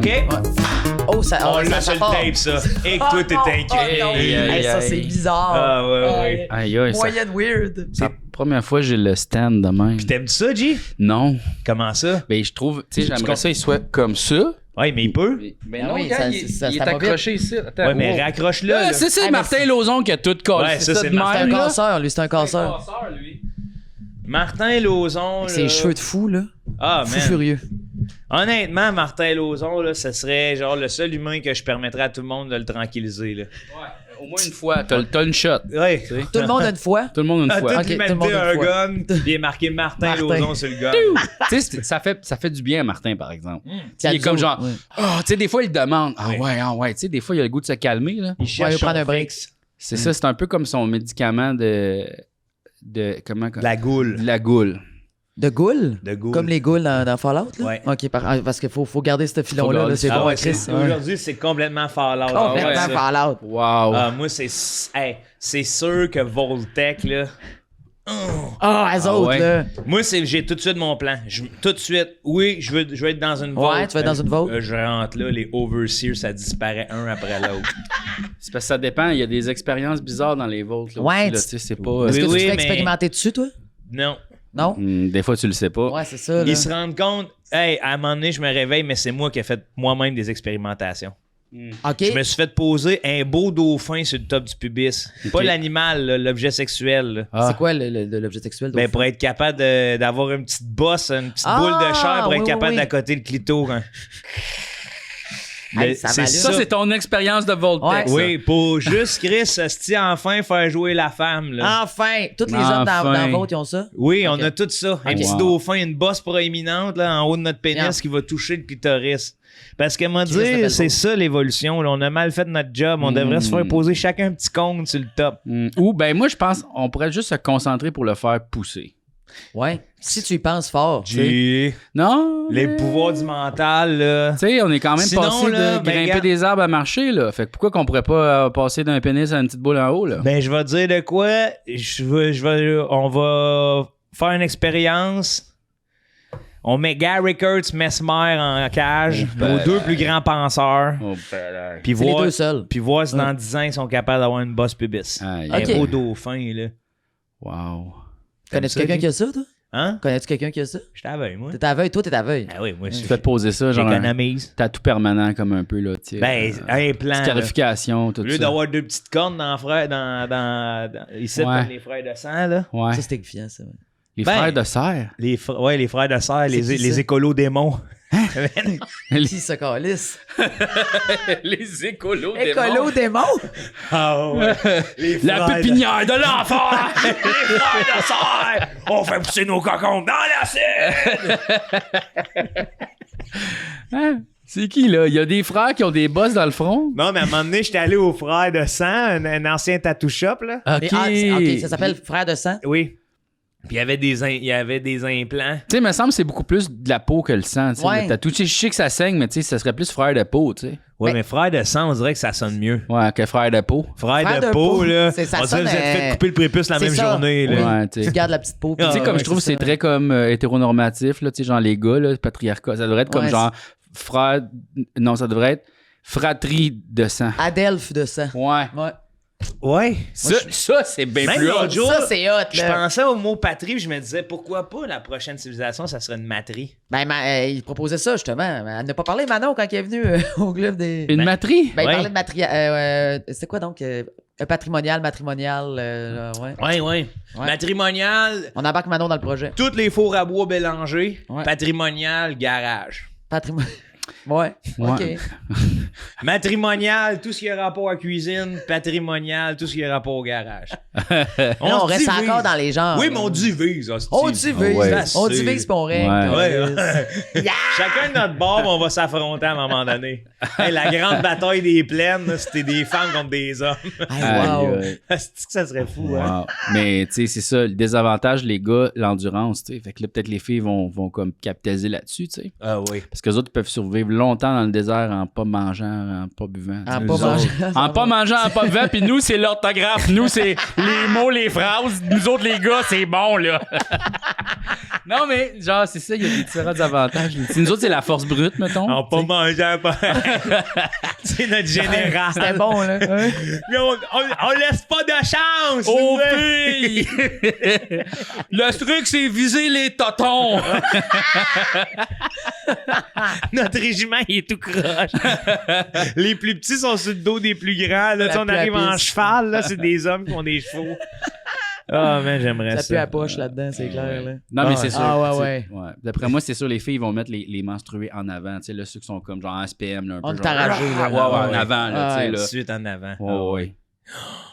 OK? Ouais. Oh, ça. On l'a ça sur le part. tape, ça. Et que toi, t'es inquiet. Oh, non. Hey, ça, c'est bizarre. Ah, ouais. Aïe, aïe, ça- Moyenne weird. c'est la première fois que j'ai le stand de même. Puis t'aimes ça, G? Non. Comment ça? Ben, je trouve, tu sais, Tu j'aimerais ça, il soit comme ça. Ouais, mais il peut. Mais Ah non, oui, regarde, ça- il, ça- il est ça va vite. accroché ici. Attends, Ouais, mais wow. raccroche-le. Ah, là. c'est Ah, mais Martin Lauzon qui a tout cassé. Ouais, ça, c'est C'est un Martin, casseur, lui, c'est un casseur. Martin Lauzon, Avec là. ses cheveux de fou, là. Ah, Fou man. furieux. Honnêtement, Martin Lauzon, là, ce serait genre le seul humain que je permettrais à tout le monde de le tranquilliser, là. Ouais, au moins une fois. T'as une shot. Ouais. Tout le monde a une fois. Tout le monde une À fois. toute Ok, tout le monde l'humanité une un fois. gun, puis il est marqué Martin Martin. Lauzon sur le gun. Tu sais, ça fait du bien à Martin, par exemple. Tiens, Il est comme nous genre, autres, ouais. ah, tu sais, des fois, il demande, Ouais. ah ouais, tu sais, des fois, il a le goût de se calmer, là. Il Ouais, cherche il va prendre son un break. fixe. C'est ça, c'est un peu comme son médicament de comment? De la goule. De la goule. De Ghoul? De goule. Comme les Ghouls dans Fallout, là? Ouais. OK, parce qu'il faut garder ce filon-là, garder là, c'est ça. bon, Ah ouais, Chris. c'est- Ouais. Aujourd'hui, c'est complètement Fallout. Complètement ouais, ça. Fallout. Wow. Ah, moi, c'est sûr que Voltec, là. Ah, eux autres, ouais. là. Moi, j'ai tout de suite mon plan. Tout de suite, oui, je veux être dans une vault. Ouais, tu vas être dans une vault. Je rentre là, les overseers, ça disparaît un après l'autre. C'est parce que ça dépend, il y a des expériences bizarres dans les vôtres. Là, Ouais, aussi, là, tu- tu sais, c'est pas. Est-ce que tu te oui, fais mais- expérimenter dessus, toi? Non. Non? Des fois, tu le sais pas. Ouais, c'est ça, là. Ils se rendent compte, hey, à un moment donné, je me réveille, mais c'est moi qui ai fait moi-même des expérimentations. OK. Je me suis fait poser un beau dauphin sur le top du pubis. Pas l'animal, là, l'objet sexuel. là. Ah. C'est quoi l'objet sexuel? Ben, dauphin? pour être capable d'avoir une petite bosse, une petite Ah, boule de chair pour être oui, capable oui. d'accoter le clito. Hein. Hey, ça c'est m'allume. Ça, c'est ton expérience de Voltex. ça. Oui, pour juste Chris, esti, enfin faire jouer la femme. Là. Enfin! Tous les hommes dans Enfin. le vote, ils ont ça? Oui, Ok. on a tout ça. Un Wow. petit dauphin, une bosse proéminente là, en haut de notre pénis Yeah. qui va toucher le clitoris. Parce que, moi, Chris, ça fait dire, c'est beau. ça l'évolution. là. On a mal fait notre job. On devrait se faire poser chacun un petit compte sur le top. Ou, ben, moi, je pense on pourrait juste se concentrer pour le faire pousser. Ouais. Si tu y penses fort. J'ai Non? les mais- pouvoirs du mental, là. Tu sais, on est quand même Sinon, passé là, de ben, grimper regarde. des arbres à marcher, là. Fait que pourquoi qu'on pourrait pas passer d'un pénis à une petite boule en haut, là? Ben, je vais te dire de quoi. On va faire une expérience. On met Gary Kurtz, Mesmer en cage, nos deux plus grands penseurs. Oh, ben, Puis C'est les voir, deux seuls. puis voir si dans 10 ans, ils sont capables d'avoir une bosse pubis. aïe. Un Ok. beau dauphin, là. Wow. Connais-tu ça, quelqu'un Guy? qui a ça, toi? Hein? Connais-tu quelqu'un qui a ça? Je t'aveugle, moi. T'es aveugle, toi, t'es aveugle. Ah oui, moi, Tu fais poser ça, genre un j'économise. tatou permanent comme un peu, là, tu sais. Ben, un plan. là. scarification, tout Au lieu ça. d'avoir deux petites cornes ici, Ouais. comme les frères de sang, là. Ouais. Ça, c'est terrifiant, ça. Les Ben, frères de serre. Les frères de sang, C'est qui, les ça? écolos démons. Qui se calisse? Les écolos Écolo démon? Ah ouais. Les La frères de- pépinière de l'enfer! Les frères de serre! On fait pousser nos cocons dans la scène! Hein? C'est qui, là? Il y a des frères qui ont des bosses dans le front? Non, mais à un moment donné, j'étais allé aux frères de sang, un ancien tattoo shop, là. OK. OK, ça s'appelle frère de sang? Oui. Puis il y avait des implants. Tu sais, il me semble que c'est beaucoup plus de la peau que le sang. Tu sais, Ouais. le tatou. Tu sais, je sais que ça saigne, mais tu sais, ça serait plus frère de peau, tu sais. Ouais, Ben- mais frère de sang, on dirait que ça sonne mieux. Ouais, que frère de peau. Frère de peau, là. ça On dirait que sonne, vous êtes fait couper le prépuce la c'est même ça. journée, là. Oui. Ouais, tu sais. Tu gardes la petite peau. Ah, Tu sais, comme ouais, je trouve que c'est c'est ça. très comme hétéronormatif, là, tu sais, genre les gars, là, patriarcat. Ça devrait être comme Ouais, genre frère. Non, ça devrait être fratrie de sang. Adelphes de sang. Ouais. Ouais. Ouais. Ça, c'est bien Même plus l'autre hot. jour, Ça, c'est hot, je là. pensais au mot patrie, puis je me disais, pourquoi pas la prochaine civilisation, ça serait une matrie? Ben, il proposait ça, justement. Elle n'a pas parlé, Manon, quand il est venu au club des... Une matrie? Ben, il Ouais. parlait de matrimonial. C'est quoi, donc? Patrimonial, matrimonial, ouais. Ouais. Ouais. Matrimonial, On embarque Manon dans le projet. toutes les fours à bois mélangés. Ouais. Patrimonial, garage. Patrimonial. Ouais. Ouais. OK. Matrimonial, tout ce qui a rapport à cuisine. Patrimonial, tout ce qui a rapport au garage. Là, on se reste divise. encore dans les genres. Oui, là. mais on divise. hostie. On divise. Ouais. On divise puis on règle. Ouais. Ouais. Chacun de notre bord, on va s'affronter à un moment donné. Hey, la grande bataille des plaines, là, c'était des femmes contre des hommes. Hey, wow. Aïe, aïe. C'est que ça serait fou, hein? Wow. Mais tu sais, c'est ça, le désavantage, les gars, l'endurance, tu sais. Fait que là, peut-être les filles vont comme capitaliser là-dessus, tu sais. Ah oui. Parce qu'eux autres, ils peuvent survivre longtemps dans le désert en pas mangeant, en pas buvant. En Nous pas autres, mangeant. En pas mangeant, en pas buvant, puis nous, c'est l'orthographe. Nous, c'est les mots, les phrases. Nous autres, les gars, c'est bon, là. Non, mais genre, c'est ça, il y a des différents avantages. Nous autres, c'est la force brute, mettons. On pas manger pas. C'est notre général. C'était bon, là. Mais on laisse pas de chance. Oh, nous, fille! Le truc, c'est viser les totons. Notre régiment, il est tout croche. Les plus petits sont sur le dos des plus grands. Là, tu sais, on arrive en cheval, là, c'est des hommes qui ont des chevaux. Ah, mais j'aimerais ça. Ça pue à poche là-dedans, c'est clair. Là. Non, mais c'est sûr. Ah, ouais. D'après moi, c'est sûr, les filles vont mettre les menstrués en avant. Tu sais, là, ceux qui sont comme genre en SPM, là, un peu. On genre, t'a ragé, là. ouais, en avant, là, tu sais, Tout de là. suite en avant. Ouais.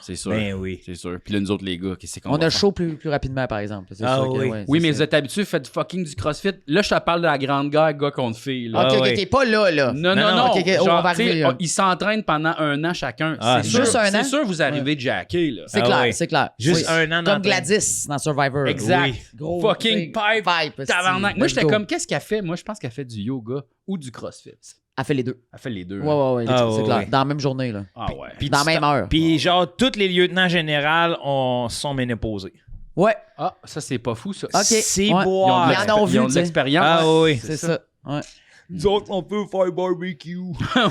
C'est sûr. Ben oui. C'est sûr. Puis là, nous autres, les gars, qu'est-ce qu'on On va a faire? chaud plus rapidement, par exemple. C'est Ah sûr que, oui. ouais, Oui, c'est mais ça. vous êtes habitués, faites du fucking du CrossFit. Là, je te parle de la grande guerre, gars contre filles. Là. Ok, Ah, ok, ouais. pas là, là. Non. ok, on Genre, va tu sais, arriver, là. ils s'entraînent pendant 1 an chacun. Ah, c'est sûr, juste un an? C'est sûr, vous arrivez jacké, là. C'est Ah, clair, ouais. c'est clair. Juste Oui. un an dans Comme Gladys dans Survivor. Exact. Oui. Gros, Fucking big pipe. Tabarnak. Moi, Let's j'étais go. comme, qu'est-ce qu'elle fait? Moi, je pense qu'elle fait du yoga ou du CrossFit. Elle fait les deux. Elle fait les deux. Ouais, Ah, c'est ouais, clair. ouais. Dans la même journée, là. Ah ouais. Puis Dans la tu même heure. Puis genre, tous les lieutenants généraux sont ménopausés. Ouais, Ah, ça, c'est pas fou, ça. ok. C'est Ouais. boire. Ils en ont vu, Ils ont tu de sais. l'expérience. Ah oui. C'est ça. Ouais. Nous autres, on peut faire barbecue.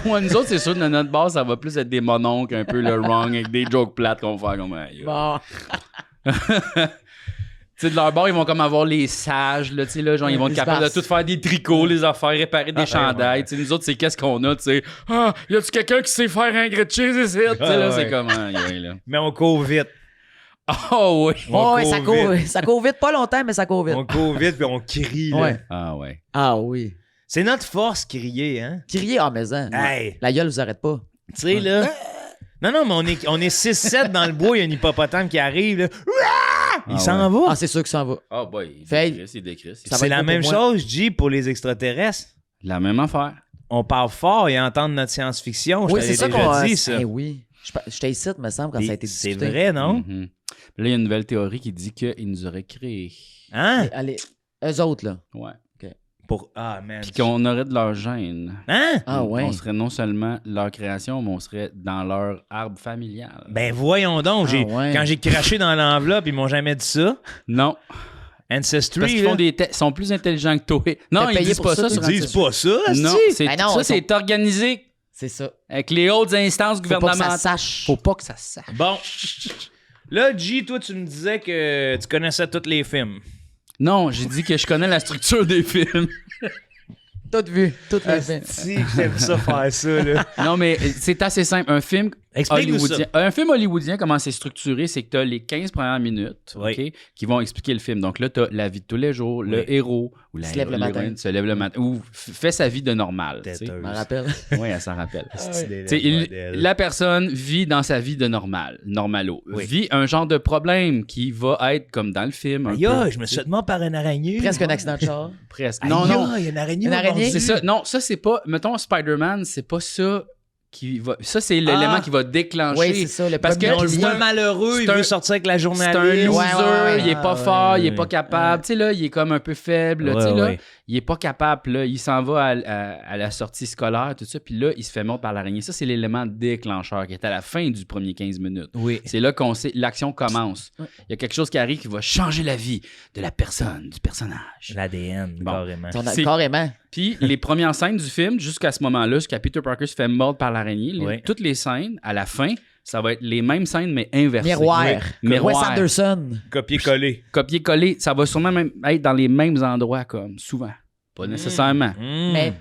Ouais, nous autres, c'est sûr, de notre base, ça va plus être des mononcles, un peu le wrong, avec des jokes plates qu'on va faire comme aïe. Bon. Tu sais, de leur bord, ils vont comme avoir les sages, là, tu sais, là, genre, ils vont être Ils capables se de bassent. tout faire des tricots, les affaires, réparer des chandails, tu sais, nous autres, c'est qu'est-ce qu'on a, tu sais. Ah, y a-tu quelqu'un qui sait faire un grilled cheese ici? Tu sais, là, ouais. c'est comme, là. Mais on court vite. Oh, oui. On Ouais, court vite. ça court vite. Pas longtemps, mais ça court vite. On court vite puis on crie. Là. Ouais. Ah, ouais. Ah oui. C'est notre force, crier, hein? Crier en maison. Hey! La gueule vous arrête pas. Tu sais, là. Non, mais on est 6-7 dans le bois, il y a un hippopotame qui arrive, là. Il Ah s'en va. Ah, c'est sûr que ça en va. Ah, boy, il Fait- décrit, c'est décrit. ça va C'est être la beau même pour moi. chose, G, pour les extraterrestres. La même affaire. On parle fort et entendre notre science-fiction. Je Oui, t'avais c'est ça déjà qu'on dit, ça. Eh oui. Je t'ai ici, me semble, quand ça a été C'est discuté. vrai, non? Mhm. Là, il y a une nouvelle théorie qui dit qu'ils nous auraient créés. Hein? Allez, eux autres, là. Ouais. Ah, man. Puis qu'on aurait de leur gène. Hein? Ah ouais. On serait non seulement leur création, mais on serait dans leur arbre familial. Ben voyons donc, ouais. quand j'ai craché dans l'enveloppe, ils m'ont jamais dit ça. Non. Ancestry, Parce qu'ils là, font des sont plus intelligents que toi. Non, T'as ils payé disent pour pas ça, ça toi? sur ils disent pas ça, Non, si. c'est Ben non, ça, ils c'est organisé C'est ça. avec les hautes instances Faut pas que ça gouvernementales. sache. Faut pas que ça se sache. Bon. Là, G, toi, tu me disais que tu connaissais tous les films. Non, j'ai dit que je connais la structure des films. Tout vu. Tout les films. Si, j'aime ça faire ça, là. Non, mais c'est assez simple. Explique-nous Hollywoodien. Un film hollywoodien, comment c'est structuré, c'est que tu as les 15 premières minutes Oui. ok, qui vont expliquer le film. Donc là, tu as la vie de tous les jours, Oui. le héros ou la Se lève le l'héroïne matin. se lève le matin ou fait sa vie de normal. tu sais. Têteuse. Je m'en rappelle. Oui, elle s'en rappelle. Stylé, Tu sais, le modèle. la personne vit dans sa vie de normal, normalo. Oui. Vit un genre de problème qui va être comme dans le film. Un Aïe, peu, je me suis fait mort par une araignée. Presque un accident de char. presque. Aïe, Non, non. il y a une araignée. Une araignée? mordue. C'est ça. Non, ça, c'est pas. Mettons, Spider-Man, c'est pas ça qui va. Ça, c'est l'élément qui va déclencher. Oui, c'est ça. Le Parce premier que C'est client. un malheureux, C'est il un- veut sortir avec la C'est un journaliste. loser, Ouais. il est pas Ah, fort, il est ouais. pas capable. Tu sais, là, il est comme un peu faible. là, tu sais, Ouais, là, ouais. il est pas capable. Là, il s'en va à la sortie scolaire, tout ça. Puis là, il se fait mordre par l'araignée. Ça, c'est l'élément déclencheur qui est à la fin du premier 15 minutes. Oui. C'est là qu'on sait, l'action commence. Ouais. Il y a quelque chose qui arrive qui va changer la vie de la personne, du personnage. L'ADN, Bon. carrément. C'est- Carrément. Puis les premières scènes du film, jusqu'à ce moment-là, jusqu'à Peter Parker se fait mordre par l'araignée, Oui. toutes les scènes, à la fin, ça va être les mêmes scènes, mais inversées. Miroir. Oui. Miroir. Wes Anderson. Copier-coller. Copier-coller, ça va sûrement même être dans les mêmes endroits, comme souvent. Pas nécessairement. Mmh.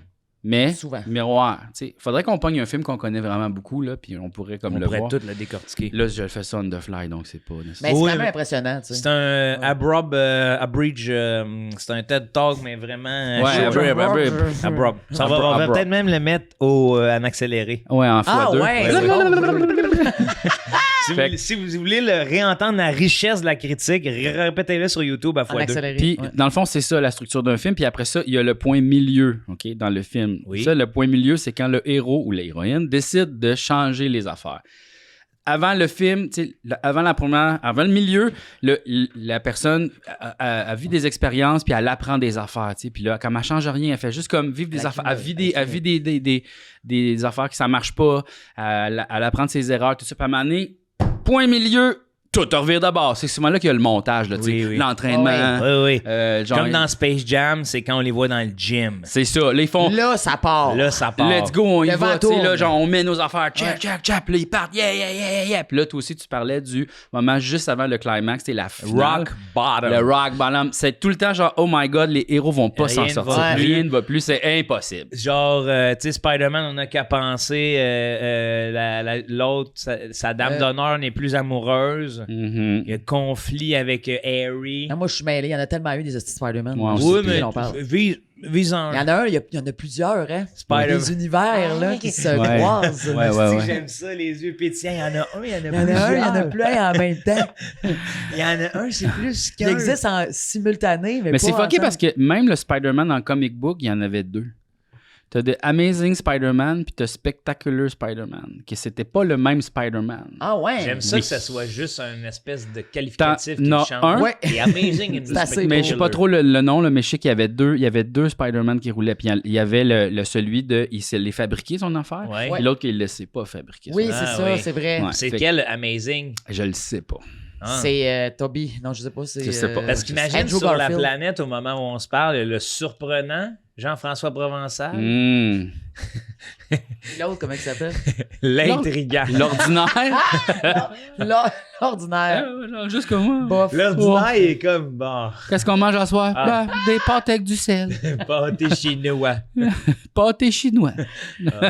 Mais Souvent. miroir. Il faudrait qu'on pogne un film qu'on connaît vraiment beaucoup, là, puis on pourrait comme On le pourrait voir. tout le décortiquer. Là, je le fais ça on the fly, donc c'est pas Mais nécessaire. c'est Oui, quand même mais- impressionnant, tu sais. C'est un Abridge, c'est un TED Talk, mais vraiment... Ouais, chaud. Abridge. Abrupt. Ça va, on va Abrupt. peut-être même le mettre en accéléré. Ouais, en Ah x2. ouais. Ouais, c'est bon. Si, si vous voulez le réentendre la richesse de la critique, répétez-le sur YouTube à En x2. accéléré. Puis, ouais. dans le fond, c'est ça la structure d'un film. Puis après ça, il y a le point milieu, OK, dans le film. Oui. Ça, le point milieu, c'est quand le héros ou l'héroïne décide de changer les affaires. Avant le film, tu sais, avant le milieu, la personne a vu des expériences puis elle apprend des affaires, tu sais. Puis là, comme elle change rien, elle fait juste comme vivre des Elle affaires, accumule, elle vit des affaires que ça marche pas, elle apprend de ses erreurs, tout ça. Puis à un moment donné, point milieu, tout revire de bord. C'est souvent là qu'il y a le montage, là, tu sais, Oui, oui. l'entraînement. Oui, oui. Genre, Comme dans Space Jam, c'est quand on les voit dans le gym. c'est ça. Là, ils font Là, ça part. Là, ça part. let's go, on y Le va. vent Tu sais, là, tourne. genre, on met nos affaires. Check, Ouais. check, check. Puis là, ils partent. Yeah, yeah, yeah, yeah. Puis là, toi aussi, tu parlais du moment juste avant le climax. C'était la finale. Rock bottom. Le rock bottom. C'est tout le temps genre, oh my god, les héros vont pas Rien s'en ne sortir. va plus. Rien ne va plus. C'est impossible. Genre, tu sais, Spider-Man, on n'a qu'à penser, l'autre, sa dame d'honneur n'est plus amoureuse. Mhm. Il y a conflit avec Harry. Ah, moi, je suis mêlé. Il y en a tellement eu des hosties Spider-Man. Ouais, Je oui, sais plus mais quel on parle. vise en... Il y en a un, il y en a plusieurs, hein? Spider-Man. Des univers, là, qui se Ouais. croisent. Ouais, ouais, Tu sais, ouais. J'aime ça, les yeux pétillants. Il y en a un, il y en a Il y en a un, il y en a plusieurs. plein en même temps. Il y en a un, c'est plus Il qu'un. existe en simultané, mais Mais pas c'est fucké ensemble. parce que même le Spider-Man dans le comic book, il y en avait deux. T'as The Amazing Spider-Man puis t'as Spectacular Spider-Man, qui c'était pas le même Spider-Man. Ah ouais? J'aime ça Oui. que ça soit juste une espèce de qualificatif qui T'en as change. un? Ouais. Et amazing and C'est assez Mais beau. je sais pas trop le nom, là, mais je sais qu'il y avait deux Spider-Man qui roulaient. Puis il y avait le celui de il s'est les fabriquer son affaire, Ouais. et l'autre qui le laissait pas fabriquer. Oui, son c'est Ah, ça, oui. c'est vrai. Ouais. C'est Fait- quel amazing? affaire. Je le sais pas. Hein? C'est Toby. Non, je sais pas. Je sais pas. Parce qu'imagine Andrew sur la Garfield. planète, au moment où on se parle, le surprenant Jean-François Provençal, Hmm. L'autre, comment il s'appelle? l'intrigant. L'ordinaire. L'ordinaire. Juste comme moi. Bof. L'ordinaire, il est comme, bon, Qu'est-ce qu'on mange à soir? Ah. Ben, des pâtes avec du sel. pâté chinois. Pâté chinois.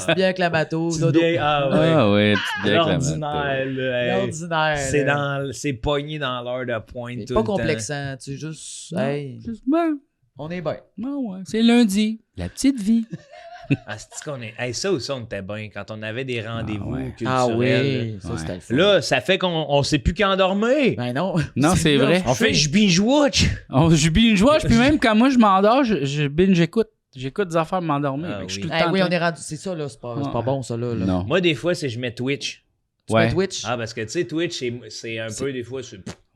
C'est bien clamato. Tu Dodo. bien- ah ouais. Ah ouais, tu bien L'ordinaire, là, hey. L'ordinaire. C'est là. c'est pogné dans l'heure de pointe C'est tout pas le temps. complexant. Tu sais, juste. Hey, Juste, ben, on est bien. ouais. C'est lundi. La petite vie. Ah, c'est qu'on est. Hey, ça aussi, on était bien quand on avait des rendez-vous ouais. culturels. Ah oui. Ça, Ouais. c'était le fun. Là, ça fait qu'on sait plus qu'endormir. Ben non. Non, c'est vrai. On fait je binge watch. Je binge-watch, puis même quand moi je m'endors, je binge-écoute. J'écoute des affaires pour m'endormir. Ah Fait que je suis oui. tout le Eh temps oui, en on train- est rendu. C'est ça, là. C'est pas bon, ça, là. Non. Moi, des fois, c'est je mets Twitch. Tu Ouais. mets Twitch. Ah, parce que tu sais, Twitch, c'est un peu des fois,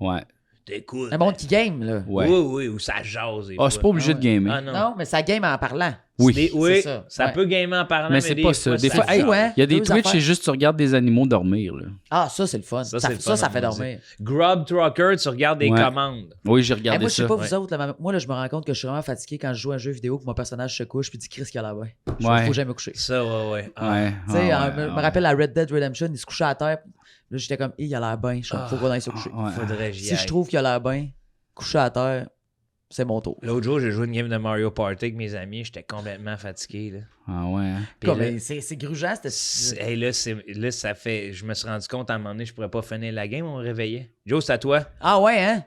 Ouais. t'écoutes. Un monde qui game, là. Ouais. Oui, oui, ou ça jase. des Ah, fois. c'est pas obligé de gamer. Ah, non. Non, mais ça game en parlant. Oui. Oui, c'est ça ouais. peut gamer en parlant, Mais c'est pas ça. Des fois, c'est hey, fou, hein? il y a des Deux Twitch, affaires. c'est juste tu regardes des animaux dormir. Là. Ah, ça, c'est le fun. Ça, Ça, c'est le fun, ça fait on va dormir. Grub Trucker, tu regardes des Ouais. commandes. Oui, j'ai Eh, regardé moi, je sais ça. pas vous autres, là, mais moi, là, je me rends compte que je suis vraiment fatigué quand je joue à un jeu vidéo que mon personnage se couche puis dit Chris qu'il a la bain. Il Ouais. faut jamais me coucher. Ça, ouais. Ah. Ouais. Tu sais, Ah, je ouais, me rappelle à Red Dead Redemption, il se couchait à terre. Là, j'étais comme, il a l'air bien. Je suis comme, faut qu'on aille se coucher. ouais. Faudrait que j'y Si je aille. trouve qu'il a l'air bien, coucher à terre, c'est mon tour. L'autre jour, j'ai joué une game de Mario Party avec mes amis. J'étais complètement fatigué. Là. Ah ouais. hein. Puis Comme, là, c'est grugeant, c'était. hey, là, ça fait. Je me suis rendu compte à un moment donné, je pourrais pas finir la game, on me réveillait. Joe, c'est à toi. Ah ouais, hein?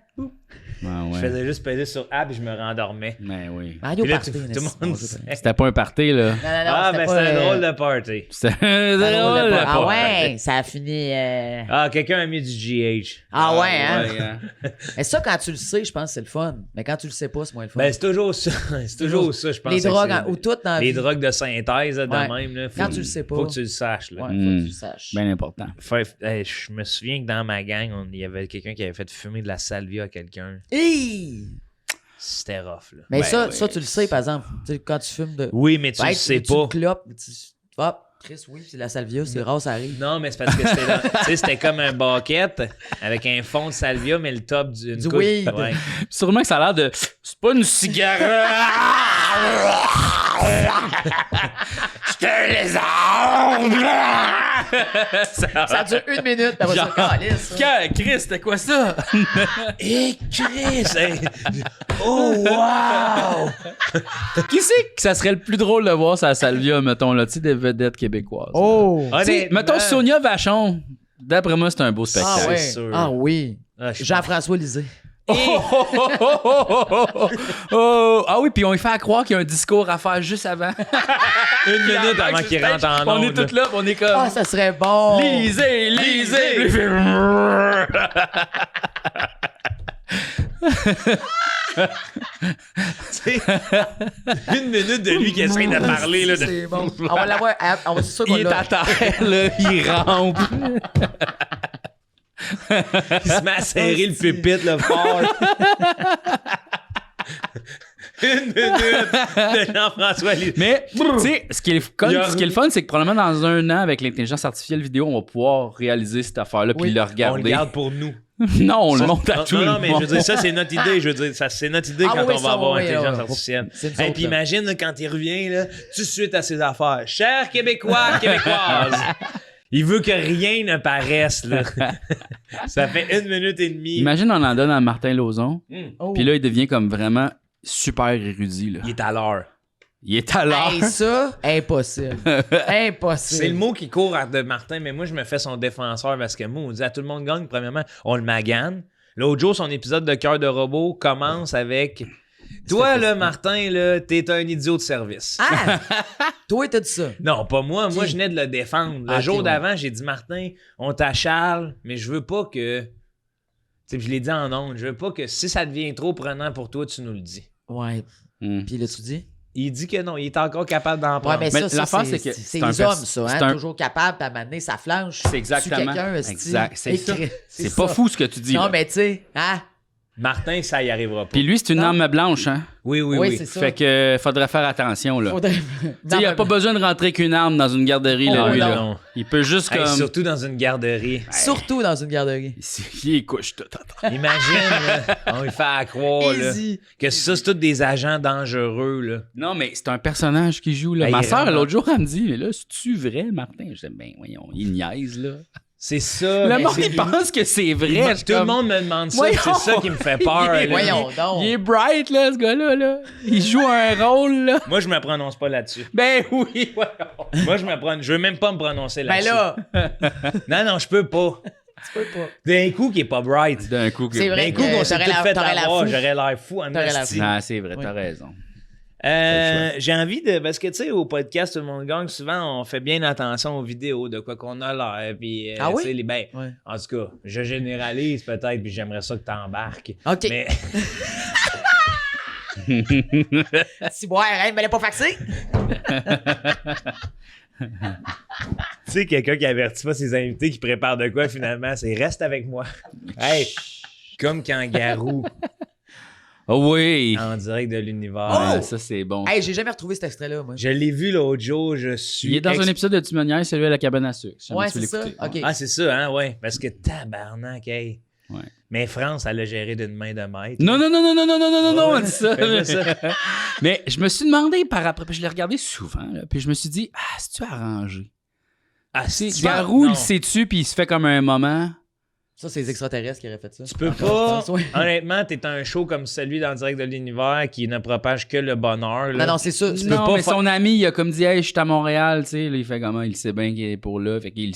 Ah Je ouais. faisais juste peser sur app et je me rendormais. Mais oui. Mario Puis là, Party. tout là, le c'est monde bon jeu, sait. C'était pas un party, là. Non, non, non, Ah, c'était ben pas, c'est un drôle de party. C'était un drôle de drôle, Ah pas. ouais, ça a fini. Ah, quelqu'un a mis du GH. Ah ouais, hein? Ouais, hein. Mais ça, quand tu le sais, je pense que c'est le fun. Mais quand tu le sais pas, c'est moins le fun. Ben, c'est toujours ça. C'est toujours ça, je pense. les que drogues, c'est- ou tout dans la Les vie. drogues de synthèse, là, de Ouais. même. Là, Quand tu le sais pas. Faut que tu le saches. Là. Ouais, faut que tu le saches. Bien important. Hey, je me souviens que dans ma gang, il y avait quelqu'un qui avait fait fumer de la salvia à quelqu'un. Hi! C'était rough. Là. Mais Ben ça, ouais. ça, tu le sais, par exemple. Tu sais, quand tu fumes de. Oui, mais tu Ben, le sais tu pas. clopes, hop, Chris, oui, c'est la salvia, c'est rare, ça arrive. Non, mais c'est parce que c'était, tu sais, c'était comme un bucket avec un fond de salvia, mais le top d'une Du couche. weed. Ouais. Sûrement que ça a l'air de. C'est pas une cigarette! Je te les Ça dure 1 minute, t'as pas ça, Genre, calisse. Chris, c'était quoi ça? Et Chris! Hey. Oh, wow! Qui c'est que ça serait le plus drôle de voir sa salvia, mettons, là, tu sais, des vedettes québécoises? Oh! Tu sais, Honnêtement. mettons Sonia Vachon. D'après moi, c'est un beau spectacle. Ah ouais. sûr. Ah oui. Ah, je Jean-François Lisée. Ah oui, puis on lui fait à croire qu'il y a un discours à faire juste avant. Une minute avant qu'il rentre en On est onde, là. tous là, puis on est comme... Ah, ça serait bon. Lisez, lisez! Puis il fait- Une minute de lui qui essaie de parler. Là, de... C'est bon. On va l'avoir. On va c'est sûr qu'on Il est à l'a. terre, là, il rampe. Il se met à serrer le pupitre, le fort. 1 minute de Jean-François Lisée. Mais, tu sais, ce qui est le fun, c'est que probablement dans 1 an, avec l'intelligence artificielle vidéo, on va pouvoir réaliser cette affaire-là puis le regarder. On le garde pour nous. Non, on le montre à tout le monde. Non, mais je veux dire, ça, c'est notre idée. Je veux dire, ça, c'est notre idée quand on va avoir l'intelligence artificielle. Et puis imagine, là, quand il revient, là, tout de suite à ses affaires. Chers Québécois, Québécoises, il veut que rien ne paraisse, là. Ça fait 1 minute et demie. Imagine, on en donne à Martin Lauzon, puis là, il devient comme vraiment super érudit, là. Il est à l'heure. Il est à l'heure. Hey, ça, impossible. Impossible. C'est le mot qui court de Martin, mais moi, je me fais son défenseur parce que moi, on dit à tout le monde gagne. Premièrement, on le magane. L'autre jour, son épisode de Cœur de robot commence avec toi, là, Martin, là, t'es un idiot de service. Ah! Toi, t'as dit ça. Non, pas moi. Moi, Qui? je venais de le défendre. Le Ah, jour ok, d'avant, j'ai dit Martin, on t'acharle, mais je veux pas que. Tu sais, je l'ai dit en ondes. Je veux pas que si ça devient trop prenant pour toi, tu nous le dis. Ouais. Puis là, tu dis? Il dit que non, il est encore capable d'en Ouais, prendre. mais Mais ça, l'affaire, c'est c'est que c'est c'est un les hommes, pers- ça, c'est hein? un- Toujours capable d'amener sa flanche. C'est exactement. Exact. C'est ça. C'est pas fou ce que tu dis. Non, là. mais tu sais, hein? Martin, ça y arrivera pas. Puis lui, c'est une Non. arme blanche, hein? Oui, oui, Oui, oui. c'est ça. Fait que faudrait faire attention, là. Faudrait... Tu sais, il a pas besoin de rentrer qu'une arme dans une garderie, là, Oh, lui, non. là. Non. Il peut juste Hey, comme... surtout dans une garderie. Surtout dans une garderie. Il est couche tout. Imagine, là, on lui fait à croire là, Easy. que ça, c'est tous des agents dangereux. Là. Non, mais c'est un personnage qui joue, là. Hey, Ma soeur, vraiment. l'autre jour, elle me dit, mais là, c'est-tu vrai, Martin? Je dis, ben, voyons, il niaise, là. C'est ça. Le mais monde, c'est- il pense que c'est vrai. Je suis Tout le comme, monde me demande ça. Voyons. C'est ça qui me fait peur. Il est- là. Voyons donc. Il est bright, là, ce gars-là, là. Il joue un rôle, là. Moi, je me prononce pas là-dessus. Ben oui, voyons. Moi, je veux même pas me prononcer Ben là-dessus. là, Non, je peux pas. tu peux pas. D'un coup, qui est pas bright. D'un coup, C'est vrai. D'un coup, qu'on s'est t'aurais tout la- fait t'aurais la avoir. fou. J'aurais l'air fou en T'aurais la esti. Ah, c'est vrai, Oui. t'as raison. J'ai envie de. Parce que, tu sais, au podcast, tout le monde gagne, souvent, on fait bien attention aux vidéos, de quoi qu'on a l'air. Puis, Ah oui? tu sais, ben, Ouais. en tout cas, je généralise peut-être, puis j'aimerais ça que t'embarques. OK. Mais, Si boire, hein, mais elle est pas faxée. tu sais, quelqu'un qui avertit pas ses invités, qui prépare de quoi, finalement, c'est reste avec moi. Hey, comme Kangaroo, Oh oui. en direct de l'univers. Ouais, ça, c'est bon. Hey, j'ai jamais retrouvé cet extrait-là, moi. Je l'ai vu l'autre jour, je suis. Il est dans un épisode de Timonière, celui à la cabane à sucre. si jamais Ouais, tu veux c'est ça. l'écouter. OK. Ah, c'est ça, hein, ouais. Parce que tabarnak, hey. Ouais. Mais France, elle l'a géré d'une main de maître. Non, non, non, non, non, non, non, non, non, Ouais. on dit ça. Fais pas ça. Mais je me suis demandé par après, puis je l'ai regardé souvent, là, puis je me suis dit, ah, c'est-tu arrangé? Ah, C'est si, Garou, non. il sait-tu, puis il se fait comme un moment. Ça, c'est les extraterrestres qui auraient fait ça. Tu peux Encore, pas. je pense, ouais. Honnêtement, t'es un show comme celui dans Direct de l'Univers qui ne propage que le bonheur. Là. Non, c'est ça. Tu peux Non, pas mais fa- son ami, il a comme dit, hey, je suis à Montréal, tu sais, là, il fait comment, il sait bien qu'il est pour là, fait qu'il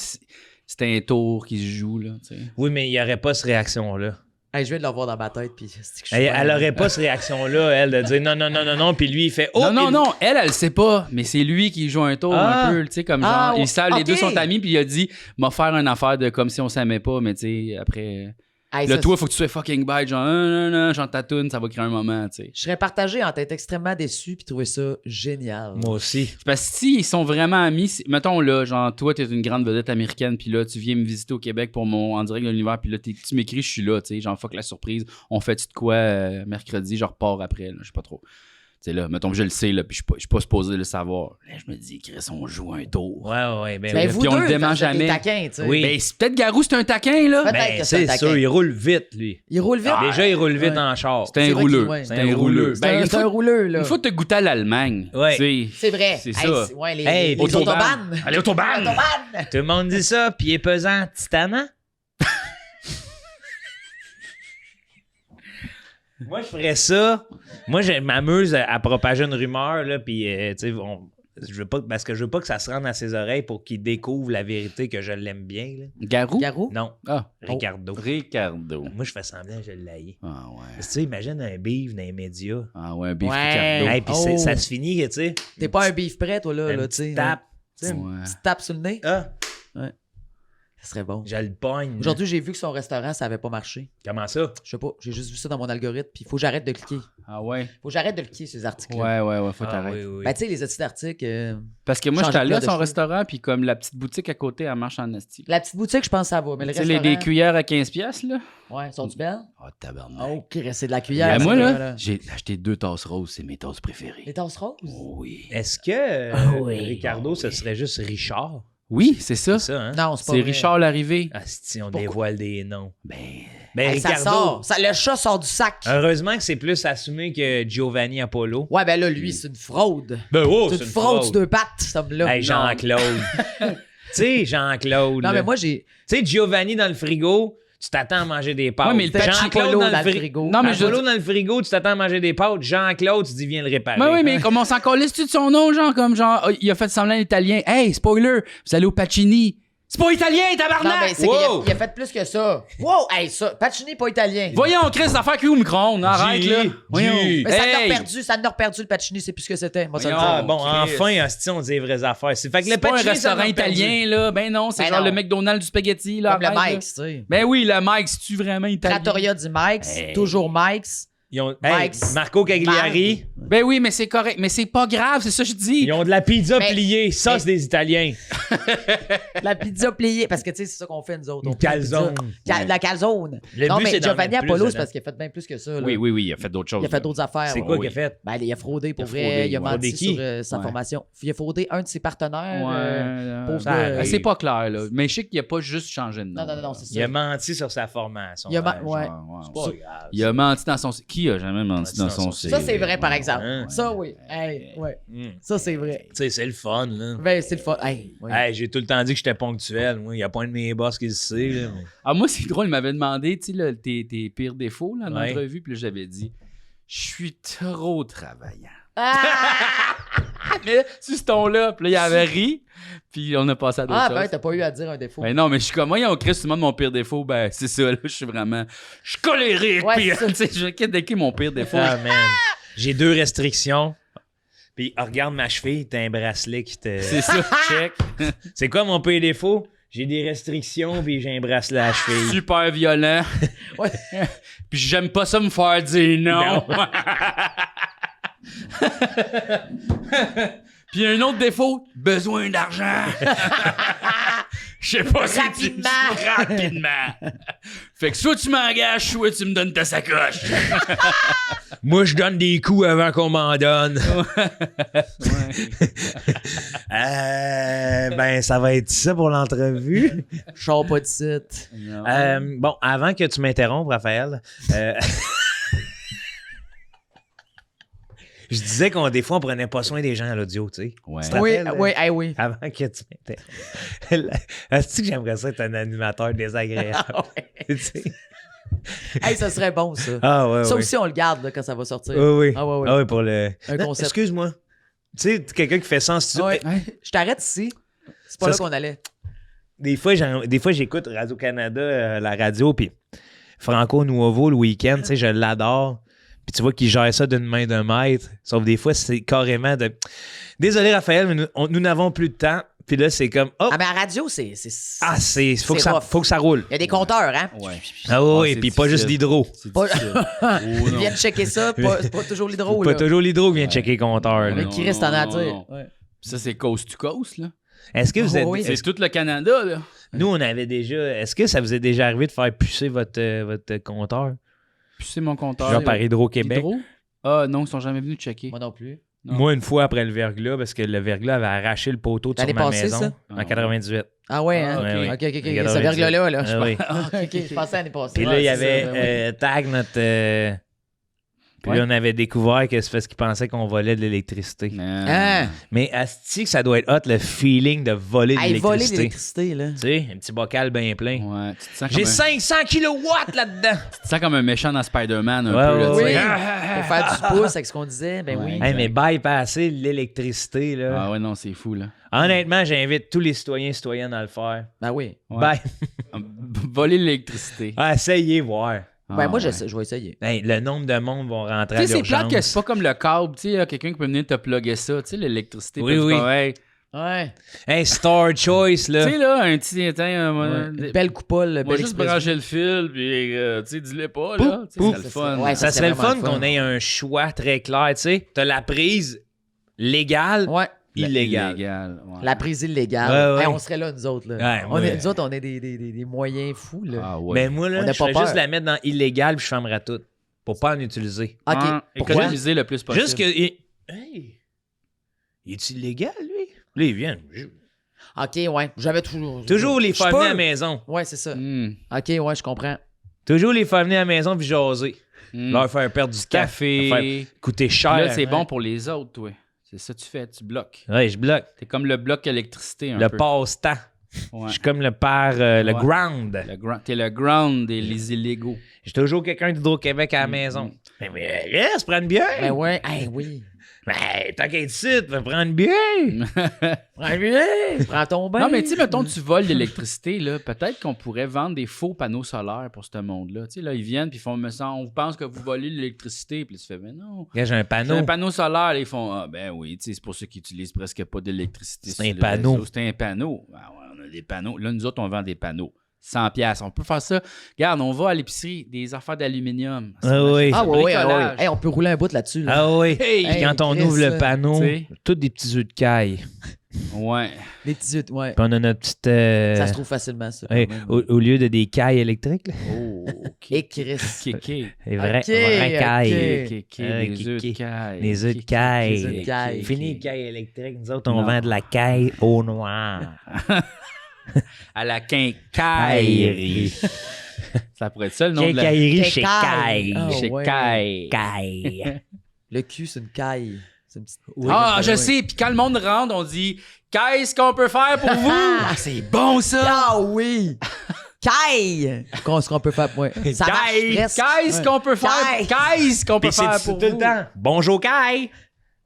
c'est un tour qui se joue, là, tu sais. Oui, mais il n'y aurait pas cette réaction-là. Hey, je viens de le voir dans ma tête, puis c'est que je suis Elle pas- aurait pas cette réaction-là, elle, de dire non, non, non, non, non, puis lui, il fait oh! non, non, puis- non, elle le sait pas, mais c'est lui qui joue un tour Ah. un peu, tu sais, comme Ah, genre, ouais. ils savent, les Ok. deux sont amis, puis il a dit, m'a faire une affaire de comme si on s'aimait pas, mais tu sais, après, Hey, là, ça, toi, faut que tu sois fucking bête, genre, non, non, genre ta toune, ça va créer un moment, tu sais. je serais partagé entre être extrêmement déçu puis trouver ça génial. Moi aussi. C'est parce que s'ils sont vraiment amis, mettons là, genre, toi, t'es une grande vedette américaine, puis là, tu viens me visiter au Québec pour mon En direct de l'univers, puis là, tu m'écris, je suis là, tu sais, genre, fuck la surprise, on fait-tu de quoi mercredi, je repars après, là, je sais pas trop. Tu sais, là, mettons que je le sais, là, puis je suis pas supposé le savoir. Là, je me dis, Chris, on joue un tour. Ouais, ouais, ben, Ben, oui. vous puis on deux, le dément vous êtes des jamais. taquins, tu sais. Oui. Ben, c'est peut-être Garou, c'est un taquin, là. Peut-être Ben, que c'est un c'est taquin. sûr, il roule vite, lui. Il roule vite. Déjà, il roule vite Ouais. en char. C'est un c'est vrai rouleux. qu'il- ouais. C'est un rouleux. C'est Ben, un- une c'est un fois- rouleux, là. Une fois que t'as goûté à l'Allemagne, Ouais. tu sais, C'est vrai. C'est Hey, ça. Ouais, les, Hey, les autobahns. Allez, autobahn! Autobahn. Tout le monde dit ça, puis il est pesant, titanant. Moi, je ferais ça. Moi, je m'amuse à propager une rumeur, là, puis, tu sais, je veux pas, parce que je veux pas que ça se rende à ses oreilles pour qu'il découvre la vérité que je l'aime bien, là. Garou? Garou. Non, Ah, Ricardo. Ricardo. Moi, je fais semblant que je l'haïs. Ah ouais. Tu sais, imagine un beef dans les médias. Ah ouais, un beef Ouais. Ricardo. Hey, puis Oh. ça se finit, tu sais. T'es pas un beef prêt, toi, là, Une tu sais. petite tape. Tu sais, Ouais. une petite tape sur le nez. Ah. Ouais. Ça serait bon. Je le pogne. Aujourd'hui, j'ai vu que son restaurant, ça avait pas marché. Comment ça? Je sais pas, j'ai juste vu ça dans mon algorithme, puis il faut que j'arrête de cliquer. Ah ouais? Faut que j'arrête de cliquer ces articles. Ouais, faut Ah, t'arrêter. oui. Ben, tu sais, les petits articles. Parce que moi, Changer j'étais allé de à son couleur de restaurant, puis comme la petite boutique à côté, elle marche en esti. La petite boutique, je pense que ça va. Mais le Tu sais, restaurant. des cuillères à 15$, piastres, là? Ouais, sont-tu belles? Oh, tabarnak. Ok, c'est de la cuillère. Ben, moi, ça, là, j'ai acheté 2 tasses roses, c'est mes tasses Les préférées. tasses roses? Oh, oui. Est-ce que oui. Ricardo, ce serait juste Richard? Oui, c'est ça. C'est ça, hein? Non, c'est pas C'est vrai. Richard l'arrivée. Ah, si on Pourquoi? dévoile des noms. Ben, Ben, Hey, ça Ricardo, sort. Le chat sort du sac. heureusement que c'est plus assumé que Giovanni Apollo. Ouais, ben là, lui, c'est une fraude. Ben, oh, C'est une fraude sur deux pattes, cet homme-là. Hey, Jean-Claude. tu sais, Jean-Claude. Non, là. mais moi, j'ai. Tu sais, Giovanni dans le frigo, tu t'attends à manger des pâtes. Ouais, mais le Jean-Claude Apollo dans le frigo. Non, mais je- Apollo dans le frigo, tu t'attends à manger des pâtes. Jean-Claude, tu dis, viens le réparer. Ben oui, mais comme on s'en calisse-tu de son nom, genre, comme genre, il a fait semblant italien. Hey, spoiler, vous allez au Pacini. C'est pas italien, Non, tabarnak! mais c'est Wow! qu'il a fait plus que ça. Wow! Hey, ça. Pacini, pas italien. Voyons, Chris, l'affaire qui est au micro-ondes, arrête, là. Voyons. G. Mais ça en a Hey! perdu. Ça en a perdu, le Pacini. C'est plus ce que c'était. Moi, ça le Voyons. dit. Ah, bon, Chris. enfin, hostie, on dit les vraies affaires. C'est fait que le C'est pas un Pacini, ça restaurant m'a perdu. italien, là. Ben non, c'est Ben genre non. le McDonald's du spaghetti, là. Comme le arrête, là. Mike's, tu sais. Ben oui, le Mike's, c'est-tu vraiment italien? Trattoria du Mike's. Hey. Toujours Mike's. Ils ont... Mike's. Hey, Marco Cagliari, Ben oui, mais c'est correct. Mais c'est pas grave, c'est ça que je dis. ils ont de la pizza Mais- pliée. Ça, mais- c'est des Italiens. La pizza pliée. Parce que, tu sais, c'est ça qu'on fait, nous autres. On Une fait la calzone. pizza. La calzone. Le Non, but, mais c'est d'en Giovanni mettre plus Apollo, c'est dedans. parce qu'il a fait bien plus que ça. là. Oui, il a fait d'autres choses. Il a fait d'autres affaires. C'est ouais. quoi oui. qu'il a fait? Ben, il a fraudé pour Il a vrai. fraudé, Il a ouais. menti Fraudé qui? sur sa Ouais. formation. Il a fraudé un de ses partenaires. Ouais, pauvre ça gars. arrive. c'est pas clair, là. Mais je sais qu'il a pas juste changé de nom. Non, c'est Il a ça. menti sur sa formation. Il a ouais. C'est pas grave. Il a menti dans son... Qui a jamais menti dans son CV? Ça, c'est vrai, par exemple. Hein? Ça, oui. Hey, ouais. Hmm. Ça, c'est vrai. Tu sais, c'est le fun, là. Ben, c'est le fun. Hey, ouais. Hey, j'ai tout le temps dit que j'étais ponctuel. Moi, il n'y a pas un de mes boss qui le sait. Là, mais- Ah, moi, c'est drôle, il m'avait demandé, tu sais, là, tes pires défauts, là, dans Ouais. l'entrevue, puis là, j'avais dit, je suis trop travaillant. Ah! Mais, sur ce ton-là, puis là, il avait ri, puis on a passé à d'autres Ah, choses. ben, t'as pas eu à dire un défaut. Ben non, mais je suis comme, moi, on crée souvent de mon pire défaut, ben c'est ça, là, je suis vraiment, je suis colérique, Ouais, puis c'est ça. tu sais, je vais décrire mon pire défaut. Ah, man. J'ai 2 restrictions. Puis, regarde ma cheville, t'as un bracelet qui te. C'est ça, check. C'est quoi mon pays défaut? J'ai des restrictions, puis j'ai un bracelet à la cheville. Super violent. Ouais. Puis j'aime pas ça me faire dire non. Puis un autre défaut, besoin d'argent. Je sais pas si tu... Rapidement. Fait que soit tu m'engages, soit tu me donnes ta sacoche. Moi, je donne des coups avant qu'on m'en donne. Ben, ça va être ça pour l'entrevue. Je sors pas de site. Bon, avant que tu m'interrompes, Raphaël, je disais qu'on des fois, on prenait pas soin des gens à l'audio, tu sais. Ouais. Tu te Oui, rappelles, oui, hey, oui. Avant que tu m'interrompes. Est-ce que j'aimerais ça être un animateur désagréable? Tu sais? Hey, ça serait bon, ça. Ah ouais, Ça ouais. aussi, on le garde là, quand ça va sortir. Oui, oui. Ah ouais, ouais. Ah ouais, pour le... Un Non, concept. excuse-moi. Tu sais, quelqu'un qui fait ça en studio. Ouais. Ouais. Je t'arrête ici. C'est pas Ça là se- qu'on allait. Des fois, j'écoute Radio-Canada, la radio, puis Franco Nuovo le week-end, tu sais, je l'adore. Puis tu vois qu'il gère ça d'une main de maître. Sauf des fois, c'est carrément de... Désolé, Raphaël, mais nous n'avons plus de temps. Puis là, c'est comme... Oh! Ah, mais à la radio, c'est. Ah, faut c'est rough. que ça roule. Il y a des compteurs, hein? Ouais. Ah oui, c'est puis pas juste difficile. l'hydro. C'est Pas- difficile. Oh, Ils non. viennent checker ça, c'est pas toujours l'hydro, Pas là. toujours l'hydro qui vient checker le compteur. là. Mais Non, qui reste en a à non, dire? non. Ouais. Ça, c'est coast to coast, là. Est-ce que vous Oh, êtes... oui. C'est tout le Canada, là. Nous, on avait déjà... Est-ce que ça vous est déjà arrivé de faire pucer votre compteur? Puis c'est mon compteur. Genre par Hydro-Québec? Hydro? Ah non, ils sont jamais venus checker. Moi non plus. Non. Moi, une fois après le verglas, parce que le verglas avait arraché le poteau de L'année sur ma passée, maison ça? en 98. Ah ouais, hein? Ah, ouais, ouais. Ok. Ce 98. verglas-là, là. Ah oui. Ok, je pensais à l'année passée. Puis là, Ouais, il y c'est avait ça, ben oui. Tag, notre... Puis Ouais. là, on avait découvert que c'est parce qu'ils pensaient qu'on volait de l'électricité. Hein? Mais asti que ça doit être hot, le feeling de voler de Hey, voler de l'électricité. l'électricité, là. Tu sais, un petit bocal bien plein. Ouais, tu te sens J'ai comme, 500 kilowatts là-dedans! tu te sens comme un méchant dans Spider-Man, un Ouais, peu, là, ouais, tu Oui, sais. pour faire du pouce avec ce qu'on disait, ben Ouais. oui. Hey, mais bypasser l'électricité, là. Ah ouais, non, c'est fou, là. Honnêtement, j'invite tous les citoyens et citoyennes à le faire. Ben oui. Ouais. Bye. Voler l'électricité. Ah, essayez voir. Ben moi, ouais. je vais essayer. Hey, le nombre de monde vont rentrer Tu à sais, c'est plate que l'urgence. c'est pas comme le câble, tu sais, quelqu'un qui peut venir te plugger ça, tu sais, l'électricité. Oui, puis tu oui. dis, hey, Ouais. Hey, Star Choice, là. Tu sais, là, un petit éteint... Une belle coupole, On va belle juste expression. brancher le fil, puis, tu sais, dis-le pas, là. Tu sais, c'est le fun. Ouais, Ça c'est serait le vraiment fun le fun. qu'on ait un choix très clair, tu sais. T'as la prise légale, Ouais. illégale. Ouais. La prise illégale. Ouais, ouais. Hey, on serait là, nous autres. Là. Ouais, on ouais. nous autres, on est des moyens fous. Là. Ah ouais. Mais moi, là, On n'a je pas ferais peur. juste la mettre dans illégal puis je fermerais tout. Pour pas en utiliser. OK. Hein, Pourquoi? économiser le plus possible. Juste que. Hey! Il est illégal, lui? Là, il vient. OK, ouais. J'avais toujours... Toujours les Je faire peux. venir à la maison. Ouais, c'est ça. Hmm. OK, ouais, je comprends. Toujours les faire venir à la maison puis jaser. Hmm. Leur faire perdre du temps. Café. Leur faire coûter cher. Là, c'est hein. bon pour les autres, toi. C'est ça que tu fais, tu bloques. Ouais, je bloque. T'es comme le bloc électricité un Le peu. passe-temps. Ouais. Je suis comme le père, le Ouais. ground. T'es le ground des illégaux. J'ai toujours quelqu'un d'Hydro-Québec à la maison. Mais laisse, prends une bière. Ben ouais, hey, oui. Ben, tant qu'à être ici, tu vas prendre une bière. Prends ton bain. Non, mais tu sais, mettons, tu voles l'électricité, là. Peut-être qu'on pourrait vendre des faux panneaux solaires pour ce monde-là. Tu sais, là, ils viennent, puis ils font, me semble, on pense que vous volez l'électricité. Puis là, tu fais, mais non. Regarde, j'ai un C'est panneau. un panneau solaire, là, ils font, ah, ben oui, tu sais, c'est pour ceux qui utilisent presque pas d'électricité. C'est sur un le panneau. réseau. C'est un panneau. Ah ouais, on a des panneaux. Là, nous autres, on vend des panneaux. 100$. On peut faire ça. Regarde, on va à l'épicerie, des affaires d'aluminium. Ah oui. Ah, ouais, ouais, bricolage. ouais. Hey, on peut rouler un bout là-dessus. Là. Ah oui. Hey, Puis quand on Chris, ouvre le là. panneau, Tu sais. tous des petits œufs de caille. Ouais. Les petits œufs, ouais. Puis on a notre petite. Ça se trouve facilement, ça. hey, quand même. au lieu de des cailles électriques, là, Oh, OK. Et Chris. Kéké. des vrais, Ok, vrais ok. cailles. Kéké, Ah, des œufs de kéké. caille. Les œufs de Les œufs caille. de caille. Fini les cailles électriques. Nous autres, on Non. vend de la caille au noir. À la Caillerie. quincaillerie. Ça pourrait être ça le nom de la... Quincaillerie chez Caille. Caille. Ah, Chez ouais. Caille. Caille. Le cul, c'est une caille. C'est une petite... Ah, Ouais, je ouais. sais. Puis quand le monde rentre, on dit « Qu'est-ce qu'on peut faire pour vous? » Ah, c'est bon, ça! Ah oui! Caille! Ce qu'on peut faire, ouais. Ça marche Caille! presque. Qu'est-ce qu'on peut faire? Caille. Qu'est-ce qu'on peut Puis c'est faire tout pour le vous? temps. Bonjour Caille.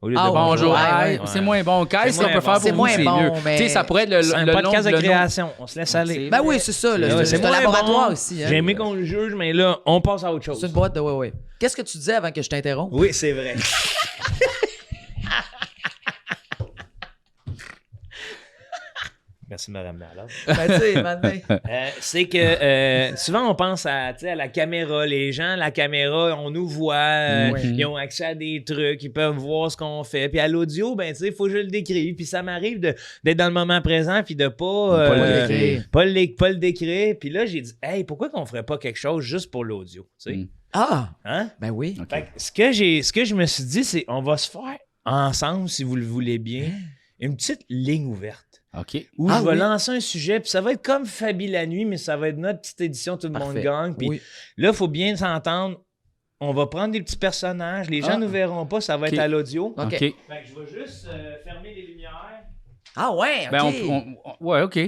Au lieu Ah, de Bonjour, Ouais, hey, ouais. c'est moins bon. Qu'est-ce C'est qu'on moins peut faire bon. pour C'est vous? moins C'est bon, mieux. mais- Tu sais, ça pourrait être le C'est un nom podcast de le nom- création. On se laisse aller. Ben oui, c'est ça. là. Ouais, C'est un moins laboratoire bon. aussi. Hein. J'ai aimé qu'on le juge, mais là, on passe à autre chose. C'est une boîte de ouais. Qu'est-ce que tu disais avant que je t'interrompe? Oui, c'est vrai. Merci de me ramener à l'heure. Ben, tu sais, maintenant. C'est que souvent on pense tu sais, à la caméra. Les gens, la caméra, on nous voit, Ouais. ils ont accès à des trucs, ils peuvent voir ce qu'on fait. Puis à l'audio, ben tu sais, il faut que je le décrive. Puis ça m'arrive d'être dans le moment présent puis de pas le décrire. pas le décrire. Puis là, j'ai dit, hey, pourquoi qu'on ferait pas quelque chose juste pour l'audio, tu sais? Mm. Ah! Hein? Ben oui. OK. Fait que ce que je me suis dit, c'est on va se faire ensemble, si vous le voulez bien, une petite ligne ouverte. OK. Où Ah je vais oui. lancer un sujet, puis ça va être comme Fabi la nuit, mais ça va être notre petite édition Tout le monde Parfait. gagne. Puis Oui. là, il faut bien s'entendre. On va prendre des petits personnages. Les gens Ah. ne nous verront pas, ça va Ok. être à l'audio. OK. OK. Fait que je vais juste fermer les lumières. Ah ouais, OK. Ben, ouais, OK.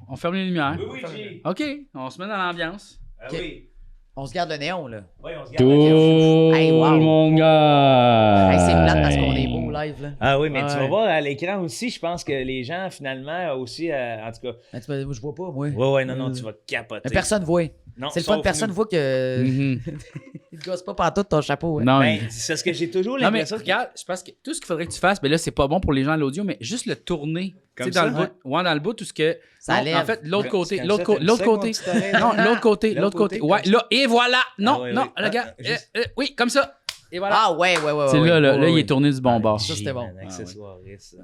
On ferme les lumières. Oui, G. OK. On se met dans l'ambiance. Ah Ok. oui. On se garde le néon, là. Oui, on se garde. Tout Hey, wow. le monde gagne. Hey, c'est plate parce qu'on est beau live, là. Ah oui, mais tu vas Ouais. voir à l'écran aussi, je pense que les gens, finalement, aussi, en tout cas. Ben, je vois pas, moi. Ouais, non, tu vas capoter. Mais personne voit. Non, C'est le fun, sauf personne nous. voit que. Mhm. Il te gosse pas partout ton chapeau. Hein. Non, Ben, mais... c'est ce que j'ai toujours Non, mais l'impression. regarde, je pense que tout ce qu'il faudrait que tu fasses, ben là, c'est pas bon pour les gens à l'audio, mais juste le tourner. Comme Tu sais, dans ça? le bout. Ouais, dans le bout, tout ce que. Ça Non, lève. en fait, l'autre côté. Comme L'autre ça, côté. L'autre côté. Non, l'autre côté. L'autre côté. Ouais, comme là, et voilà. Non, Ah, ouais, non, ouais. regarde. Ah, juste- Oui, comme ça. Et voilà. Ah ouais. C'est ouais, là, là, ouais, là, il ouais. est tourné du bon bord. Ça, c'était bon. Un accessoiriste.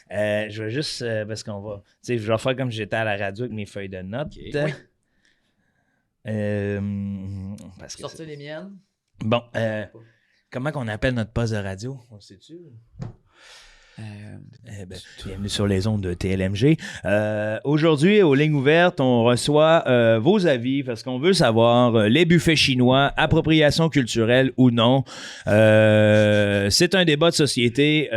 Ah, ouais. Je vais juste, parce qu'on va, tu sais, je vais faire comme j'étais à la radio avec mes feuilles de notes. Ok. Oui. Parce que Sortir les miennes. bon, comment qu'on appelle notre poste de radio? On sait-tu? Bienvenue sur les ondes de TLMG. Aujourd'hui, aux lignes ouvertes, on reçoit vos avis parce qu'on veut savoir les buffets chinois, appropriation culturelle ou non. C'est un débat de société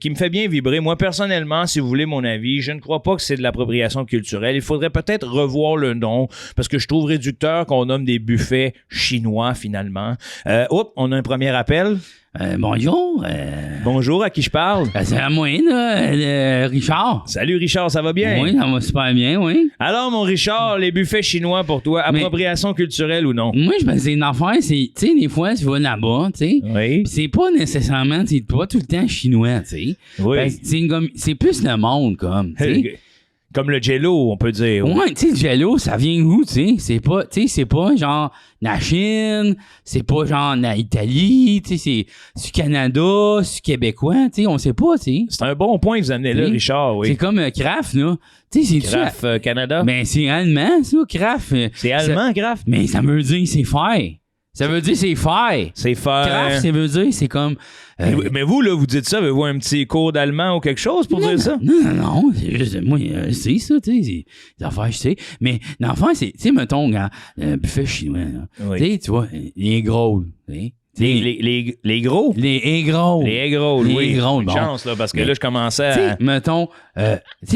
qui me fait bien vibrer. Moi, personnellement, si vous voulez mon avis, je ne crois pas que c'est de l'appropriation culturelle. Il faudrait peut-être revoir le nom parce que je trouve réducteur qu'on nomme des buffets chinois finalement. On a un premier appel. Bonjour. Bonjour, à qui je parle? C'est à moi, là, Richard. Salut Richard, ça va bien? Oui, ça va super bien, oui. Alors mon Richard, les buffets chinois pour toi, appropriation culturelle ou non? Moi, je pense que c'est une affaire, c'est, tu sais, des fois, tu vas là-bas, tu sais. Oui. Pis c'est pas nécessairement, tu sais, pas tout le temps chinois, tu sais. Oui. C'est plus le monde, comme, tu sais. Comme le Jello, on peut dire. Ouais, tu sais, le Jello, ça vient où, tu sais? C'est pas genre la Chine, c'est pas genre la Italie, tu sais, c'est du Canada, c'est québécois, tu sais, on sait pas, tu sais. C'est un bon point que vous amenez là, Oui. Richard, oui. C'est comme Kraft, là. Tu sais, c'est Kraft Canada? Ben, c'est allemand, ça, Kraft. C'est allemand, Kraft? Mais ça veut dire c'est faire. Ça veut dire c'est faire. C'est faire. Kraft, ça veut dire c'est comme. Mais vous, là, vous dites ça, avez-vous un petit cours d'allemand ou quelque chose pour dire ça? Non, c'est juste, moi, c'est ça, tu sais, c'est des affaires, je sais. Mais l'enfant, c'est, tu sais, mettons, buffet chinois, là. Oui. Tu vois, les gros, tu sais. Les gros? Les egg rolls. Les egg rolls, Les oui. egg rolls, Une bon. chance, là, parce que Mais- là, je commençais Tu sais, à... mettons, tu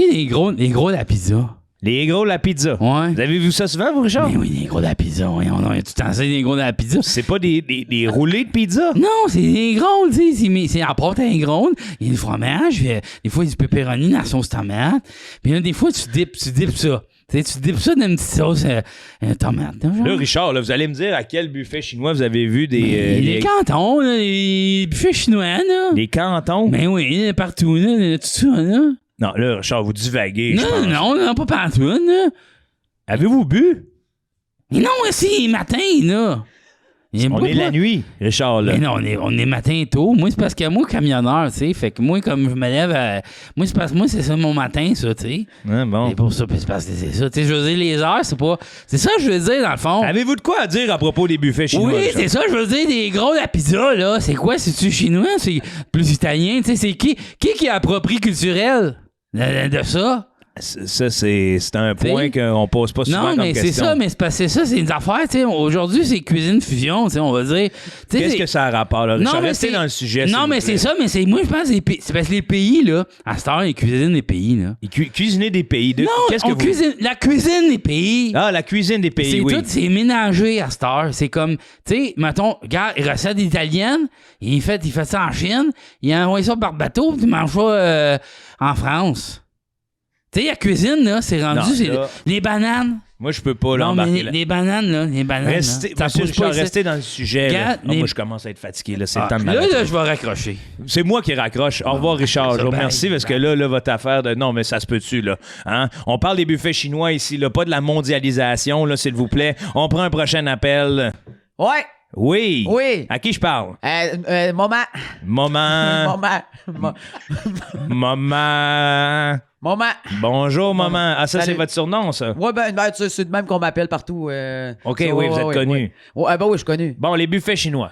sais, les gros de la pizza. Les egg rolls, la pizza. Ouais. Vous avez vu ça souvent, vous, Richard? Mais oui, les gros de la pizza, oui, on a tout le temps ça, les gros de la pizza. C'est pas des roulés de pizza? Non, c'est des gros, tu sais, c'est en pâte à gros, il y a du fromage, puis, des fois, il y a du pepperoni dans la sauce tomate, puis là, des fois, tu dips ça. Tu sais, tu dips ça dans une petite sauce tomate. Genre. Là, Richard, là, vous allez me dire à quel buffet chinois vous avez vu les cantons, là, les buffets chinois, là. des cantons? Ben oui, partout, là, tout ça, là. Non, là, Richard, vous divaguez, je pense. Non, pas partout, là. Avez-vous bu? Mais non, c'est matin, là. On est la nuit, Richard, là. Mais non, on est matin tôt. Moi, c'est parce que moi, camionneur, tu sais. Fait que moi, comme je me lève moi, c'est parce que moi, c'est ça mon matin, ça, tu sais. Ah, bon. C'est pour ça, puis c'est parce que c'est ça. Tu sais, je veux dire, les heures, c'est pas. C'est ça que je veux dire, dans le fond. Avez-vous de quoi à dire à propos des buffets chinois? Oui, Richard? c'est ça, je veux dire, des gros la pizza, là. C'est quoi? C'est-tu chinois? C'est plus italien? Tu sais, c'est qui a approprie culturel de ça? Ça, c'est un point qu'on pose pas souvent Non, comme mais question. c'est ça, mais c'est parce que ça, c'est une affaire, tu sais. Aujourd'hui, c'est cuisine fusion, tu sais, on va dire. Tu sais, Qu'est-ce que ça a rapport, là? Richard, restez dans le sujet. Non, mais c'est ça, mais c'est. Moi, je pense que c'est parce que les pays, là, à cette heure, ils cuisinent des pays, là. Cuisiner des pays. Non, Qu'est-ce que vous... la cuisine des pays. Ah, la cuisine des pays, C'est oui. tout, c'est ménagé à cette heure. C'est comme, tu sais, mettons, regarde, recette italienne, il fait ça en Chine, il envoie ça par bateau, puis il mange ça en France. Tu sais, la cuisine, là, c'est rendu, Non, c'est là- les bananes. Moi, je peux pas Non, l'embarquer mais là. les bananes, là, les bananes. Restez, là, ça monsieur pousse Richard, pas ici. restez dans le sujet. Là. Regarde, Ah, moi, je commence à être fatigué. Là, c'est le temps de Là, m'arrêter. là, je vais raccrocher. C'est moi qui raccroche. Au revoir, Richard. ça, Je vous bye. remercie parce que là, votre affaire de... Non, mais ça se peut-tu, là? Hein? On parle des buffets chinois ici, là, pas de la mondialisation, là, s'il vous plaît. On prend un prochain appel. Ouais. Oui. Oui. À qui je parle? Moment. Maman. Maman. Moment. Bonjour, maman. Ah, ça, Salut. c'est votre surnom, ça? Ouais, c'est de même qu'on m'appelle partout. OK, ça, oui, vous êtes connu. Ouais, ben oui, je suis connu. Bon, les buffets chinois.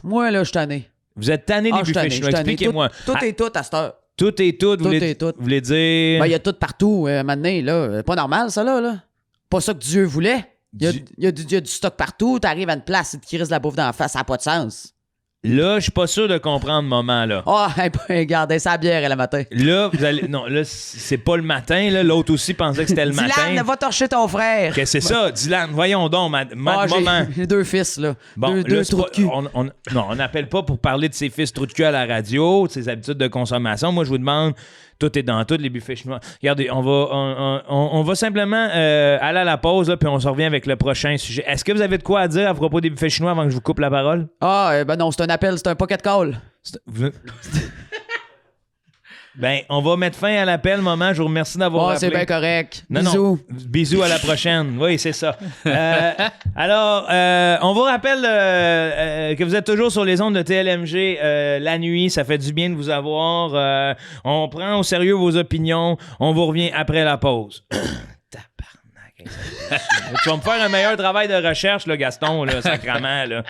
Moi, là, je suis tanné. Vous êtes tanné des Je suis buffets tanné, je chinois. suis tanné. Expliquez-moi. Tout Ah, est tout à cette heure. tout est tout. Vous Tout voulez, est tout. vous voulez dire... Ben, il y a tout partout, maintenant, là. Pas normal, ça, là. Pas ça que Dieu voulait. Il y a du stock partout. T'arrives à une place et tu crises la bouffe dans la face. Ça n'a pas de sens. Là, je suis pas sûr de comprendre, maman, là. Regardez sa bière, le matin. Là, vous allez... Non, là, c'est pas le matin, là. L'autre aussi pensait que c'était le Dylan, matin. va torcher ton frère. Qu'est-ce que c'est ça, Dylan? Voyons donc, maman. J'ai 2 fils, là. Bon, deux là, c'est trous pas- de cul. non, on n'appelle pas pour parler de ses fils trous de cul à la radio, de ses habitudes de consommation. Moi, je vous demande, tout est dans tout, les buffets chinois. Regardez, on va simplement aller à la pause, là, puis on se revient avec le prochain sujet. Est-ce que vous avez de quoi à dire à propos des buffets chinois avant que je vous coupe la parole? Ben non, c'est un appel, c'est un pocket call. Ben, on va mettre fin à l'appel, maman. Je vous remercie d'avoir C'est appelé. bien correct. Non, Bisous. non. Bisous à la prochaine. Oui, c'est ça. Alors, on vous rappelle que vous êtes toujours sur les ondes de TLMG la nuit. Ça fait du bien de vous avoir. On prend au sérieux vos opinions. On vous revient après la pause. Tabarnak. Tu vas me faire un meilleur travail de recherche, là, Gaston, là, sacrément. Là.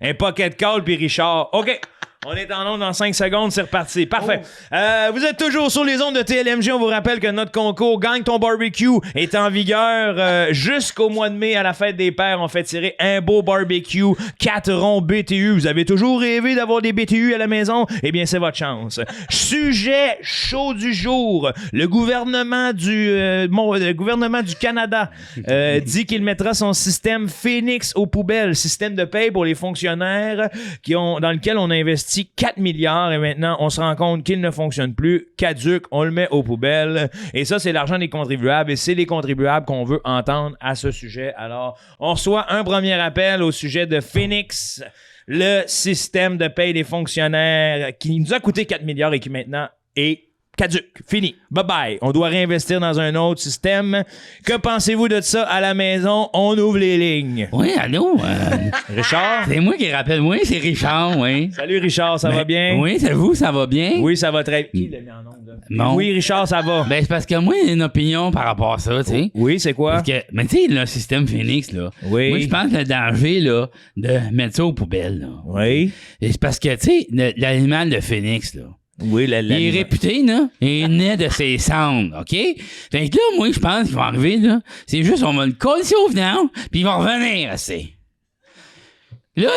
Un pocket call puis Richard. OK. On est en onde dans 5 secondes, c'est reparti. Parfait. Vous êtes toujours sur les ondes de TLMG. On vous rappelle que notre concours Gagne ton barbecue est en vigueur jusqu'au mois de mai à la fête des pères. On fait tirer un beau barbecue 4 ronds BTU. Vous avez toujours rêvé d'avoir des BTU à la maison? Eh bien, c'est votre chance. Sujet chaud du jour. Le gouvernement du Canada dit qu'il mettra son système Phoenix aux poubelles. Système de paye pour les fonctionnaires dans lequel on a investi 4 milliards et maintenant on se rend compte qu'il ne fonctionne plus, caduc, on le met aux poubelles et ça c'est l'argent des contribuables et c'est les contribuables qu'on veut entendre à ce sujet. Alors on reçoit un premier appel au sujet de Phoenix, le système de paye des fonctionnaires qui nous a coûté 4 milliards et qui maintenant est caduc, fini, bye bye. On doit réinvestir dans un autre système. Que pensez-vous de ça à la maison? On ouvre les lignes. Oui, allô? Richard? C'est moi qui rappelle. Oui, c'est Richard, oui. Salut Richard, ça va bien? Oui, c'est vous, ça va bien? Oui, ça va très bien. Qui l'a mis en onde, là? Non. Oui, Richard, ça va. Ben, c'est parce que moi, j'ai une opinion par rapport à ça, tu sais. Oui, c'est quoi? Parce que, mais tu sais, le système Phoenix, là. Oui. Moi, je pense que le danger, là, de mettre ça aux poubelles, là. Oui. Et c'est parce que, tu sais, l'animal de Phoenix, là. Oui, Il est réputé, là. Il naît de ses cendres, OK? Fait que là, moi, je pense qu'il va arriver, là. C'est juste, on va le coller au vidange, puis il va revenir assez. Là,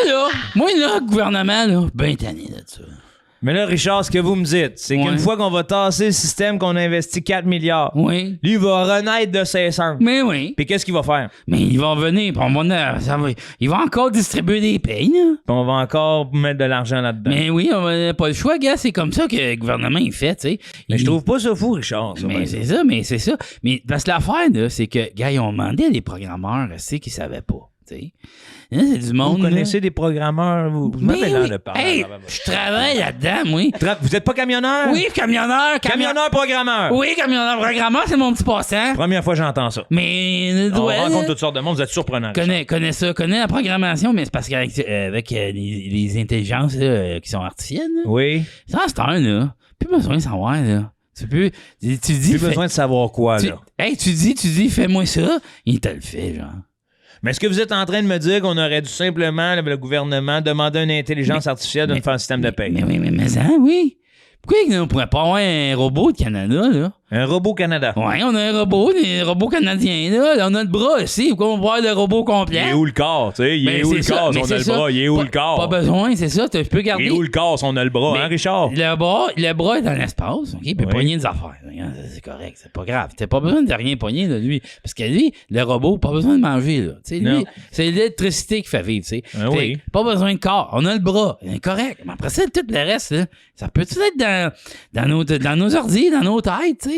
moi, là, le gouvernement, là, ben tanné de ça. Mais là, Richard, ce que vous me dites, c'est qu'une fois qu'on va tasser le système qu'on a investi 4 milliards, Oui. lui, il va renaître de ses cendres. Mais oui. Puis qu'est-ce qu'il va faire? Mais il va revenir, puis il va encore distribuer des payes, là. Puis on va encore mettre de l'argent là-dedans. Mais oui, on n'a pas le choix, gars. C'est comme ça que le gouvernement, il fait, tu sais. Mais je trouve pas ça fou, Richard. Ça, Mais c'est ça. Mais parce que l'affaire, là, c'est que, gars, ils ont demandé à des programmeurs, c'est qu'ils savaient pas, tu sais. Là, c'est du monde. Vous connaissez des programmeurs? Vous m'avez l'air de parler. Hey, je travaille là-dedans, moi. Vous êtes pas camionneur? Oui, camionneur. Camionneur programmeur. Oui, camionneur programmeur, c'est mon petit passant. Première fois que j'entends ça. Mais On rencontre toutes sortes de monde, vous êtes surprenant. Connais ça, connais la programmation, mais c'est parce qu'avec les intelligences là, qui sont artificielles, là, Oui. ça, c'est un, là. Plus besoin de savoir, là. Tu dis. Plus besoin de savoir quoi, là. Hey, tu dis, fais-moi ça. Il te le fait, genre. Mais est-ce que vous êtes en train de me dire qu'on aurait dû simplement, le gouvernement, demander à une intelligence artificielle de nous faire un système de paye? Mais ça, oui. Pourquoi on ne pourrait pas avoir un robot de Canada, là? Un robot Canada. Ouais, on a un robot, des robots canadiens, là. On a le bras aussi. Pourquoi on va voir le robot complet? Il est où le corps, tu sais? Il est où le corps si on a le bras? Il est où le corps? Pas besoin, c'est ça. Tu peux garder. Il est où le corps si on a le bras, hein, Richard? Le bras est dans l'espace, OK? Il peut pogner des affaires. C'est correct, c'est pas grave. T'as pas besoin de rien pogner, là, lui. Parce que lui, le robot, pas besoin de manger, là. Tu sais, lui, c'est l'électricité qui fait vivre, tu sais. Oui. Pas besoin de corps. On a le bras. C'est correct. Mais après ça, tout le reste, là, ça peut-tu être dans nos ordi, dans nos têtes, tu sais?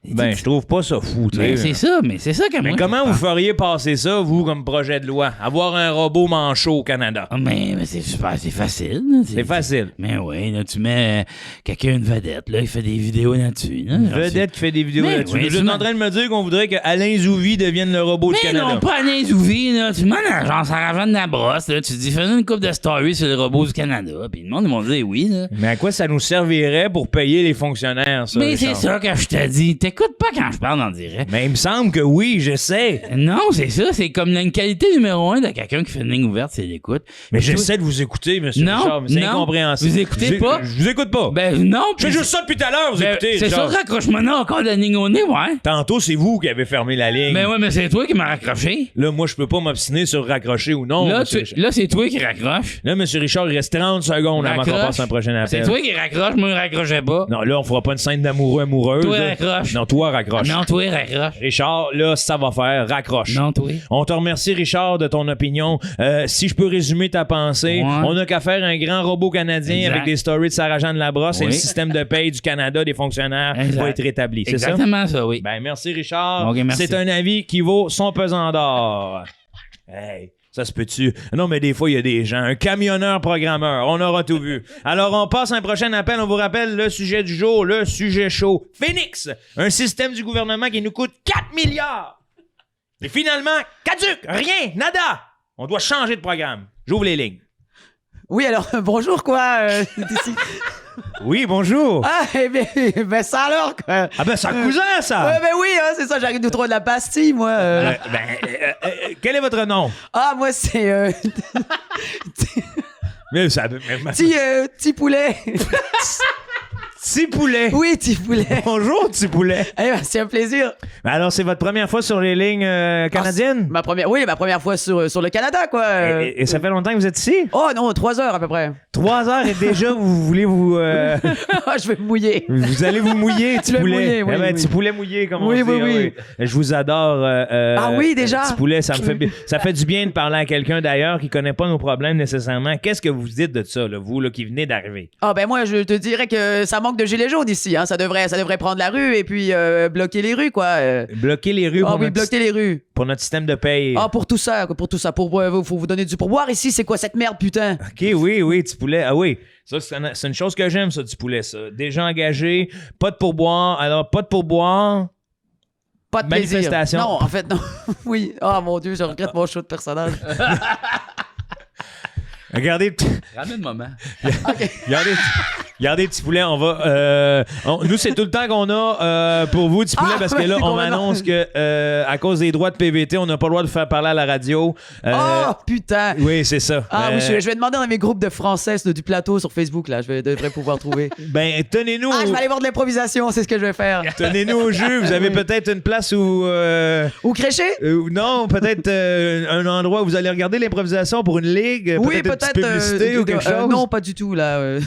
Ben, je trouve pas ça fou, tu sais. C'est ça, mais c'est ça que moi. Mais comment vous feriez passer ça, vous, comme projet de loi? Avoir un robot manchot au Canada? Mais c'est super, c'est facile. Là. C'est facile. Mais oui, là, tu mets quelqu'un, une vedette, là, il fait des vidéos là-dessus. Là, une vedette qui fait des vidéos là-dessus. Oui, vous êtes en train de me dire qu'on voudrait que Alain Zouvi devienne le robot du Canada? Mais non, pas Alain Zouvi, là. Tu demandes à genre Sarah de la brosse, là. Tu dis, fais une couple de stories sur le robot du Canada. Puis le monde, ils vont dire oui, là. Mais à quoi ça nous servirait pour payer les fonctionnaires, ça? Mais Richard? c'est ça que je te dis. T'écoutes pas quand je parle en direct. Mais il me semble que oui, je sais. Non, c'est ça. C'est comme une qualité numéro 1 de quelqu'un qui fait une ligne ouverte, c'est l'écoute. Mais j'essaie de vous écouter, monsieur Richard, mais c'est incompréhensible. Vous écoutez pas? Je vous écoute pas. Ben non. Je fais juste ça depuis tout à l'heure, vous écoutez, c'est ça, Richard. raccroche-moi là encore de la ligne au nez, ouais. Tantôt, c'est vous qui avez fermé la ligne. Ben ouais, mais c'est toi qui m'as raccroché. Là, moi, je peux pas m'obstiner sur raccrocher ou non. Là, c'est toi qui raccroche. Là, monsieur Richard, il reste 30 secondes avant qu'on passe à un prochain appel. C'est toi qui raccroche, moi, je raccrochais pas. Non, là, on fera pas une scène d'amoureux-amoureuse. Toi, raccroche. Non, toi, raccroche. Non, toi, raccroche. Richard, là, ça va faire. Raccroche. Non, toi. On te remercie, Richard, de ton opinion. Si je peux résumer ta pensée, on n'a qu'à faire un grand robot canadien avec des stories de Sarah-Jeanne Labrosse et le système de paye du Canada des fonctionnaires va être rétabli. C'est ça? Exactement ça, oui. Ben, merci, Richard. Okay, merci. C'est un avis qui vaut son pesant d'or. Hey, ça se peut-tu? Non, mais des fois, il y a des gens. Un camionneur programmeur. On aura tout vu. Alors, on passe à un prochain appel. On vous rappelle le sujet du jour, le sujet chaud. Phoenix, un système du gouvernement qui nous coûte 4 milliards. Et finalement, caduc, rien, nada. On doit changer de programme. J'ouvre les lignes. Oui, alors, bonjour, quoi. D'ici. Oui, bonjour. Ah, ben ça alors, quoi. Ah ben, c'est un cousin, ça. Ouais, ben oui, hein, c'est ça, j'arrive de trouver de la pastille, moi. Quel est votre nom? Ah, moi, c'est... Mais ça... Petit poulet. Petit poulet. Oui, petit poulet. Bonjour, petit poulet. Eh ben, c'est un plaisir. Alors, c'est votre première fois sur les lignes canadiennes? Ma première fois sur le Canada, quoi. Et ça fait longtemps que vous êtes ici? Oh non, 3 heures à peu près. 3 heures et déjà, vous voulez vous... Je vais me mouiller. Vous allez vous mouiller, petit Je vais poulet. mouiller, oui, Eh ben, oui. Petit poulet mouillé, comme on Oui, dit. oui, Ah oui. Je vous adore. Oui, déjà? Petit poulet, ça fait du bien de parler à quelqu'un d'ailleurs qui connaît pas nos problèmes nécessairement. Qu'est-ce que vous dites de ça, là, vous, là, qui venez d'arriver? Ah ben moi, je te dirais que ça manque de gilets jaunes ici. Hein. Ça devrait prendre la rue et puis bloquer les rues, quoi. Bloquer les rues Ah oui, bloquer les rues. pour notre système de paye. Ah, pour tout ça. Faut vous donner du pourboire ici. C'est quoi cette merde, putain? OK, oui, petit poulet. Ah oui, ça, c'est une chose que j'aime, ça, du poulet, ça. Déjà engagé, pas de pourboire. Alors, pas de pourboire. Pas de plaisir. Manifestation. Non, en fait, non. Oui. Ah, mon Dieu, je regrette mon show de personnage. Regardez, Ramène le moment. regardez, petit poulet, on va... nous, c'est tout le temps qu'on a pour vous, petit poulet, parce que là, c'est on complètement. m'annonce que à cause des droits de PVT, on n'a pas le droit de faire parler à la radio. Oh, putain. Oui, c'est ça. Ah oui, je vais demander dans mes groupes de français du plateau sur Facebook, là. Je devrais pouvoir trouver. Ben, tenez-nous... Ah, je vais aller voir de l'improvisation, c'est ce que je vais faire. Tenez-nous au jeu. Vous avez peut-être une place où... Ou crécher? non, peut-être un endroit où vous allez regarder l'improvisation pour une ligue. Oui, une petite peut-être. publicité ou quelque chose. Non, pas du tout, là.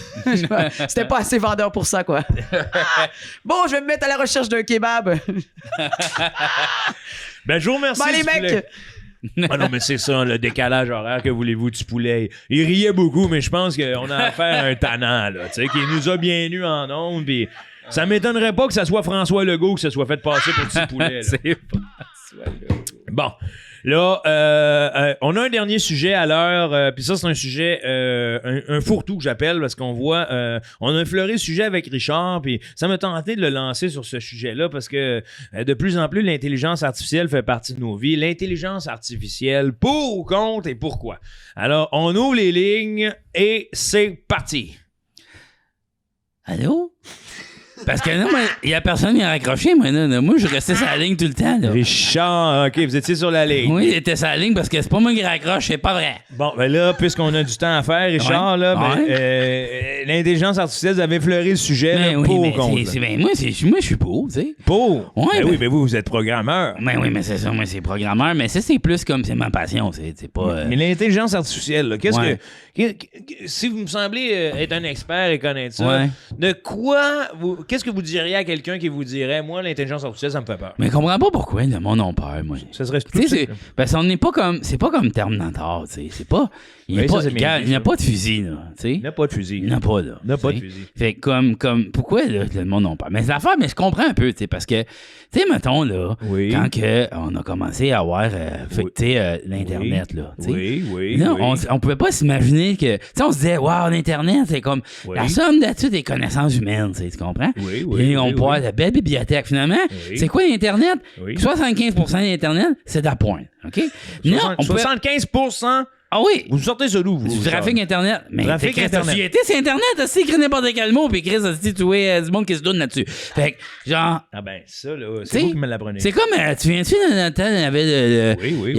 C'était pas assez vendeur pour ça, quoi. Bon, je vais me mettre à la recherche d'un kebab. Ben, je vous remercie. Bon, les petit poulet. mecs. Ah non, mais c'est ça, le décalage horaire, que voulez-vous, du poulet. Il riait beaucoup, mais je pense qu'on a affaire à un tannant, là, tu sais, qui nous a bien nus en ondes, puis ça m'étonnerait pas que ça soit François Legault que ça soit fait passer pour petit poulet, là. C'est François Legault. Bon, là, on a un dernier sujet à l'heure, puis ça, c'est un sujet, un fourre-tout que j'appelle, parce qu'on voit, on a effleuré le sujet avec Richard, puis ça m'a tenté de le lancer sur ce sujet-là, parce que de plus en plus, l'intelligence artificielle fait partie de nos vies. L'intelligence artificielle, pour ou contre et pourquoi? Alors, on ouvre les lignes et c'est parti. Allô? Parce que non, il y a personne qui a raccroché, moi. Là. Moi, je restais sur la ligne tout le temps. Là. Richard, OK, vous étiez sur la ligne. Oui, il était sur la ligne parce que c'est pas moi qui raccroche, c'est pas vrai. Bon, ben là, puisqu'on a du temps à faire, Richard, Ouais. là, ben, Ouais. l'intelligence artificielle, vous avez effleuré le sujet, Mais là, oui, pour mais ou contre? moi, je suis pour, tu sais. Pour? Ouais, Ben ben- oui, mais vous êtes programmeur. Ben oui, mais c'est ça, moi, c'est programmeur, mais ça, c'est plus comme c'est ma passion, c'est pas... Mais l'intelligence artificielle, là, qu'est-ce Ouais. si vous me semblez être un expert et connaître ça, Ouais. de quoi qu'est-ce que vous diriez à quelqu'un qui vous dirait, moi, l'intelligence artificielle, ça me fait peur? Mais je comprends pas pourquoi le monde a peur, moi. Ça serait tout Tu sais, simple. parce qu'on n'est pas comme... C'est pas comme Terminator, tu sais. C'est pas... Il n'y Oui, a, ça, pas, c'est bien regarde, dit, il n'y a ça. pas de fusil, là, tu sais. Il n'y a pas de fusil. Il n'y en a pas, là. Il n'y a pas tu de sais. fusil. Fait que pourquoi là, le monde n'a pas? Mais l'affaire, mais je comprends un peu, tu sais, parce que, tu sais, mettons, là, Oui. quand que on a commencé à avoir, Oui. tu sais, l'Internet, là, tu sais. Oui. Là, on pouvait pas s'imaginer que, tu sais, on se disait, waouh, l'Internet, c'est comme Oui. la somme de toutes les connaissances humaines, tu sais, tu comprends? Oui, Et on peut avoir de belles bibliothèques, finalement. Oui. C'est quoi l'Internet? Oui. 75% de l'Internet, c'est de la pointe, OK? Non, on peut... 75%, Ah oui! vous sortez ça d'où, vous? Du trafic Internet. Mais Trafic Chris, Internet. t'as-tu été sur Internet? T'as écrit n'importe quel mot, puis Chris, tu vois du monde qui se donne là-dessus. Fait que, genre, Ah ben, ça, là, T'sais, c'est vous qui me l'apprenez. c'est comme, tu viens-tu dans le temps, il y avait, Oui,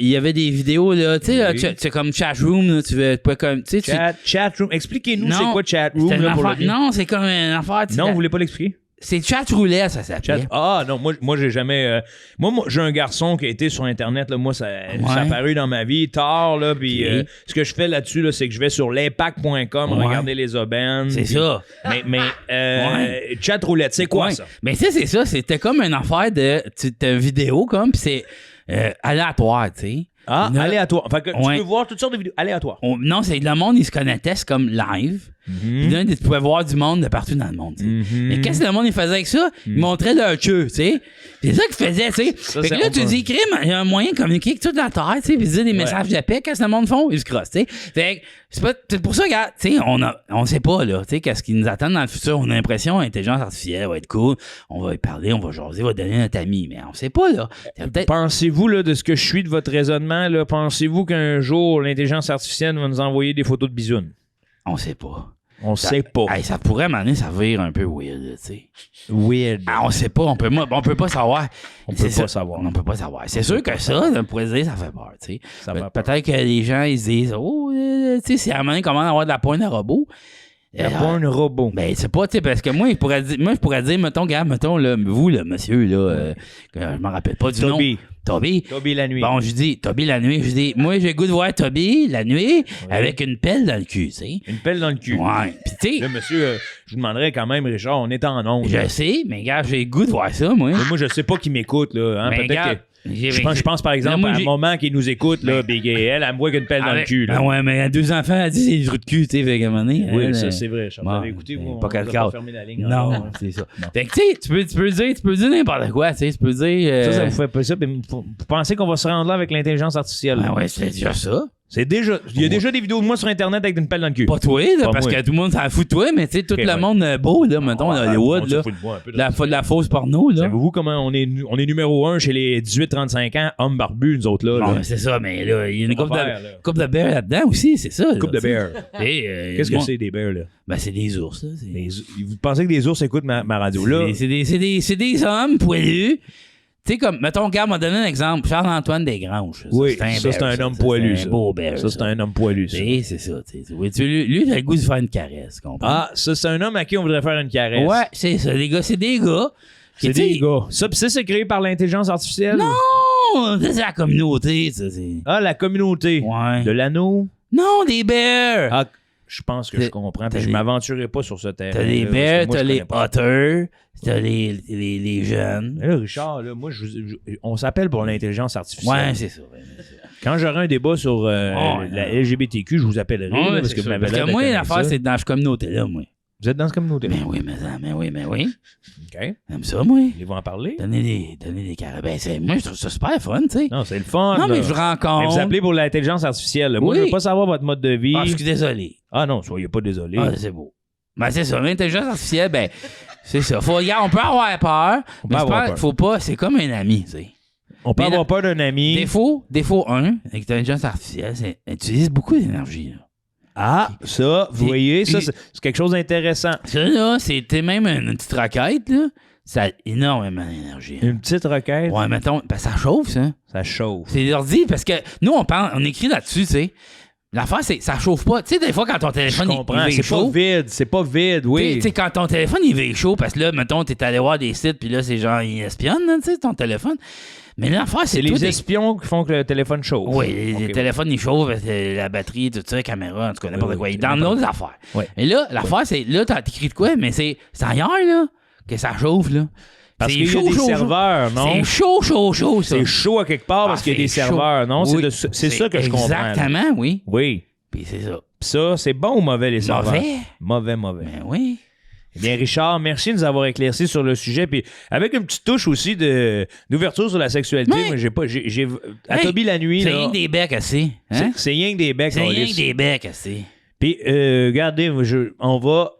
il y avait des vidéos, là, tu sais, là, Oui. c'est comme chatroom, là, tu peux comme, tu sais, Chatroom. Expliquez-nous, Non, c'est quoi chatroom, c'était une là, pour le affaire- non, c'est comme une affaire, tu sais, Non, vous voulez pas l'expliquer? c'est chatroulette, ça s'appelait. Ah non, moi j'ai jamais. Moi, j'ai un garçon qui a été sur Internet. Là, moi, ça a apparu dans ma vie tard. Là, puis Ok. ce que je fais là-dessus, là, c'est que je vais sur l'impact.com Ouais. regarder les aubaines. C'est puis- ça. Mais chatroulette, c'est quoi Ouais. ça? Mais c'est ça, c'était comme une affaire de, t'as une vidéo, comme, pis c'est aléatoire, tu sais. Ah, Là- aléatoire. Fait que Ouais. tu peux voir toutes sortes de vidéos aléatoires. Non, c'est le monde, il se connectait, c'est comme live. Puis là, tu pouvais voir du monde de partout dans le monde. tu sais. Mais qu'est-ce que le monde il faisait avec ça? Il montrait leur queue, tu sais. C'est ça qu'il faisait, tu sais. Ça, Fait que c'est là, tu on peut- dis, crime, il y a un moyen de communiquer avec toute la terre, tu sais, puis dire des messages de paix. Qu'est-ce que le monde font? Ils se crossent, tu sais. Fait que c'est pour ça, regarde, tu sais, on sait pas, là, tu sais, qu'est-ce qui nous attend dans le futur. On a l'impression, l'intelligence artificielle va être cool. On va y parler, on va jaser, on va donner notre ami. Mais on sait pas, là. Peut-être. Pensez-vous, là, de ce que je suis de votre raisonnement, là, pensez-vous qu'un jour, l'intelligence artificielle va nous envoyer des photos de bisounes? On sait pas. On sait pas. Hey, ça pourrait m'amener, ça vire un peu weird, tu sais. Weird. Ah, on sait pas, on peut pas savoir. On peut pas savoir. On peut pas savoir. C'est sûr que ça, on pourrait dire, ça fait peur, tu sais. Ça fait peur. Peut-être que les gens, ils se disent, oh, tu sais, si à un moment donné, comment avoir de la pointe à robot. La pointe robot. Ben, c'est pas, tu sais, parce que moi, je pourrais dire, mettons, là, vous, là, monsieur, là, que je m'en rappelle pas du nom. Toby. Toby la nuit. Bon, je dis, Toby la nuit, je dis, moi, j'ai le goût de voir Toby la nuit avec une pelle dans le cul, tu sais. Une pelle dans le cul. Ouais. Puis, tu sais. Là, monsieur, je vous demanderais quand même, Richard, on est en ondes. Je sais, mais gars, j'ai le goût de voir ça, moi. Mais moi, je sais pas qui m'écoute, là. Hein? Mais Peut-être gars, que. Je pense, par exemple, à un moment qui nous écoute, là, Big elle me voit qu'une pelle dans le cul. Là. Ben ouais, mais à 2 enfants, elle dit c'est des trous de cul, tu sais, fait qu'à un moment donné. Oui, ça, c'est vrai. Je bon, t'avais écouté, vous, pas on quatre a quarts. fermé la ligne. Non, c'est ça. Fait que, tu sais, tu peux dire n'importe quoi, tu sais, tu peux dire. Ça vous fait pas ça. Puis vous pensez qu'on va se rendre là avec l'intelligence artificielle? Ben ouais, c'est déjà ça. C'est déjà. Il y a déjà des vidéos de moi sur Internet avec une pelle dans le cul. Pas toi, là, Pas parce moi. que tout le monde s'en fout de toi, mais tu sais, tout le monde beau, là, mettons, à Hollywood, là. De la fausse porno, là. Savez-vous comment on est numéro 1 chez les 18-35 ans, hommes barbus, nous autres, là? Bon, là. c'est ça, mais là, il y a une coupe faire, de bear là-dedans aussi, c'est ça. Coupe de bear. Qu'est-ce que bon, c'est des bears, là? Ben, c'est des ours, là. Vous pensez que des ours écoutent ma radio, là? C'est des hommes poilus. Tu sais, comme, mettons, regarde, m'a donné un exemple. Charles-Antoine Desgranges. Oui, ça, c'est un homme poilu. C'est un beau bear. Ça, c'est un homme poilu, ça. C'est ça. Oui, lui, il a le goût de faire une caresse, comprends? Ah, ça, c'est un homme à qui on voudrait faire une caresse. Ouais, c'est ça. Les gars, c'est des gars. C'est des gars. Ça, pis ça, c'est créé par l'intelligence artificielle? Non! C'est la communauté, ça. Ah, la communauté. Ouais. De l'anneau? Non, des bears! Ah, je pense que je comprends. Puis je m'aventurerai pas sur ce terrain. T'as les bears, t'as les otters, t'as les jeunes. Mais là, Richard, là, moi, on s'appelle pour l'intelligence artificielle. Ouais, c'est ça. Quand j'aurai un débat sur la LGBTQ, je vous appellerai. Ouais, là, parce que, parce que moi, l'affaire, c'est dans cette communauté-là, moi. Vous êtes dans cette communauté? Ben oui, mais oui. OK. J'aime ça, moi. Voulez-vous en parler? Donner des carrés. Ben, moi, je trouve ça super fun, tu sais. Non, c'est le fun. Non, là. mais je rencontre. Mais vous appelez pour l'intelligence artificielle. Là. Moi, Oui. je veux pas savoir votre mode de vie. Ah, je suis désolé. Ah non, soyez pas désolé. Ah, c'est beau. Ben, c'est ça. L'intelligence artificielle, ben, c'est ça. Regarde, on peut avoir peur. On peut avoir peur. Faut pas. C'est comme un ami, tu sais. On peut Mais avoir peur d'un ami. Défaut 1, l'intelligence artificielle, c'est utilise beaucoup d'énergie, là. Ah, ça, vous voyez, ça, c'est quelque chose d'intéressant. Ça, là, c'était même une petite roquette, là. Ça a énormément d'énergie. Une petite requête. Ouais, mettons, ben, ça chauffe, ça. Ça chauffe. C'est l'ordi, parce que nous, on écrit là-dessus, tu sais. L'affaire, c'est ça chauffe pas. Tu sais, des fois, quand ton téléphone, Je comprends, il c'est chaud. c'est pas vide, oui. Tu sais, quand ton téléphone, il va chaud, parce que là, mettons, t'es allé voir des sites, puis là, c'est genre, ils espionnent, là, tu sais, ton téléphone. Mais l'affaire, C'est les espions qui font que le téléphone chauffe. Oui, les téléphones, ils chauffent, la batterie, tout ça, la caméra, en tout cas, n'importe quoi. Ils donnent d'autres affaires. Ouais. Et là, l'affaire, c'est, là, t'as écrit de quoi, mais c'est ailleurs, là, que ça chauffe, là. Parce qu'il y a des serveurs, non? C'est chaud, ça. C'est chaud à quelque part parce qu'il y a des serveurs, non? Oui. C'est ça que je comprends. là. Exactement, oui. Oui. Puis c'est ça. Puis ça, c'est bon ou mauvais, les serveurs? Mauvais. Mauvais. Ben oui. Eh bien, Richard, merci de nous avoir éclairci sur le sujet. Puis avec une petite touche aussi d'ouverture sur la sexualité. Oui. Moi, j'ai à Toby la nuit. C'est là, rien que des becs assez. Hein? c'est rien que des becs. C'est rien câlisse. que des becs assez. Puis, regardez, on va.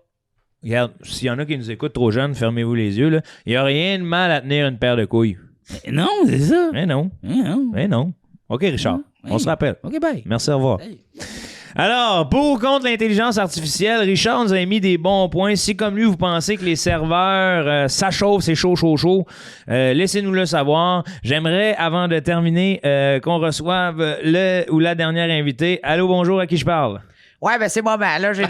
Regarde, s'il y en a qui nous écoutent trop jeunes, fermez-vous les yeux. Là. Il n'y a rien de mal à tenir une paire de couilles. Mais non, c'est ça. Mais non. Mais non. OK, Richard. Oui. On se rappelle. OK, bye. Merci, au revoir. Hey. Alors, pour ou contre l'intelligence artificielle, Richard nous a mis des bons points. Si, comme lui, vous pensez que les serveurs, ça chauffe, c'est chaud, laissez-nous le savoir. J'aimerais, avant de terminer, qu'on reçoive le ou la dernière invitée. Allô, bonjour, à qui je parle? Ouais, ben c'est moment. Là, j'ai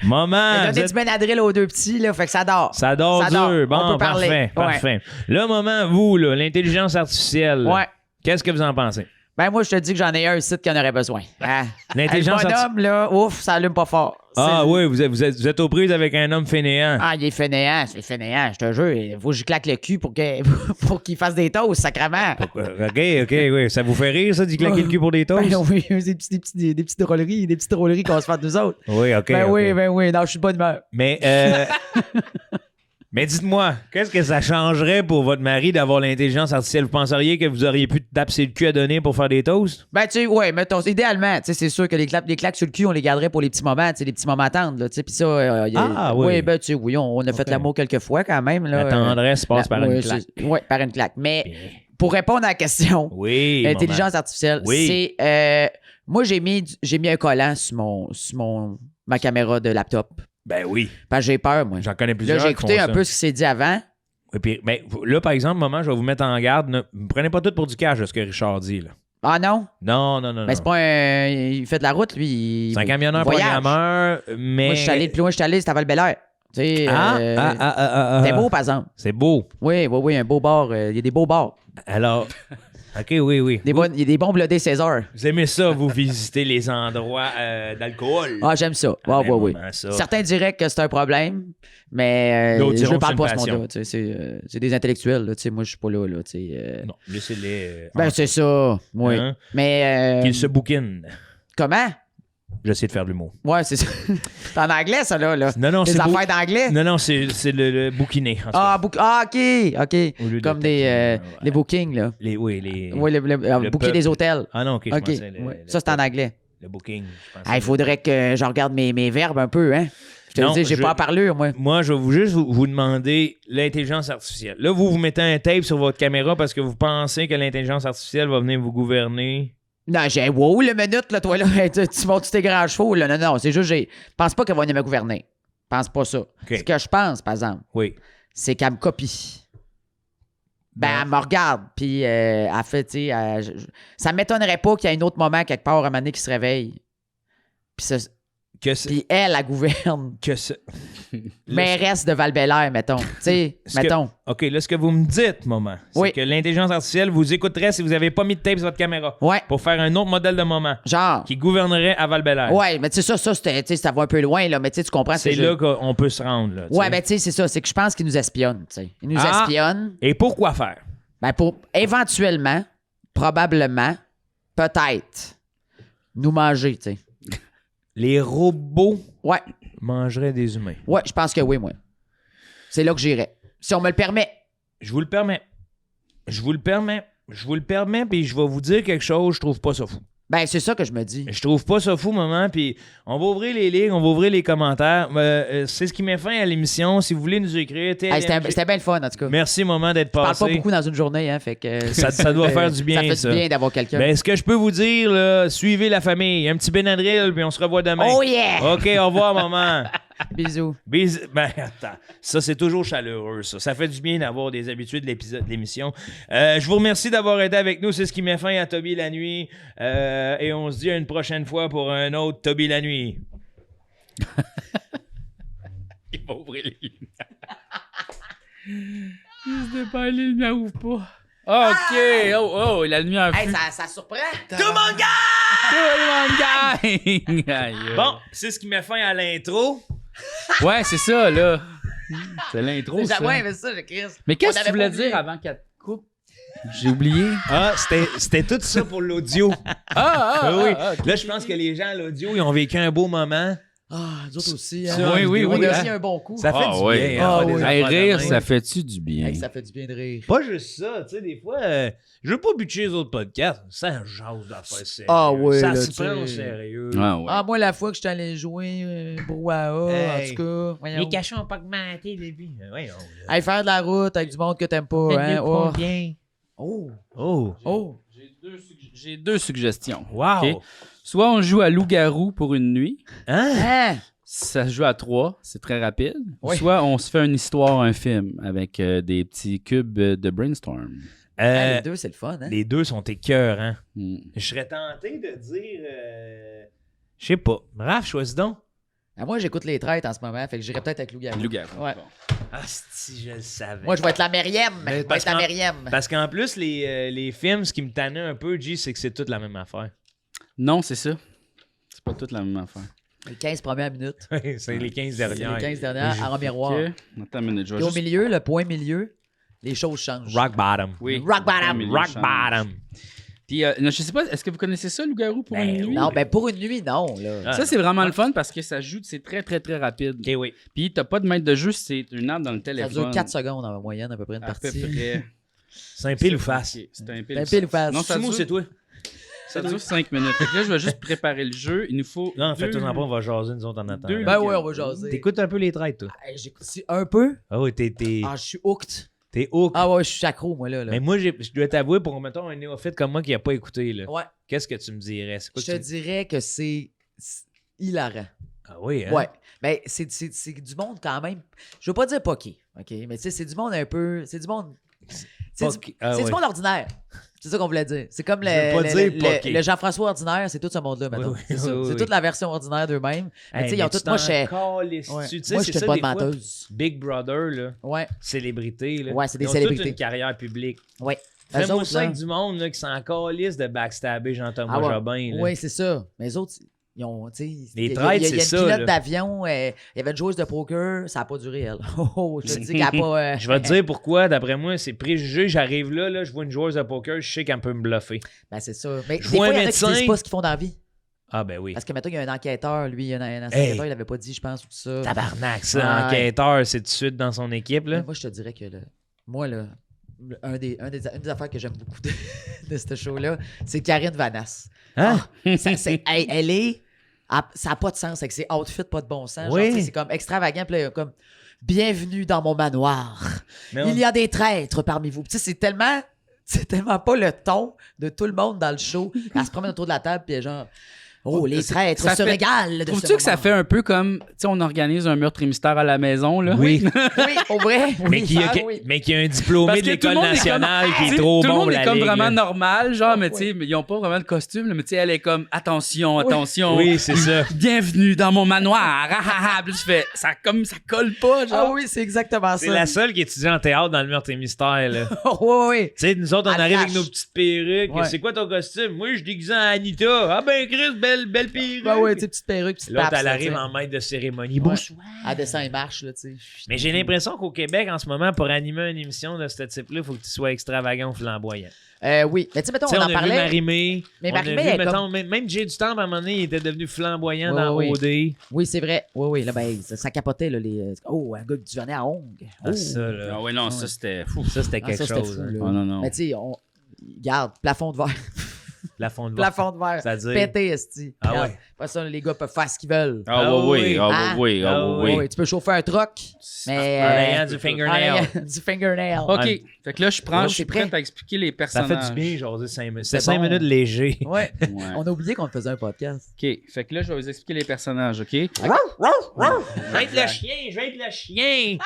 Moment. donné du Benadryl aux deux petits, là, fait que ça dort. Ça dort dur. Bon, On peut parler. parfait. Le moment, vous, là, l'intelligence artificielle. Ouais. Qu'est-ce que vous en pensez? Ben moi, je te dis que j'en ai un site qui en aurait besoin. Hein? L'intelligence Le bonhomme, là, ouf, ça allume pas fort. Ah oui, vous êtes aux prises avec un homme fainéant. Ah, il est fainéant, je te jure. Il faut que je claque le cul pour qu'il fasse des toasts, sacrément. OK, oui. Ça vous fait rire, ça, d'y claquer le cul pour des toasts? Ben oui, des petites drôleries qu'on se fait de nous autres. Oui, OK. Ben OK. oui, non, je suis de bonne humeur. Mais, mais dites-moi, qu'est-ce que ça changerait pour votre mari d'avoir l'intelligence artificielle? Vous penseriez que vous auriez pu taper le cul à donner pour faire des toasts? Ben, tu sais, ouais, mettons, idéalement, tu sais, c'est sûr que les claques sur le cul, on les garderait pour les petits moments, tu sais, les petits moments tendres, là, tu sais, pis ça, oui. Oui, ben, tu sais, oui, on a fait l'amour quelques fois quand même, là. La tendresse passe par une ouais, claque. Oui, par une claque. Mais, pour répondre à la question, Oui, l'intelligence artificielle, Oui. c'est, moi, j'ai mis un collant sur mon ma caméra de laptop. Ben oui. Parce que j'ai peur, moi. J'en connais plusieurs. Là, j'ai qui écouté font un ça. peu ce qui s'est dit avant. Et puis, mais là, par exemple, maman, je vais vous mettre en garde. Ne prenez pas tout pour du cash, ce que Richard dit. Là. Ah non? Non. Mais c'est pas un. Il fait de la route, lui. C'est un camionneur voyage. programmeur, mais. Moi, je suis allé le plus loin, je suis allé, c'était à Val-Bélair. Tu sais, c'était beau, par exemple. C'est beau. Oui, un beau bar. Il y a des beaux bars. Alors, OK, oui. Il y a des bons blodés César. Vous aimez ça, vous visiter les endroits d'alcool? Ah, j'aime ça. Oui. Ça. Certains diraient que c'est un problème, mais D'autres je diront ne parle que pas c'est à une ce passion. monde-là. Tu sais, c'est des intellectuels. Là, tu sais, moi, je suis pas là. Tu sais, Non, laissez-les. ben, c'est ça. Oui. Hein? Mais. Qu'ils se bouquinent. Comment? J'essaie de faire de l'humour. Ouais, c'est ça. C'est en anglais, ça, là. Non, Des c'est affaires d'anglais? Non, c'est le bouquiné. En tout cas. OK. Au lieu de Comme taquiner, les bookings, là. les Oui, le booker pub. des hôtels. Ah non, OK, je OK. pensais. Ouais. Ça, c'est en anglais. Le booking, je pensais. Il faudrait que je regarde mes verbes un peu, hein. Je te Non, le dis, j'ai je- pas à parler, moi. Moi, je vais juste vous demander l'intelligence artificielle. Là, vous mettez un tape sur votre caméra parce que vous pensez que l'intelligence artificielle va venir vous gouverner. Non, j'ai wow, le minute, là, toi, là, tu montes tes grands chevaux, là. Non, c'est juste, je pense pas qu'elle va venir me gouverner. Je pense pas ça. Ce que je pense, par exemple, Oui. c'est qu'elle me copie. Ben, Ouais. elle me regarde, puis elle fait, tu sais, ça m'étonnerait pas qu'il y ait un autre moment quelque part, un moment donné, qui se réveille. Puis elle gouverne. Que c'est. Mairesse de Val-Bélair, mettons. Tu sais, mettons. OK, là, ce que vous me dites, maman, c'est Oui. que l'intelligence artificielle vous écouterait si vous n'avez pas mis de tape sur votre caméra Ouais, pour faire un autre modèle de moment genre. qui gouvernerait à Val-Bélair. Ouais, mais tu sais, ça, c'était, tu sais, ça va un peu loin, là, mais tu sais, tu comprends. C'est là qu'on peut se rendre. Là, tu Ouais, sais. ben, tu sais, c'est ça. C'est que je pense qu'ils nous espionnent, tu sais. Ils nous Ah. espionnent. Et pourquoi faire? Ben, pour éventuellement, probablement, peut-être, nous manger, tu sais. Les robots Ouais, mangeraient des humains. ouais, je pense que oui, moi. C'est là que j'irais. Si on me le permet. Je vous le permets. Je vous le permets, puis je vais vous dire quelque chose, je trouve pas ça fou. Ben, c'est ça que je me dis. Je trouve pas ça fou, maman, puis on va ouvrir les lignes, on va ouvrir les commentaires. C'est ce qui met fin à l'émission. Si vous voulez nous écrire, Hey, c'était bien le fun, en tout cas. Merci, maman, d'être Je parle passé. pas beaucoup dans une journée, hein, fait que... Ça doit faire du bien, ça. fait ça. du bien d'avoir quelqu'un. Ben, ce que je peux vous dire, là, suivez la famille. Un petit Benadryl, puis on se revoit demain. Oh yeah! OK, au revoir, maman. Bisous. Ben, attends. Ça, c'est toujours chaleureux, ça. Ça fait du bien d'avoir des habitués de l'émission. Je vous remercie d'avoir été avec nous. C'est ce qui met fin à Toby la nuit. Et on se dit à une prochaine fois pour un autre Toby la nuit. Il va ouvrir les lumières. Il se dépend, les lumières ouvrent pas. OK. Oh, la lumière Hey, fut. ça surprend. Tout le monde gagne! Tout le monde gagne! Aïe, aïe. Bon, c'est ce qui met fin à l'intro. Ouais, c'est ça, là. C'est l'intro, ça. Ouais, mais ça, j'écris. Mais qu'est-ce On que tu avait voulais pas oublié. dire avant qu'elle te coupe? J'ai oublié. Ah, c'était tout ça pour l'audio. Oui. Là, je pense que les gens à l'audio, ils ont vécu un beau moment. Ah, nous autres aussi. Oui, On a hein. aussi un bon coup. Ça fait Ah, du ouais. bien. Ah, faire des oui. Hey, affaires de rire, même. ça fait-tu du bien? Hey, ça fait du bien de rire. Pas juste ça, tu sais, des fois, je veux pas butcher les autres podcasts. Ça jase d'affaires sérieuses. Ah ouais, ça là, se tu prend au sais. sérieux. Ah, ouais. Ah, moi, la fois que j'étais allé jouer Brouhaha, Hey. en tout cas. Voyons. Les cachets ont pas augmenté depuis. Voyons. Hey, faire de la route avec du monde que t'aimes pas, hein. Oh. bien. Oh. Oh. Oh. J'ai deux suggestions. Wow. OK? Soit on joue à loup-garou pour une nuit. Hein? Hein? Ça se joue à 3, c'est très rapide. Oui. Soit on se fait une histoire, un film avec des petits cubes de brainstorm. Ah, les deux, c'est le fun, hein? Les deux sont écœurants. Hmm. Je serais tenté de dire. Je sais pas. Raph, choisis donc. Ah, moi, j'écoute les traites en ce moment, fait que j'irais peut-être avec Loup-Garou. Loup-garou. Ouais. Bon. Ah, si, je le savais. Moi, je vais être la Myriam. Je vais parce être la qu'en- Myriam. Parce qu'en plus, les films, ce qui me tannait un peu, G, c'est que c'est toute la même affaire. Non, c'est ça. C'est pas toute la même affaire. Les 15 premières minutes. C'est les 15 C'est dernières. les 15 dernières en miroir. OK. Attends une minute, je vais Et au juste... milieu, le point milieu, les choses changent. Rock bottom. Oui. Rock bottom. Milieu Rock change. bottom. Puis, non, je sais pas, est-ce que vous connaissez ça, loup-garou, pour une nuit? Non, ben pour une nuit, non. Là. Ah, Ça, c'est vraiment le fun parce que ça joue, c'est très, très, très rapide. Ok, oui. Puis, t'as pas de maître de jeu, c'est une arme dans le Ça téléphone. dure 4 secondes en moyenne, à peu près, une À peu partie. près. C'est un pile ou face. Ok, c'est un pile, Un pile ou face. Non, ça Simon, dure, c'est toi. ça dure 5 minutes. Fait que là, je vais juste préparer le jeu. Il nous faut. Non, deux- fais-toi en pas, on va jaser, nous autres, en attendant. Deux- Ben oui, on va jaser. T'écoutes un peu les traites, toi. Hey, j'écoute un peu. Ah oui, t'es Ah, je suis hooked. hook. Ah ouais, je suis accro, moi, là. Mais moi, je dois t'avouer, pour mettons un néophyte comme moi qui n'a pas écouté, là, Ouais. qu'est-ce que tu me dirais? C'est quoi Je te dirais que c'est hilarant. Ah oui, hein? Ouais. Ben, c'est du monde quand même. Je veux pas dire poqué, OK? Mais tu sais, c'est du monde un peu. C'est du monde. C'est Poqué. Ah, du ouais. monde ordinaire. C'est ça qu'on voulait dire. C'est comme Je veux pas dire poqué. le Jean-François ordinaire, c'est tout ce monde-là, maintenant. Oui, C'est ça. oui, C'est oui. toute la version ordinaire d'eux-mêmes. Mais Hey, tu sais, ils ont mais tout. Moi, je sais. Ouais. Tu sais, Moi, c'est j'étais ça, pas des de fois, menteuse. Big Brother, là, Ouais. célébrité, là. Ouais, c'est des Ils ont célébrités. toute une carrière publique. Ouais. Fais-moi Eux autres, ça là- avec du monde là, qui s'en calisse de backstabber Jean-Thomas ouais. Jobin. Là. Oui, c'est ça. Mais les autres, ils ont, tu sais... Les il y a- traites, il y a c'est une ça, pilote là. d'avion, il y avait une joueuse de poker, ça n'a pas duré, elle. Oh, je te dis qu'elle a pas... Je vais te dire pourquoi, d'après moi, c'est préjugé. J'arrive là, je vois une joueuse de poker, je sais qu'elle peut me bluffer. Ben, c'est ça. Mais Je des vois fois, un il y en a qui médecin. disent pas ce qu'ils font dans la vie. Ah ben oui. Parce que, mettons, il y a un enquêteur, lui, il y a un enquêteur, il l'avait pas dit, je pense, ou tout ça. Tabarnak, ça, Ouais. enquêteur, c'est tout de suite dans son équipe, Mais là. moi, je te dirais que, moi, là, une des affaires que j'aime beaucoup de ce show-là, c'est Karine Vanasse. Hein? Elle est... Ça n'a pas de sens avec ses outfits, pas de bon sens. Genre, Oui. tu sais, c'est comme extravagant. Puis là, il y a comme bienvenue dans mon manoir. Mais Il y a des traîtres parmi vous. Tu sais, c'est tellement pas le ton de tout le monde dans le show. Elle se promène autour de la table, puis elle est genre, oh, les traîtres ça se fait- régalent de Trouves-tu ce que ça moment. fait un peu comme, tu sais, on organise un meurtre et mystère à la maison, là? Oui. Oui, au vrai. mais Oui, qu'il y a, ça, oui. mais qu'il y a un diplômé Parce de que tout le l'école monde est comme- nationale qui Tu est sais, trop tout le bon monde pour est la comme ligue, vraiment là. normal, genre, Oh, mais tu sais, ils ont pas vraiment de costume, là, mais tu sais, elle est comme, attention, Oui. attention. Oui, c'est ça. Bienvenue dans mon manoir. Ah, ah, ah. Puis tu fais, ça colle pas, genre. Ah oui, c'est exactement C'est ça. la seule qui étudie en théâtre dans le meurtre et mystère, là. Oui, oui. Tu sais, nous autres, on À arrive flash. avec nos petites perruques. Ouais. C'est quoi ton costume? Moi, je suis déguisé en Anita. Ah ben, Chris, belle perruque. Ben ouais, tu sais, petite perruque, petite L'autre, pape. elle ça, arrive tu sais. en maître de cérémonie. Ouais. Bonsoir. Elle descend et marche, là, tu sais. Mais j'ai l'impression qu'au Québec, en ce moment, pour animer une émission de ce type-là, il faut que tu sois extravagant ou flamboyant. Oui. Mais tu sais, mettons, Tu sais, on on en a vu parlait. Marie-Mé. Mais on a Marie-Mé, vu, elle est mettons, comme- même Jay du Temple, à un moment donné, il était devenu flamboyant Ouais, dans ouais, OD. Oui, c'est vrai. Oui, oui. Là, ben, ça capotait, là, les... Oh, un gars qui venait à Hong. Ah, Oh. ça, là. Ah ouais, non, ça, c'était fou. Ça, c'était Ah, quelque ça, c'était chose. fou, hein. là. Oh, non, non. Mais tu sais, Regarde, plafond de verre. La fond de verre. Plafond de verre. C'est-à-dire. Pété, esti. Ah Regarde. ouais. Après ça, les gars peuvent faire ce qu'ils veulent. Ah Ah oui, oui. ah Ah. oui, ah Ah oui. Oui, tu peux chauffer un truck, mais... En ayant du en fingernail. ayant du fingernail. OK. Fait que là, je Ouais, suis c'est prêt prêt. à expliquer les Ça personnages. fait du bien, genre, 5 minutes. C'est C'était 5 bon. minutes léger. Ouais. Ouais. On a oublié qu'on faisait un podcast. OK. Fait que là, je vais vous expliquer les personnages, OK? Je vais être le chien, je vais être le chien.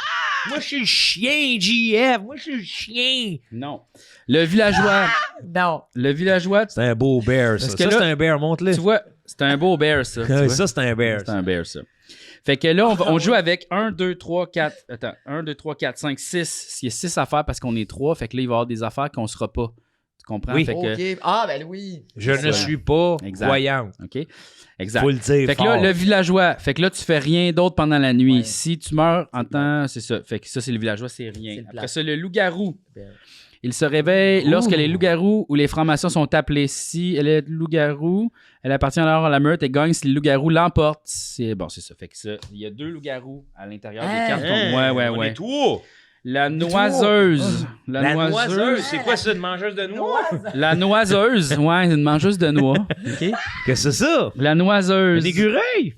Moi, je suis le chien, JF. Moi, je suis le chien. Non. Le villageois. Non. Le villageois, C'est un beau bear, ça. Parce que Ça, là, c'est un bear, montre-le. tu vois, c'est un beau bear, ça. tu vois. Ça, c'est un bear. C'est un bear, ça. Fait que là, on joue avec 1, 2, 3, 4. Attends, 1, 2, 3, 4, 5, 6. Il y a 6 affaires parce qu'on est 3. Fait que là, il va y avoir des affaires qu'on sera pas. Tu comprends? Oui. Fait que, OK. Ah, ben oui. Je ne Voilà. suis pas Exact. voyante. OK? Exact. Faut le dire Fait que fort. là, le villageois, fait que là, tu fais rien d'autre pendant la nuit. Ouais. Si tu meurs en temps, c'est ça. Fait que ça, c'est le villageois, c'est rien. C'est le Après plat. ça, le loup-garou. Ben, Il se réveille Ouh. lorsque les loups-garous ou les francs-maçons sont appelés. Si elle est loup-garou, elle appartient alors à la meute et gagne si les loups-garous l'emportent. C'est bon, c'est ça. Fait que ça, il y a 2 loups-garous à l'intérieur des Hein? cartes. Hein, Ouais. on est tout. La noiseuse. La noiseuse, c'est quoi ça, une mangeuse de noix? La noiseuse. Ouais, une mangeuse de noix. OK? Qu'est-ce que c'est ça? La noiseuse. Une écureuil?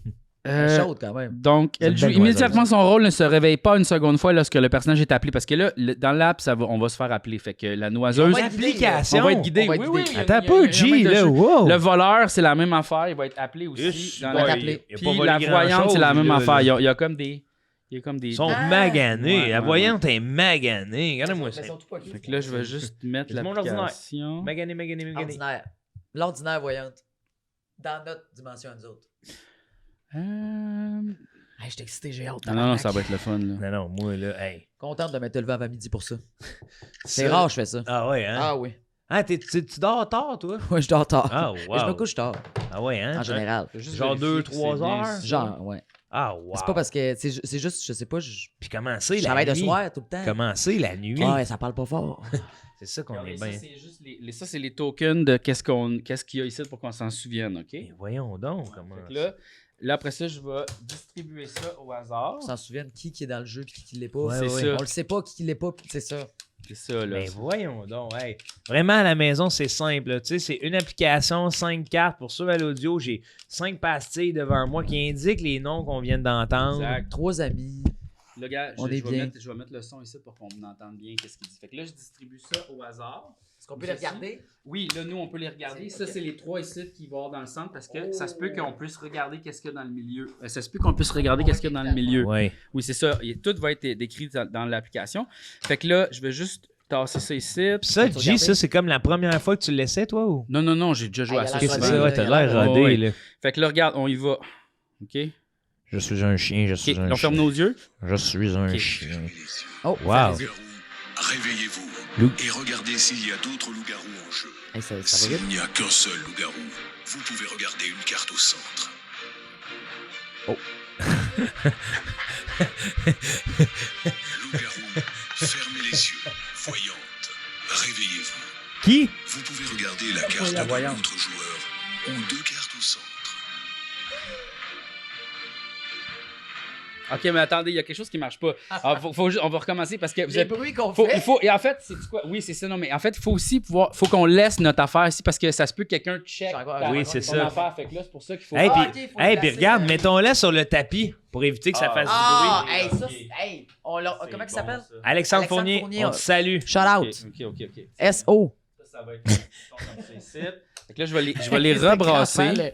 chaude quand même. Donc, C'est elle une joue belle immédiatement son rôle, ne se réveille pas une seconde fois lorsque le personnage est appelé. Parce que là, dans l'app, on va se faire appeler. Fait que la noiseuse, va être guidé, Application. on va être guidé. On va être Oui, guidé. oui, il y a- Attends un il y a- peu, il y a un G, maître de là, jeu. wow. Le voleur, c'est la même affaire. Il va être appelé aussi. Ish, dans boy, la- appelé. il a pas Puis volé la voyante, grand-chose, c'est la même là, affaire. là. Il y a comme des... Il y a comme des... Ils sont Ah. maganés. Ouais, la ouais, voyante est maganée. Regardez-moi ça. Fait que là, je vais juste mettre C'est mon ordinaire. l'application. Magané, magané, magané. Ordinaire. L'ordinaire voyante. Dans notre dimension à nous autres. Hey, je t'ai excité, j'ai hâte. Non, non, ça va être le fun, là. Non, non, moi, là, hey. Contente de m'être levé avant midi pour ça. C'est Ça- rare, je fais ça. Ah ouais, hein? Ah oui. Ah, tu dors tard, toi? Ouais, je dors tard. Ah, Mais je me wow. couche tard, Ah ouais, hein? en général. Genre 2-3 heures? Genre, ouais. Ah, wow. C'est pas parce que. C'est juste, je sais pas, je Puis comment c'est la travaille de nuit? soir tout le temps. Comment c'est la nuit? Ouais, ça parle pas fort. C'est ça qu'on est Ça, bien. c'est juste ça, c'est les tokens de qu'est-ce qu'il y a ici pour qu'on s'en souvienne, OK? Mais voyons donc, comment... Fait que là, après ça, je vais distribuer ça au hasard. On s'en souvient qui est dans le jeu puis qui l'est pas. Ouais, c'est ouais. ça. On le sait pas qui l'est pas, puis c'est ça. C'est ça, là. Mais voyons donc, hey. Vraiment, à la maison, c'est simple. là. Tu sais, c'est une application, 5 cartes. Pour ceux à l'audio, j'ai 5 pastilles devant moi qui indiquent les noms qu'on vient d'entendre. Exact. 3 amis. Là, gars, On est bien. je vais mettre le son ici pour qu'on entende bien qu'est-ce qu'il dit. Fait que là, je distribue ça au hasard. Est-ce qu'on peut les regarder? Oui, là, nous, on peut les regarder. Ça, ok. c'est les 3 ici qui vont avoir dans le centre parce que ça se peut qu'on puisse regarder qu'est-ce qu'il y a dans le milieu. Ça se peut qu'on puisse regarder qu'est-ce qu'il y a dans le milieu. Ouais. Oui, c'est ça. Tout va être décrit dans l'application. Fait que là, je vais juste tasser ça ici. Pis ça, Tu G, regardais? ça, c'est comme la première fois que tu le laissais, toi, ou? Non, j'ai déjà joué Ah, à il y a ça. la Ok, c'est rodée, ça, ouais, là, t'as il y a l'air la- rodé, Ouais. là. Fait que là, regarde, on y va. OK? Je suis un chien, je suis OK, un on ferme chien. nos yeux. Je suis un Ok. chien. Oh, Wow. ça, Réveillez-vous Loup. et regardez s'il y a d'autres loups-garous en jeu. hey, ça va S'il vite. n'y a qu'un seul loup-garou, vous pouvez regarder une carte au centre. Loup-garou, fermez les yeux. Voyante, réveillez-vous. Qui? Vous pouvez regarder la carte la de voyante. l'autre joueur ou 2 cartes au centre. OK, mais attendez, il y a quelque chose qui marche pas. Alors, on va recommencer parce que vous Les avez... bruits qu'on Il fait. faut, et en fait, c'est quoi? Oui, c'est ça, non, mais en fait, il faut aussi pouvoir, faut qu'on laisse notre affaire ici parce que ça se peut que quelqu'un check J'ai encore- ta- Oui, c'est ton ça. affaire. Fait que là, c'est pour ça qu'il faut. Hey, Ah, puis ok, faut le placer, regarde, mettons-le sur le tapis pour éviter que ça Ah. fasse Ah, du bruit. hey, ça, Ok. hey, comment il s'appelle? Alexandre Fournier, on te salue. Shout OK, out. OK. S.O. Ça va être comme ça ici. Fait que là, je vais les rebrasser.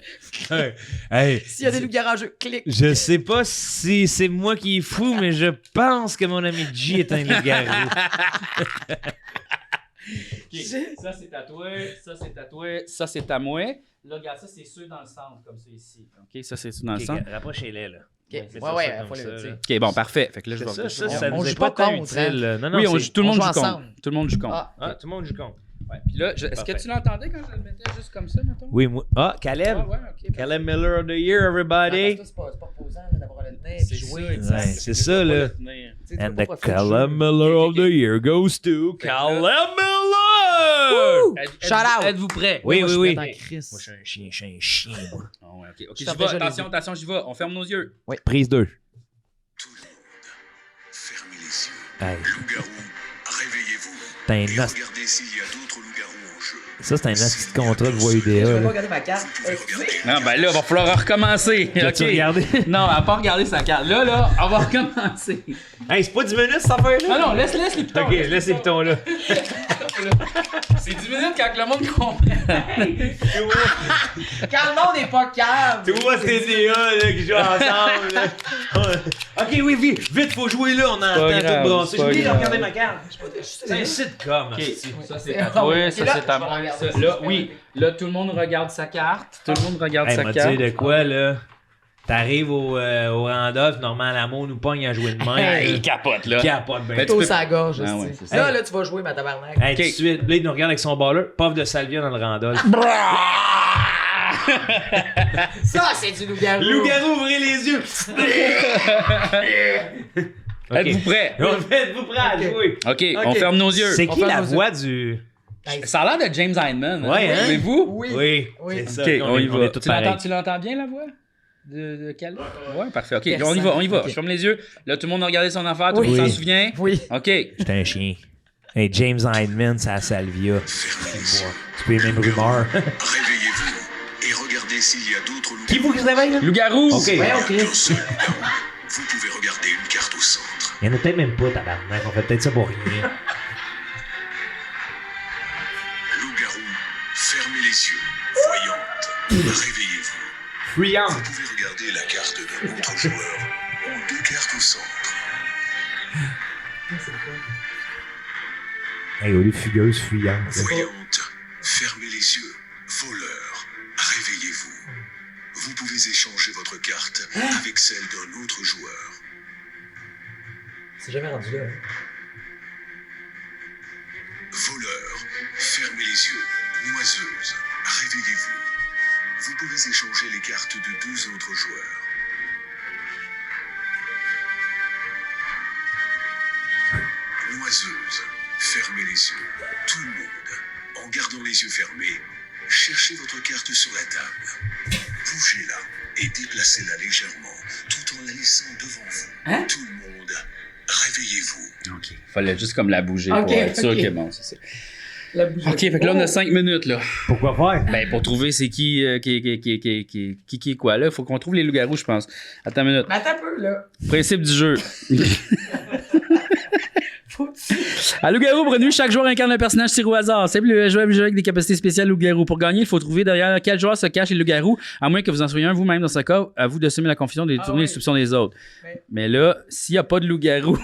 Hey, S'il y a des loups-garous en jeu, clique. je sais pas si c'est moi qui est fou, mais je pense que mon ami G est un loup-garou. OK, ça, c'est à toi. Ça, c'est à toi. Ça, c'est à moi. Là, regarde, ça, c'est ceux dans le centre, comme ça ici. OK, ça, c'est ceux dans le Ok, centre. rapprochez-les, là. Ok, Fais ouais, ça faut comme le ça, tu sais. là. OK, bon, parfait. Fait que là, je vais... Ça on nous est joue pas pas tant contre, utile. là. Non, non, Oui, c'est- tout le monde joue joue contre. ensemble. Tout le monde joue contre. Ah, Ah, tout le monde joue contre. Ouais. Puis là, est-ce que Parfait. tu l'entendais quand je le mettais juste comme ça, mettons? Oui, moi. Ah, Caleb. Ouais, OK. Caleb Miller of the Year, everybody. c'est pas reposant là, d'avoir le tenir et C'est jouer. ça, tu exact. Ouais, c'est ça, là. sais, tu And peux pas the profiter du Caleb jeu. Miller of the Year goes to Fait que là- Caleb Miller! Shout out. Êtes-vous prêts? Oui, Moi, je oui, suis oui. prêt en crise. Moi, je suis un chien, moi. Ah ouais, OK. OK, Je j'y tape vais. déjà les Attention, yeux. attention, j'y vais. On ferme nos yeux. Prise 2. Tout le monde, fermez les yeux. Hey, Loup-garou, réveillez-vous t'as un et os- regardez s'il y a d'autres loups-garous en jeu. ça, c'est un petit contrat de voix Je UDA. vais pas là. regarder ma carte. Vous pouvez regarder Non, ben là, il va falloir recommencer. L'as-tu OK. regardé? Non, elle va pas regarder sa carte. Là, on va recommencer. Hey, c'est pas 10 minutes cette affaire-là? Non, non, laisse les pitons. Ok, laisse les pitons là. C'est 10 minutes quand le monde comprend. Quand le monde n'est pas calme. Tu vois TDA là, qui jouent ensemble. Là. Ok, oui, vite, faut jouer là, on entend grave, tout brasser. c'est J'ai pas oublié de grave. regarder ma carte. C'est un sitcom. OK, hostie. ça c'est à toi, ça c'est à moi. Ça, là, oui, là, tout le monde regarde sa carte. Tout le monde regarde Hey, sa m'a carte. dit de quoi là? T'arrives au Randolph, Normand Lamour nous pogne à jouer de main. Hey, il capote, là. Capote ben. Mais Tout peux- sa gorge. Ah aussi. ouais, c'est ça. Là, tu vas jouer, ma tabarnak. Hey, tout de suite, Blade nous regarde avec son baller, puff de salvia dans le Randolph. Ça, c'est du loup-garou. Loup-garou, ouvrez les yeux! Ok. Êtes-vous prêts? Êtes-vous prêts à jouer? OK, on ferme nos yeux. C'est On qui ferme la nos yeux. voix du. Ça a l'air de James Hyndman. Ouais, hein? Trouvez-vous? Oui. Oui, Oui. c'est ça. OK, on y on va. est tous Tu pareils. l'entends bien, la voix? De Caleb? Ouais, parfait. OK, Personne. on y va. Ok. Je ferme les yeux. Là, tout le monde a regardé son affaire. Tout le Oui. monde s'en souvient? Oui. OK. J'étais un chien. Hey, James Hyndman, c'est la salvia. Fermez les yeux. Tu peux les mêmes rumeurs. Réveillez-vous et regardez s'il y a d'autres loups-garous. Qui faut qu'il se réveille, là? Loup-garou! Ok. Il n'y a ok. qu'un seul loup-garou. Vous pouvez regarder une carte au centre. Il y en a peut-être même pas, tabarnak. On fait peut-être ça pour rien. Loup-garou, fermez les yeux. Voyante, réveillez-vous. Friand. Vous pouvez regarder la carte de l'autre joueur ou 2 cartes au centre. Hey, au lieu de fugueuse, fuyante. Voyante, fermez les yeux. Voleur, réveillez-vous. Vous pouvez échanger votre carte avec celle d'un autre joueur. C'est jamais rendu là. Voleur, fermez les yeux. Noiseuse, réveillez-vous. Vous pouvez échanger les cartes de 2 autres joueurs. Noiseuse, fermez les yeux. Tout le monde, en gardant les yeux fermés, cherchez votre carte sur la table. Bougez-la et déplacez-la légèrement, tout en la laissant devant vous. Hein? Tout le monde, réveillez-vous. OK. Fallait juste comme la bouger Ok, pour être sûr ok. que bon, c'est ça. OK, fait que là, on a 5 minutes, là. Pourquoi faire? Ben, pour trouver c'est qui est quoi, là. Faut qu'on trouve les loups-garous, je pense. Attends une minute. Mais attends un peu, là. Principe du jeu. À Loup-garou, pour une nuit, chaque joueur incarne un personnage tiré au hasard. C'est le joueur avec des capacités spéciales Loup-garou. Pour gagner, il faut trouver derrière quel joueur se cache les loups-garous, à moins que vous en soyez un vous-même dans ce cas. À vous de semer la confusion, de détourner les soupçons des autres. Mais là, s'il n'y a pas de loup-garou...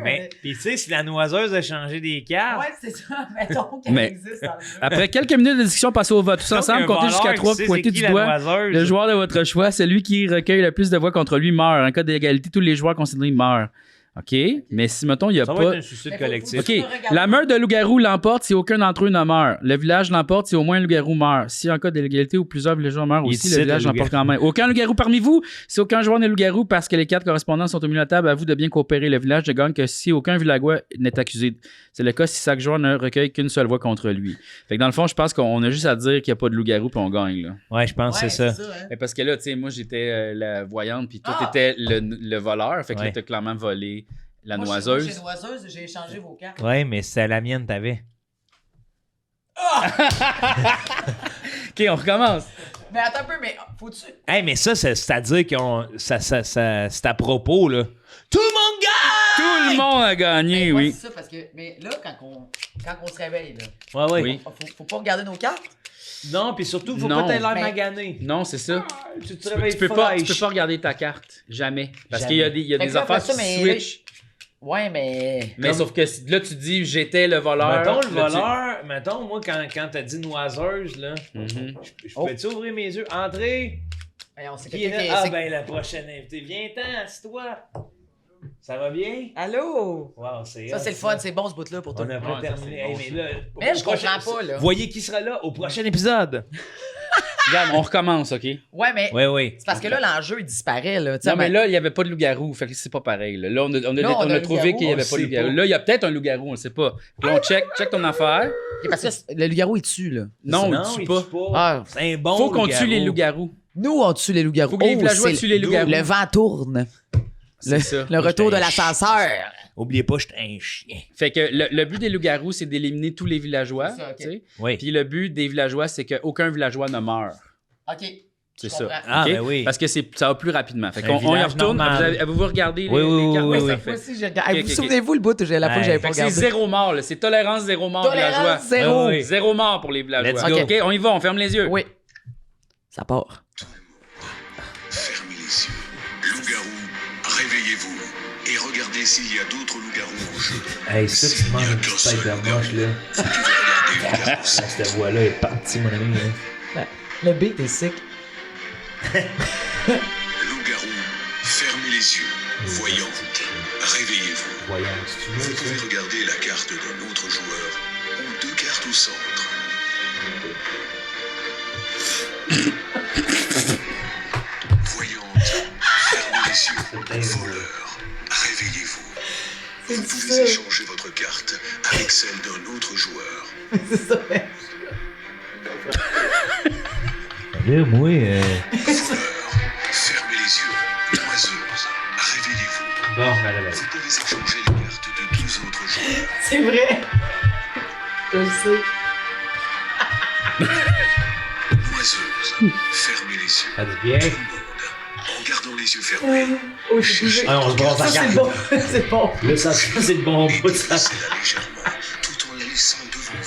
Mais, pis tu sais, si la noiseuse a changé des cartes... Ouais, c'est ça. Mettons qu'elle existe dans le jeu. Après quelques minutes de discussion, passez au vote. Tous ensemble, comptez jusqu'à 3, pointez du doigt. Le joueur de votre choix, celui qui recueille le plus de voix contre lui meurt. En cas d'égalité, tous les joueurs considérés meurent. OK? Mais si, mettons, il n'y a Ça pas... va être un suicide collectif. OK. La meute de loup-garou l'emporte si aucun d'entre eux ne meurt. Le village l'emporte si au moins un loup-garou meurt. Si en cas d'égalité où plusieurs villageois meurent aussi, le village l'emporte quand même. Aucun loup-garou parmi vous. Si aucun joueur n'est loup-garou parce que les 4 correspondants sont au milieu de la table, à vous de bien coopérer. Le village ne gagne que si aucun villageois n'est accusé. C'est le cas si chaque joueur ne recueille qu'une seule voix contre lui. Fait que dans le fond, je pense qu'on a juste à dire qu'il n'y a pas de loup-garou puis on gagne, là. Ouais, je pense que c'est ça. hein. Mais parce que là, tu sais, moi, j'étais la voyante puis toi, t'étais le voleur. Fait que là, t'as clairement volé la noiseuse. Moi, j'ai noiseuse, j'ai échangé vos cartes. Ouais, mais c'est la mienne, t'avais. OK, on recommence. Mais attends un peu, mais faut-tu... Hey, mais ça, c'est-à-dire que c'est à propos, là. Tout le monde gagne! Tout le monde a gagné, Ouais, oui. c'est ça, parce que... Mais là, quand on se réveille, là, Ouais, ouais. Oui. faut pas regarder nos cartes. Non, puis surtout, faut Non. pas t'avoir l'air Mais- magané. Non, c'est ça. Tu te Tu réveilles peux pas fraîche. regarder ta carte. Jamais. Parce Jamais. qu'il y a des, il y a Fait des que là, affaires après ça, qui mais switch. Ouais, mais... Mais sauf que là, tu dis, j'étais le voleur. Mettons le Là, tu- voleur, mettons, moi, quand t'as dit noiseuse, là, Mhm. je peux-tu ouvrir mes yeux? Entrez! Hey, on sait Qui est quelqu'un là? qui Ah, ben, la prochaine invitée. Viens-t'en, assis-toi! Ça va bien? Allô? Wow, c'est Ça, c'est le fun, c'est bon ce bout-là pour toi. On n'a pas Ouais, ça, terminé. c'est Hey, bon, mais là, Mais je au prochain- comprends pas, là. Voyez qui sera là au prochain épisode. Regarde, on recommence, OK? Ouais, mais Oui, oui. c'est parce que là, l'enjeu, il disparaît, là. Tu sais, Non, mais ben- là, il n'y avait pas de loup-garou. Fait que c'est pas pareil. Là, on a on a trouvé loup-garou, qu'il n'y avait on pas de sait loup-garou. pas. Là, il y a peut-être un loup-garou, on ne sait pas. Puis là, on check ton affaire. Ok, parce que le loup-garou, il tue, là. Non, Non, on il le tue pas. Ah, C'est un bon Faut qu'on loup-garou. tue les loups-garous. nous, on tue les loups-garous. Faut que les villageois c'est- tuent les loups-garous. Le vent tourne. C'est ça. Le retour de j'étais un l'ascenseur. Oubliez pas, j'étais un chien. Fait que le but des loups-garous, c'est d'éliminer tous les villageois. C'est ça, ok. Tu sais. Oui. Puis le but des villageois, c'est qu'aucun villageois ne meurt. OK. C'est Je ça. comprends. Ah, OK? ben oui. Parce que ça va plus rapidement. Fait Un qu'on on y village retourne. normal. Avez-vous regardé Oui, les oui, cartes? oui, Ouais, oui. ça fait. Moi aussi, je... Ok, vous ok, souvenez-vous le bout où j'ai la fois que j'avais pas Fait que c'est regardé? zéro mort, là. C'est tolérance zéro mort villageois. Tolérance zéro. Oui, oui. Zéro mort pour les villageois. Let's go. OK, on y va, on ferme les yeux. Oui. Ça part. Fermez les yeux. Loup-garou, réveillez-vous et regardez s'il y a d'autres loups-garous en jeu. Hey, ça, tu S'il n'y manges a une qu'un petite seul tête de loup-garou, moche, là. vous pouvez regarder loup-garou sans Cette voix-là est partie, mon ami. Hein. Le beat est sick. Loup-garou, fermez les yeux. Voyante, réveillez-vous. Voyons, si tu Vous veux, pouvez ça. regarder la carte d'un autre joueur ou 2 cartes au centre. Voyante, fermez les yeux. Voleur, réveillez-vous. Vous pouvez échanger votre carte avec celle d'un autre joueur. Là, moi, Voleur, fermez les yeux. Oiseuse, réveillez-vous. bon, ben, Vous pouvez échanger les cartes de 2 autres joueurs. C'est vrai. Je le sais. Oiseuse, fermez les yeux. ça dit bien. Tout le monde, en gardant les yeux fermés, Oh, je suis bougé. Ah, on se brasse Ça, la c'est carte. bon. C'est bon. Là, ça, c'est le bon et bout de ça. déplacez-la légèrement, tout en la laissant devant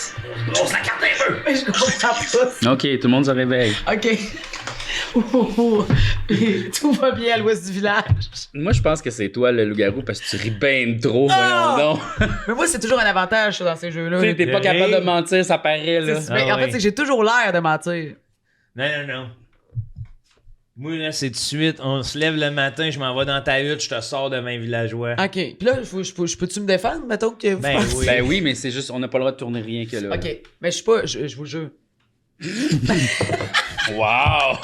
vous. On se la carte un peu. Mais je comprends pas. OK, tout le monde se réveille. OK. Et tout va bien à l'ouest du village. Moi, je pense que c'est toi le loup-garou parce que tu ris ben trop, voyons donc. Mais moi, c'est toujours un avantage, ça, dans ces jeux-là. Tu sais, t'es pas capable de mentir, ça paraît, là. Mais en Ah fait, ouais. c'est que j'ai toujours l'air de mentir. Non, non, non. Moi, là, c'est tout de suite. On se lève le matin, je m'en vais dans ta hutte, je te sors de 20 villageois. OK. Puis là, je peux-tu me défendre, mettons que vous Ben pensez- oui. Ben oui, mais c'est juste, on n'a pas le droit de tourner rien que là. OK. Mais je suis pas... Je vous jure. Wow!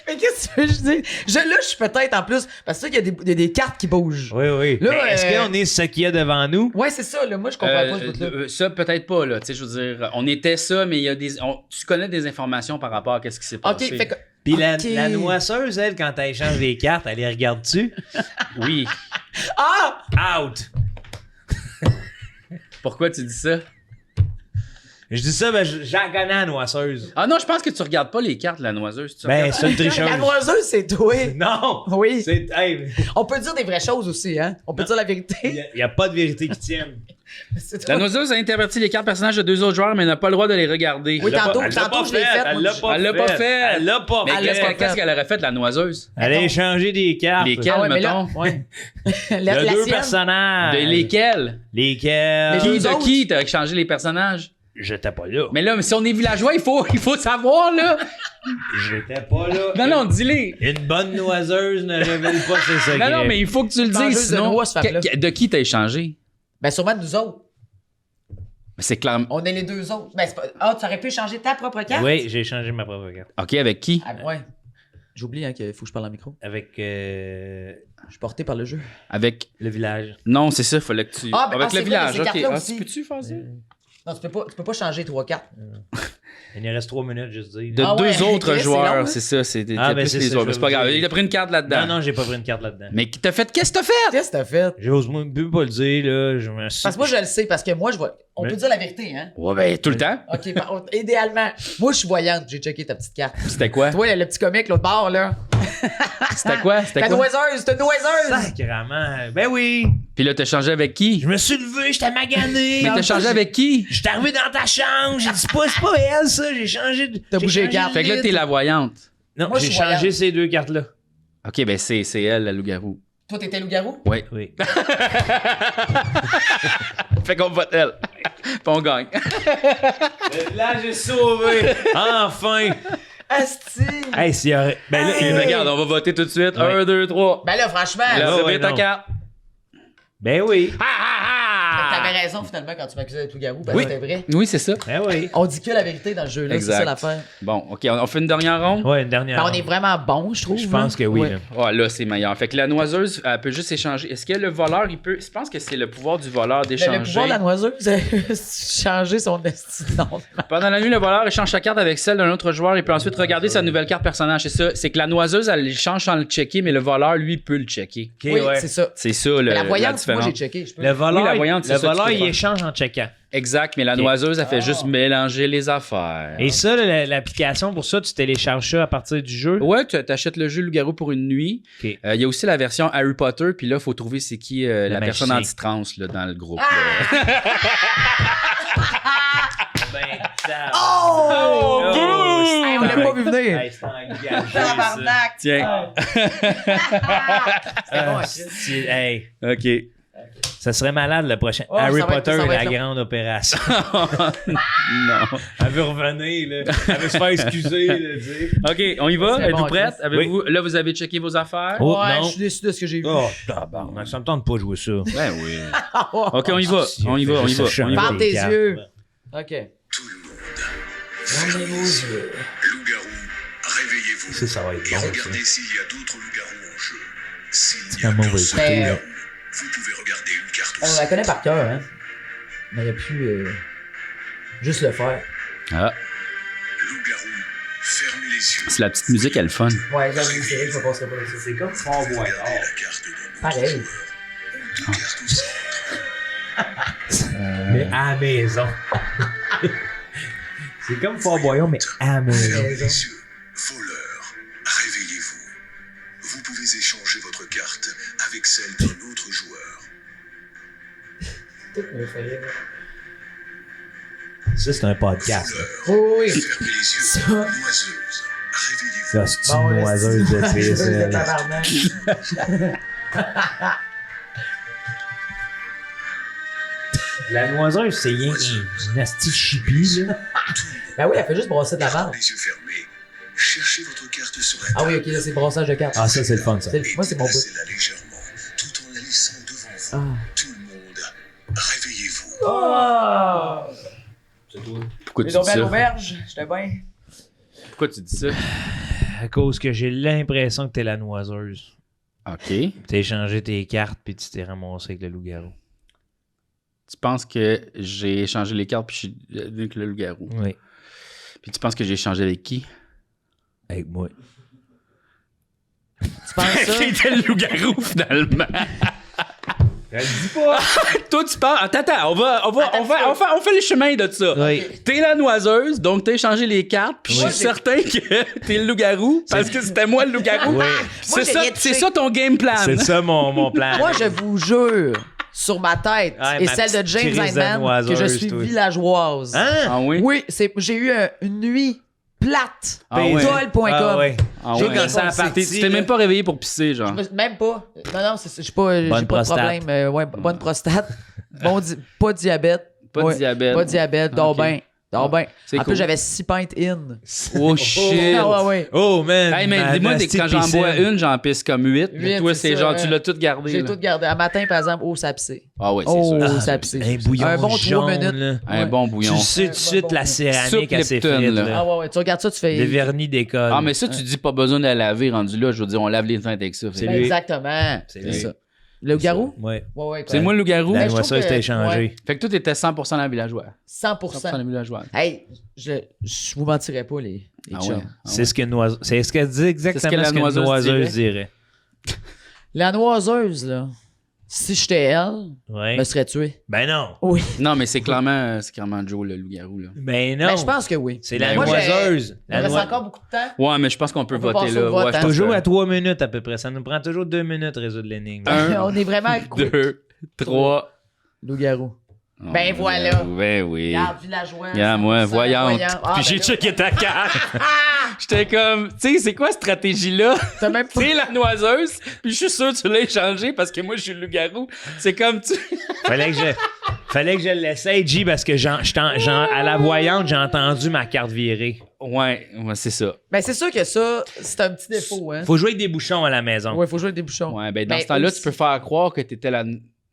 Mais qu'est-ce que tu veux que je dise? Là, je suis peut-être en plus... Parce que ça, il y a des cartes qui bougent. Oui, oui. Là, Mais est-ce qu'on est ce qu'il y a devant nous? Ouais, c'est ça. Là. Moi, je comprends pas ce bout-là. Ça, peut-être pas, là. Tu sais, je veux dire, on était ça, mais il y a des. Tu connais des informations par rapport à ce qui s'est OK, passé. fait que... Puis la, Ok. la noiseuse, elle, quand elle échange des cartes, elle les regarde-tu? Oui. Ah! Out! Pourquoi tu dis ça? Je dis ça, ben, j'en connais la noiseuse. Ah non, je pense que tu regardes pas les cartes de la noiseuse. Tu Ben, regardes- c'est une tricheuse. La noiseuse, c'est toi. Non! Oui. C'est... Hey, On peut dire des vraies choses aussi, hein? On peut dire la vérité. il y a pas de vérité qui tienne. C'est La toi. noiseuse a interverti les cartes personnages de 2 autres joueurs, mais n'a pas le droit de les regarder. Oui, Elle l'a tantôt, pas- elle l'a tantôt, pas je l'ai faite, Elle moi, l'a je- pas Elle l'a pas fait. Elle l'a pas Mais fait. Elle l'a pas fait. qu'est-ce qu'elle aurait fait, la noiseuse? Elle a échangé des cartes. Lesquelles? Ah ouais, mais là, mettons? ouais. Il y a la deux sienne, personnages. De lesquelles? Lesquels? Les Qui deux de autres? qui t'as échangé les personnages? J'étais pas là. Mais là, si on est villageois, il faut savoir, là. J'étais pas là. Non, non, dis-les. Une bonne noiseuse ne révèle pas ses secrets. Non, non, mais il faut que tu le Vengeuse dises, de sinon. noix, cette femme-là. De qui t'as échangé? Ben, sûrement de nous autres. Mais c'est clair. On est les deux autres. Ben, c'est pas... Ah, tu aurais pu changer ta propre carte? Oui, j'ai changé ma propre carte. OK, avec qui? Ah, ouais. J'oublie, hein, qu'il faut que je parle en micro. Avec Je suis porté par le jeu. Avec. le village. Non, c'est ça, il fallait que tu. Ah, ben, avec c'est le vrai, village, ces OK. cartes-là Ah, aussi. peux-tu faire ça? Non, tu peux pas changer 3 cartes. Il nous reste 3 minutes, juste dire. De Ah ouais, deux autres Chris, c'est joueurs, long, hein? c'est ça. C'est Ah, ben, plus c'est les ça, autres. je C'est pas veux grave. dire. Il a pris une carte là-dedans. Non, non, j'ai pas pris une carte là-dedans. Mais qu'est-ce que t'as fait? Qu'est-ce que t'as fait? J'ose même pas le dire, là. Je me suis... Parce que moi, je le sais, parce que moi, je vois. On Mais- peut dire la vérité, hein? Ouais, ben, tout le temps. OK, idéalement. Moi, je suis voyante. J'ai checké ta petite carte. C'était quoi? Toi, le petit comique, l'autre bord, là. C'était quoi? C'était Ta quoi? noiseuse, c'est une noiseuse! Sacrément. Ben oui. Puis là, t'as changé avec qui? Je me suis levé, j'étais magané. Mais t'as changé avec qui? J'étais arrivé dans ta chambre. J'ai dit, c'est pas elle, ça. J'ai changé de. T'as j'ai bougé les changé cartes. de Fait que là, lit. t'es la voyante. Non, Moi, je j'ai suis changé voyante. ces deux cartes-là. OK, ben, c'est elle, la loup-garou. Toi, t'étais loup-garou? Oui. Oui. Fait qu'on vote elle. Puis on gagne. Là, j'ai sauvé. Enfin. Asti! Hey, s'il y aurait. Ben là, Puis, il- regarde, on va voter tout de suite. Ouais. 1, 2, 3. Ben là, franchement, Là, ouais, revire ouais, ta non. carte. Ben oui. t'avais raison finalement quand tu m'accusais d'être loup-garou, parce Oui. que c'était vrai. Oui, c'est ça. Ben oui. On dit que la vérité dans le jeu-là, c'est Exact. ça l'affaire. Bon, OK, on fait une dernière ronde. Ouais, une dernière. Ben, on est vraiment bon, je trouve. Je pense que oui. Ouais. là. Ah, là, c'est meilleur. Fait que la noiseuse, elle peut juste échanger. Est-ce que le voleur, il peut. Je pense que c'est le pouvoir du voleur d'échanger. Le pouvoir de la noiseuse, c'est changer son destin. Pendant la nuit, le voleur échange sa carte avec celle d'un autre joueur et peut ensuite regarder sa nouvelle carte personnage. C'est ça. C'est que la noiseuse, elle l'échange sans le checker, mais le voleur, lui, peut le checker. Ok, Oui, ouais. c'est ça. C'est ça, le, La voyante, moi, différence. j'ai checké. Je peux... Le voleur, Oui, la voyante, c'est le ça que tu voleur peux il faire. échange en checkant. Exact, mais la Ok. noiseuse, elle fait juste mélanger les affaires. Et ça, l'application, pour ça, tu télécharges ça à partir du jeu. Ouais, tu achètes le jeu Loup-garou pour une nuit. Ok. Il y a aussi la version Harry Potter, puis là, il faut trouver c'est qui la personne magicien. anti-trans là, dans le groupe. Oh! boost! Hey, on l'a pas vu venir. Hey, c'est engagé, ça. Tabarnak! Tiens. C'était bon, hein, C'est- hey, OK. ça serait malade le prochain. Oh, Harry ça va être- Potter ça et va la être long. grande opération. Non. Elle veut revenir, là. Elle veut se faire excuser, là, tu sais. OK, on y va? C'est Êtes-vous bon, prête? Chris. Avez-vous... Là, vous avez checké vos affaires? Oh, Ouais, non. je suis déçu de ce que j'ai vu. Oh, tabarnak, ça me tente pas de jouer ça. Ben oui. OK, on y va. Si, On y va, on y juste va. ça, On y va. Ferme tes cartes. yeux. OK. Tout le monde. Fermez vos yeux. Loup-garou, réveillez-vous. Ça va être Et bon, ça. regardez s'il y a d'autres loups-garous en jeu. S'il n'y a Comment on va qu'un écouter, seul là? loup-garou, vous pouvez regarder une carte On aussi. la connaît par cœur, hein. On aurait pu juste le faire. Ah, Loup-garou, fermez les yeux. c'est la petite musique, elle est fun. Ouais, j'avoue, c'est vrai que je passerai pas là-dessus. C'est comme Fort Regardez Boyard. la carte d'un autre Pareil. joueur. Ou deux cartes au centre. Mais à la maison. C'est comme Fort Boyard, mais à la maison. Fermez les yeux. Voleur, réveillez-vous. Vous pouvez échanger votre carte avec celle d'un autre joueur. Ça, c'est un podcast. Voleur, Oui, oui. fermez les yeux. Ça. Noiseuse, réveillez-vous. Ça, c'est une noiseuse de CSL. tabarnak. La noiseuse, c'est rien qu'un nasty chippie, là. Ben oui, elle fait juste brasser de la merde. Les yeux fermés, cherchez votre carte sur la Ah table. oui, ok, là, c'est brassage de cartes. Ah, ça, c'est le fun, ça. Moi, c'est mon bout. Placez-la légèrement, tout en la laissant devant vous. Ah. Tout le monde, réveillez-vous. Oh! Pourquoi Les tu dis belle ça? auberge, j'étais bien. Pourquoi tu dis ça? À cause que j'ai l'impression que t'es la noiseuse. OK. T'as échangé tes cartes, puis tu t'es ramassé avec le loup-garou. Tu penses que j'ai échangé les cartes puis je suis avec le loup-garou. Oui. Puis tu penses que j'ai échangé avec qui? Avec moi. Tu penses ça? Qui était le loup-garou, finalement? Dis pas! Toi, tu parles. Attends, on fait le chemin de ça. Oui. T'es la noiseuse, donc t'as échangé les cartes, puis je suis certain que t'es le loup-garou, parce que c'était moi le loup-garou. Oui. C'est ça ton game plan. C'est ça mon plan. Moi, je vous jure, sur ma tête Ouais, et ma celle de petite James crise Hyndman, que je d'anoiseuse, suis toi. villageoise. Hein? Ah oui? Oui, j'ai eu une nuit plate. Ah ouais. Dol.com. Ah ouais. Ah J'ai ouais. rien ça a compris. parti, Tu t'es même pas réveillé pour pisser, genre. Même pas. Non, j'ai pas de prostate. problème. Ouais, bonne prostate. Pas de diabète. Pas de Ouais, diabète. Pas de diabète. Dors Ok. bien. Dors bien. C'est En cool. plus, j'avais 6 pintes in. Oh shit. Ah ouais. Oh man! Hey, mais dis-moi, quand j'en bois une, j'en pisse comme 8. Huit, Toi, c'est c'est ça, genre, ouais. tu l'as tout gardé. J'ai là. tout gardé. À matin, par exemple, ça a pissé. Ah ouais, c'est Oh, ça. ça a pissé. Un bouillon Un bon 3 jaune, minutes. là. Un Ouais. bon bouillon. Tu sais tout de suite la céramique Soupe à ses Lipton, frites, là. là. Ah ouais. Tu regardes ça, tu fais. Le vernis d'école. Ah, mais ça, tu dis pas besoin de la laver rendu là. Je veux dire, on lave les teintes avec ça. C'est Ben, lui. exactement. C'est C'est lui. ça. Le garou? Ouais. Ouais. C'est moi le loup-garou. La Ben, je noiseuse trouve t'a que- échangé. ouais. Fait que toi, t'étais 100% la villageoise. 100%. 100% la villageoise. Hey, je vous mentirais pas, les Ah chums. ouais. C'est ce qu'une noiseuse. C'est ce qu'elle dit exactement C'est ce que la ce qu'une noiseuse noiseuse dirait. La noiseuse, là, si j'étais elle, Ouais. je me serais tué. Ben non. Oui. Non, mais c'est clairement Joe, le loup-garou, là. Ben non. Ben, je pense que oui. C'est la Moi, noiseuse. Il me reste encore beaucoup de temps. Ouais, mais je pense qu'on peut On peut voter passer là. au vote, Ouais, je hein. pense Toujours que- à 3 minutes à peu près. Ça nous prend toujours 2 minutes résoudre l'énigme. On est vraiment quick. 2, 3. Loup-garou. Ben voilà. Ben oui. Regarde, villageois. Regarde, moi, 100% voyante. Ah, Puis ben j'ai là, checké ta carte. J'étais comme, tu sais, c'est quoi cette stratégie-là? T'as même pas... T'es la noiseuse, puis je suis sûr que tu l'as échangé parce que moi, je suis le loup-garou. C'est comme tu. Fallait que je l'essaye, G, parce que à la voyante, j'ai entendu ma carte virer. Ouais, c'est ça. Ben, c'est sûr que ça, c'est un petit défaut, hein. Faut jouer avec des bouchons à la maison. Ouais, faut jouer avec des bouchons. Ouais, ben dans Ben, ce temps-là, aussi- tu peux faire croire que t'étais la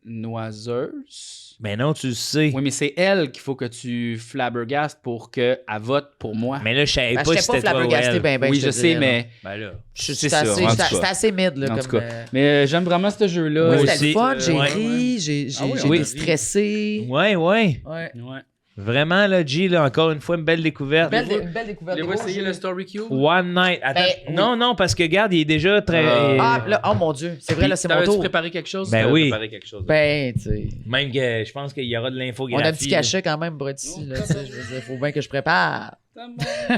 noiseuse. Ben non, tu le sais. Oui, mais c'est elle qu'il faut que tu flabbergastes pour qu'elle vote pour moi. Mais là, je savais Ben, pas j'étais si pas c'était toi ou flabbergasté, elle. ben, oui, je je te sais, dirais, là. mais. Ben là. C'était ça, assez, en tout c'était- cas. c'était assez mid, là, En comme... tout cas. Mais j'aime vraiment ce jeu-là. Moi C'était aussi. le fun, j'ai Ouais. ri, j'ai oui. été stressé. Ouais. Ouais. Ouais. Vraiment, là, G, là, encore une fois, une belle découverte. Une belle découverte. Voulez-vous Des gros essayer jeux. le Story Cube? One night. Attends. Ben, Non, parce que, regarde, il est déjà très. Ah, là, oh mon Dieu, c'est vrai, là, c'est mon T'avais-tu tour. préparé quelque chose? Ben T'avais oui. préparé quelque chose. Ben, tu sais. Même que je pense qu'il y aura de On l'infographie. a un petit cachet quand même pour être ici, là, tu sais. Je veux dire, faut bien que je prépare.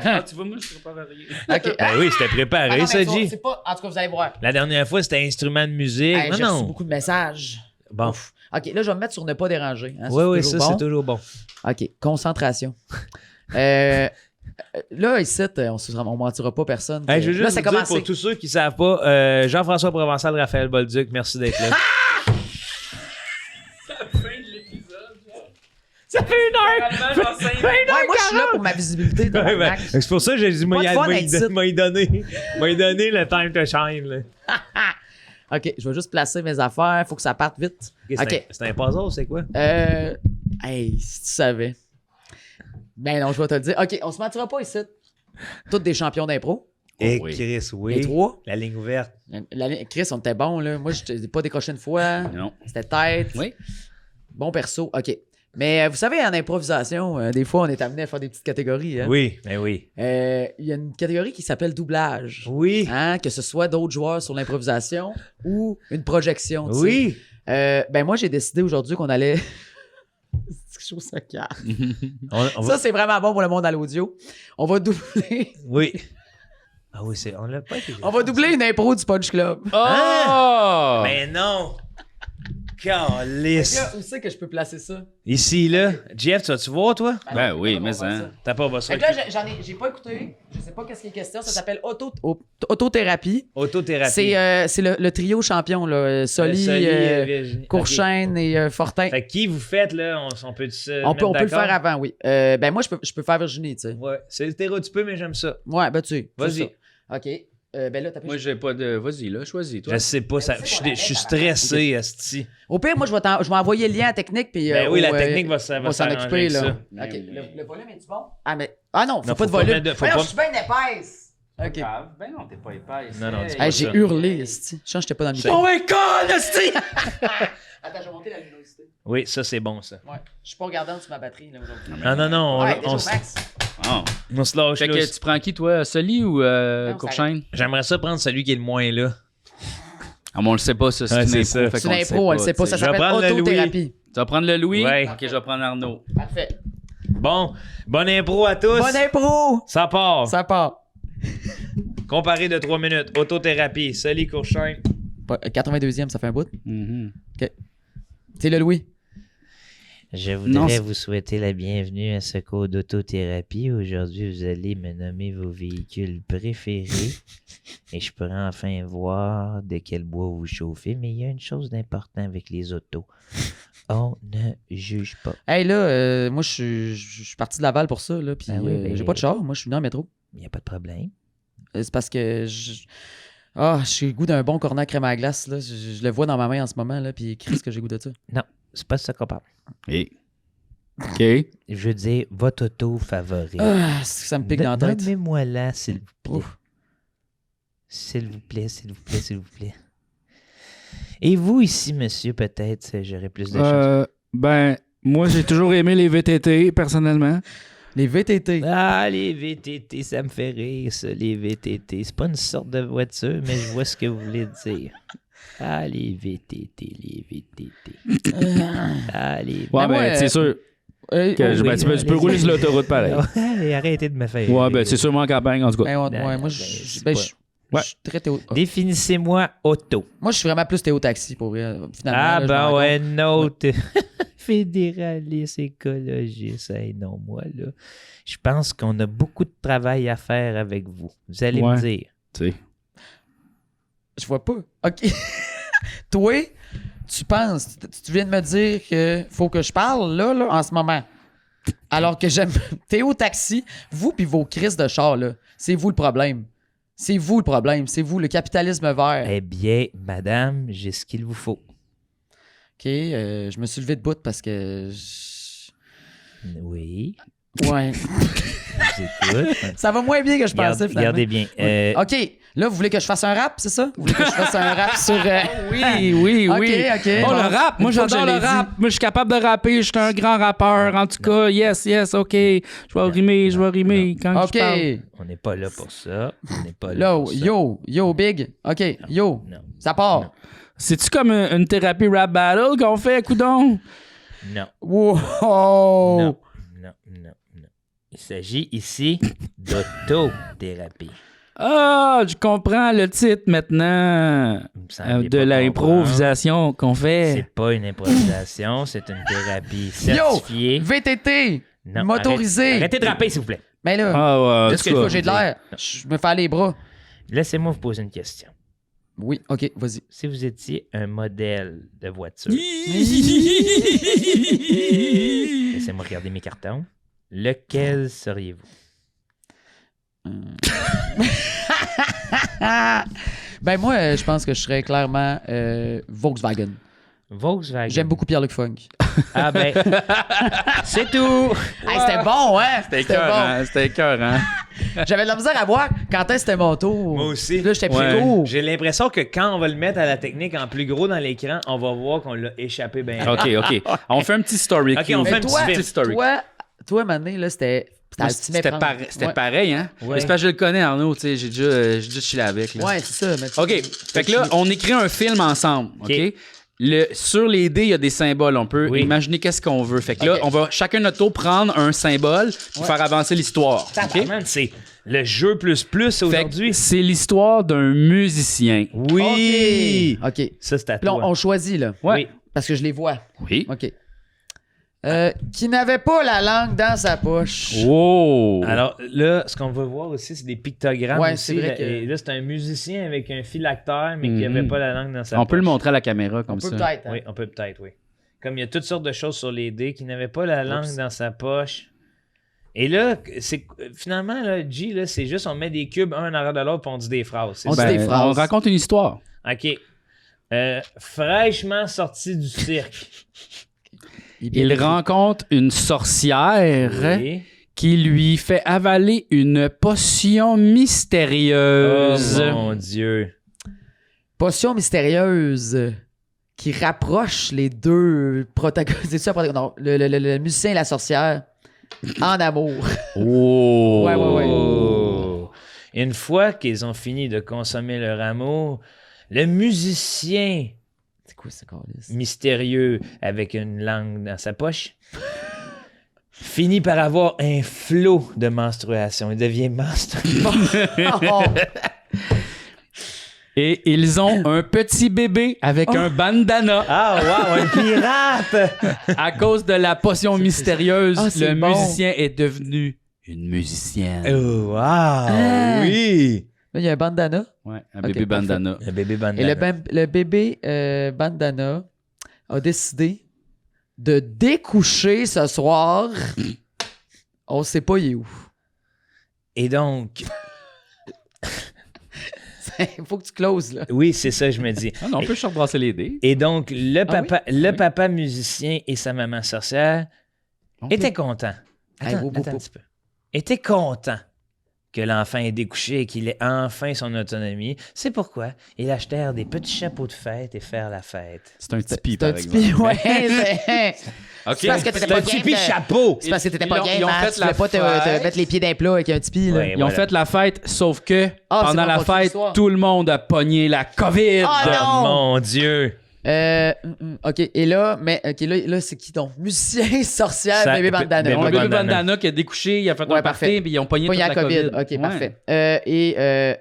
Ah, tu vois, moi, je prépare à rien. OK. Ben oui, c'était préparé, Ah non, ça, mais G. c'est pas... En tout cas, vous allez voir. La dernière fois, c'était instrument de musique. Hey, non, j'ai reçu non. beaucoup de messages. Bon. Ouf. OK, là, je vais me mettre sur ne pas déranger. Hein, Oui, c'est ça, toujours c'est bon. toujours bon. OK, concentration. Là, ici, on mentira pas personne. Hey, je veux là, juste ça vous dire, commencé. pour tous ceux qui ne savent pas, Jean-François Provençal, Raphaël Bolduc, merci d'être là. Ça fait 1 heure! Ouais, moi, je suis là pour ma visibilité. Ouais, ben, tabarnak. c'est pour ça que j'ai dit, Pas de fun à être ici. m'a donné le time to shine. Là. OK, je vais juste placer mes affaires. Faut que ça parte vite. OK. C'est un puzzle, c'est quoi? Hey, si tu savais. Ben non, je vais te le dire. OK, on se mentira pas ici. Toutes des champions d'impro. Et oui. Chris, Les oui. trois. La ligne ouverte. Chris, on était bons, là. Moi, je t'ai pas décroché une fois. Non. C'était tête. Oui. Bon perso. OK. Mais vous savez, en improvisation, des fois, on est amené à faire des petites catégories. Hein? Oui, ben oui. Il y a une catégorie qui s'appelle doublage. Oui. Hein, que ce soit d'autres joueurs sur l'improvisation ou une projection. tu sais. Oui. Ben moi, j'ai décidé aujourd'hui qu'on allait... C'est chose ça calme. On va... Ça, c'est vraiment bon pour le monde à l'audio. On va doubler... Oui. Ah oui, on l'a pas été. On va doubler une impro du Punch Club. Oh! Mais non! Calice! Là, où c'est que je peux placer ça? Ici, là. Jeff, tu vas-tu voir, toi? Ben non, oui, on va mais faire hein. ça. T'as pas besoin. Fait que là, j'ai pas écouté. Je sais pas qu'est-ce qui est question. Ça s'appelle autothérapie. Autothérapie. C'est le trio champion, là. Soli, Virginie. Courchaine et Fortin. Fait que qui vous faites, là? On peut se On peut le mettre faire d'accord? avant, oui. Ben moi, je peux faire Virginie, tu sais. Ouais. C'est stéréotypé, mais j'aime ça. Ouais, ben tu sais. c'est Vas-y. ça. OK. Ben là, t'as Moi, j'ai pas de. Vas-y, là, choisis, toi. Je sais pas, je suis stressé, esti. Au pire, moi, je vais envoyer le lien à la technique. Puis, Ben oui, la au, technique va s'en s'en occuper, là. ça. OK. Oui. Le volume est-tu bon? Ah non, faut Non, pas de faut pas volume. mettre de- faut Voyons, pas- je suis bien épaisse. OK. Ben non, t'es pas épaisse. Non, non, dis Hey, pas j'ai ça. hurlé, esti. Je sens que j'étais pas dans le micro. Oh, école, esti! Attends, je vais monter la luminosité. Oui, ça, c'est bon, ça. Ouais. Je suis pas regardant sur ma batterie, là, aujourd'hui. Non, Ouais, on déjà au max. se lâche Fait là. que tu prends qui, toi? Soli ou ça Courchaine? J'aimerais ça prendre celui qui est le moins là. Ah, mais on le sait pas, ça. C'est Ouais, une c'est impro. ça. fait C'est qu'on une impro, on le sait pas. tu Ça sais. Je vais s'appelle prendre le Louis. autothérapie. Tu vas prendre le Louis? Ouais. Ok, je vais prendre Arnaud. Parfait. Bon, bonne impro à tous. Bonne impro! Ça part. Ça part. Comparé de 3 minutes. Autothérapie. Salut, Courchain. 82e, ça fait un bout. Mhm. C'est le Louis. Je Non, voudrais c'est- vous souhaiter la bienvenue à ce cours d'autothérapie. Aujourd'hui, vous allez me nommer vos véhicules préférés et je pourrai enfin voir de quel bois vous chauffez. Mais il y a une chose d'important avec les autos. On ne juge pas. Hey là, moi je suis parti de Laval pour ça, là, puis Ben oui, ben- j'ai pas de char, moi je suis venu en métro. Il n'y a pas de problème. C'est parce que j'ai le goût d'un bon cornet à crème à la glace, là. Je le vois dans ma main en ce moment, là, puis Chris que j'ai le goût de ça. C'est pas ça qu'on parle. Et... OK. Je veux dire, votre auto favori. Ah, ça me pique dans la tête. Nommez-moi là, s'il vous plaît. Ouf. S'il vous plaît, s'il vous plaît, s'il vous plaît. Et vous ici, monsieur, peut-être, j'aurais plus de chance. Ben, moi, j'ai toujours aimé les VTT, personnellement. Les VTT. Ah, les VTT, ça me fait rire, ça, les VTT. C'est pas une sorte de voiture, mais je vois ce que vous voulez dire. Ah, les VTT, les VTT. Ah, les... Ouais, Ben, moi, ben, c'est sûr que oui, tu peux rouler sur l'autoroute pareil. Allez, arrêtez de me faire Ouais, rire. ben, c'est sûrement en campagne, en tout cas. Ben, ouais, Ben, moi, ben, je c'est ben, pas- je- Ouais. je suis très Théo. Définissez-moi auto. Moi, je suis vraiment plus Théo Taxi, pour vrai. Finalement, Ah, là, je me ben rends ouais, compte. note. Fédéraliste, écologiste, hey, non, moi, là. Je pense qu'on a beaucoup de travail à faire avec vous. Vous allez Ouais. me dire. Tu sais. Je vois pas. OK. Toi, tu penses, tu viens de me dire que faut que je parle, là, en ce moment. Alors que j'aime Théo Taxi, vous puis vos crises de char, là, c'est vous le problème. C'est vous le problème. C'est vous, le capitalisme vert. Eh bien, madame, j'ai ce qu'il vous faut. OK, je me suis levé de bout parce que... Oui, Ouais. je vous écoute. Ça va moins bien que je pensais, finalement. Regardez bien. OK, là, vous voulez que je fasse un rap, c'est ça? Vous voulez que je fasse un rap sur... Oui. OK, OK. Oh, le Bon. rap! Moi, Une fois que j'adore je le l'ai dit. rap. Moi, je suis capable de rapper. Je suis un grand rappeur. En tout cas, yes, OK. Je vais rimer quand je parle. OK. On n'est pas là pour ça. On n'est pas là Là, pour ça. yo, big. OK, yo. Non, Ça part. C'est-tu comme une thérapie rap battle qu'on fait, coudon? non, Wow. non. Il s'agit ici d'autothérapie. Ah, je comprends le titre maintenant. Vous me semblez De pas l'improvisation qu'on comprendre. C'est fait. pas une improvisation, c'est une thérapie certifiée. VTT. Non, motorisé. Arrêtez de rapper, s'il vous plaît. Mais là, Ah, ouais, en Qu'est-ce tout que cas. quoi, j'ai de l'air. Non. Je me fais les bras. Laissez-moi vous poser une question. Oui, OK, vas-y. Si vous étiez un modèle de voiture, laissez-moi regarder mes cartons. Lequel seriez-vous? Ben moi, je pense que je serais clairement Volkswagen. Volkswagen. J'aime beaucoup Pierre-Luc Funk. Ah ben, c'est tout. Hey, c'était bon, hein? C'était écœurant. J'avais de la misère à voir quand est-ce que c'était mon tour. Moi aussi. Là, j'étais pris Ouais. court. J'ai l'impression que quand on va le mettre à la technique en plus gros dans l'écran, on va voir qu'on l'a échappé bien. OK. On fait un petit story. OK, on fait Mais un toi, petit film. toi, Mané, là, c'était à ultimate C'était prendre. c'était Ouais. pareil, hein? Ouais. Mais c'est parce que je le connais, Arnaud, tu sais, j'ai déjà chillé avec. Là. Ouais, c'est ça. Mais OK. Fait que là, on écrit un film ensemble. OK? Sur les dés, il y a des symboles. On peut Oui. imaginer qu'est-ce qu'on veut. Fait que là, OK. on va chacun notre tour prendre un symbole pour faire avancer l'histoire. OK? Tabarnak, c'est le jeu plus Fait aujourd'hui. que c'est l'histoire d'un musicien. Oui. OK. Ça, c'est à Puis là, toi. on choisit, là. Ouais. Oui. Parce que je les vois. Oui. OK. Qui n'avait pas la langue dans sa poche. Oh! Alors là, ce qu'on va voir aussi, c'est des pictogrammes Ouais, aussi. c'est vrai Là. que- Et là, c'est un musicien avec un phylactère, mais qui Mhm. n'avait pas la langue dans sa On poche. peut le montrer à la caméra comme On peut ça. peut-être. hein. Oui, on peut peut-être, oui. Comme il y a toutes sortes de choses sur les dés, qui n'avait pas la langue dans sa poche. Et là, c'est finalement, là, G, là, c'est juste on met des cubes un en arrière de l'autre puis on dit des phrases. c'est On ça? dit des phrases. On raconte une histoire. OK. Fraîchement sorti du cirque. Il rencontre une sorcière Oui. qui lui fait avaler une potion Oh mystérieuse. mon Dieu. Potion mystérieuse qui rapproche les deux protagonistes. C'est ça, non, le musicien et la sorcière en amour. Oh! Ouais. Oh. Une fois qu'ils ont fini de consommer leur amour, Le musicien C'est quoi ce calice? mystérieux avec une langue dans sa poche finit par avoir un flot de menstruation. Il devient menstrué. Oh, Et ils ont un petit bébé avec un bandana. Ah, wow, un pirate! À cause de la potion mystérieuse, Ah, c'est le bon. musicien est devenu une musicienne. Oh, wow, oui! Là, il y a un bandana. Ouais, un Ok, bébé parfait. bandana. Le bébé bandana. Et le bébé bandana a décidé de découcher ce soir. On sait pas il est où. Et donc, Il faut que tu closes, là. oui, c'est ça, je me dis. Ah non, on peut se rebrasser les dés. Et donc, le papa, oui? le papa musicien et sa maman sorcière On peut- étaient contents. Hey, Attends, whoop, whoop, attends un whoop. petit peu. Étaient contents que l'enfant ait découché et qu'il ait enfin son autonomie. C'est pourquoi ils achetèrent des petits chapeaux de fête et faire la fête. C'est un tipi, C'est un par petit exemple. peu. Ouais, c'est. OK. C'est parce que t'étais C'est pas un game tipi de- chapeau! C'est parce que t'étais Ils pas ont- game, ils ont hein. fait Tu la voulais pas fête. te mettre les pieds d'un plat avec un petit pied, là. Ouais. Ils ont Voilà. fait la fête, sauf que Ah, c'est pendant bon, la continue fête, l'histoire. tout le monde a pogné la COVID. Ah, non! Mon Dieu! OK, et là, là c'est qui donc? Musicien, sorcière, Ça- bébé bandana. bébé On a OK. bébé bandana. bandana qui a découché, il a fait Ouais, un party, parfait. puis ils ont pogné Pas toute il y a la la COVID. COVID. OK, Ouais. parfait.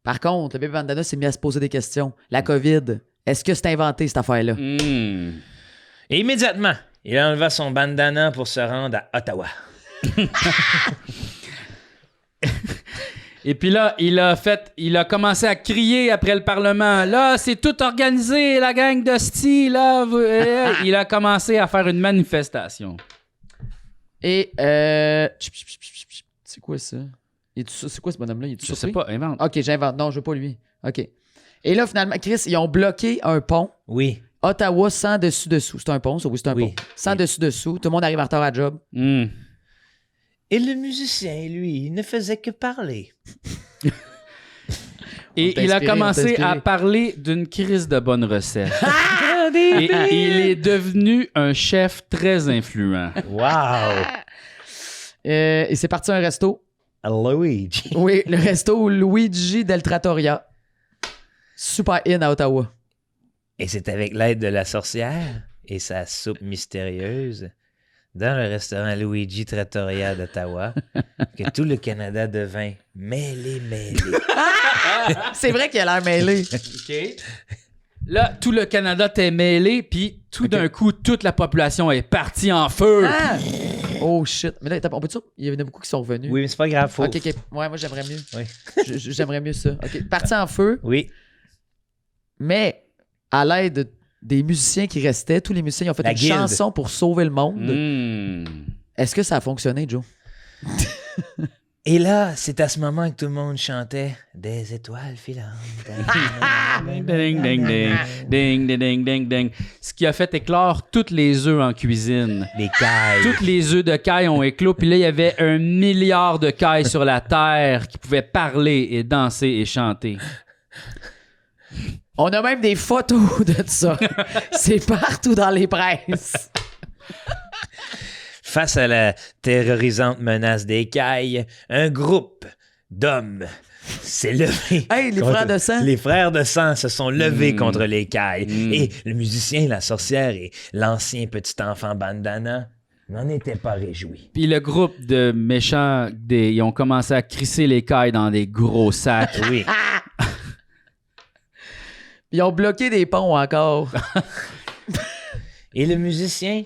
Par contre, le bébé bandana s'est mis à se poser des questions. La COVID, est-ce que c'est inventé, cette affaire-là? Hmm. Et immédiatement, il enleva son bandana pour se rendre à Ottawa. Et puis là, il a commencé à crier après le Parlement. Là, c'est tout organisé, la gang de Sti, là. Il a commencé à faire une manifestation. Et, c'est quoi ça? C'est quoi ce bonhomme-là? Il est Je sais pas, invente. OK, j'invente. Non, je veux pas lui. OK. Et là, finalement, Chris, ils ont bloqué un pont. Oui. Ottawa sans dessus-dessous. C'est un pont, ça? Oui, c'est un Oui. pont. Sans dessus-dessous. Tout le monde arrive en retard à job. Hmm. Et le musicien, lui, ne faisait que parler. Et t'a il a inspiré, on t'a commencé inspiré. à parler d'une crise de bonne recette. Et il est devenu un chef très influent. Wow! Et c'est parti à un resto. Luigi. Oui, le resto Luigi del Trattoria. Super in à Ottawa. Et c'est avec l'aide de la sorcière et sa soupe mystérieuse dans le restaurant Luigi Trattoria d'Ottawa que tout le Canada devint mêlé. C'est vrai qu'il a l'air mêlé. OK. Là, tout le Canada t'est mêlé, puis tout d'un coup, toute la population est partie en feu. Ah! Oh shit. Mais là, attends, on peut-tu... Il y en a beaucoup qui sont revenus. Oui, mais c'est pas grave, faut... OK. Ouais, moi, j'aimerais mieux. Oui. J'aimerais mieux ça. OK. Parti en feu, Oui, mais à l'aide des musiciens qui restaient, tous les musiciens ils ont fait La une guilde. chanson pour sauver le monde. Hmm. Est-ce que ça a fonctionné, Joe? et là, c'est à ce moment que tout le monde chantait « Des étoiles filantes. Ding, ding, ding, ding. Ding, ding, ding, ding, ding. Ce qui a fait éclore toutes les œufs en cuisine. Les cailles. Toutes les œufs de caille ont éclos, puis là, il y avait 1 milliard de cailles sur la terre qui pouvaient parler et danser et chanter. On a même des photos de ça. C'est partout dans les presses. Face à la terrorisante menace des cailles, un groupe d'hommes s'est levé. Hey, les contre- frères de sang. Les frères de sang se sont levés contre les cailles. Mm. Et le musicien, la sorcière et l'ancien petit enfant bandana n'en étaient pas réjouis. Puis le groupe de méchants, ils ont commencé à crisser les cailles dans des gros sacs. Oui. Ils ont bloqué des ponts encore. Et le musicien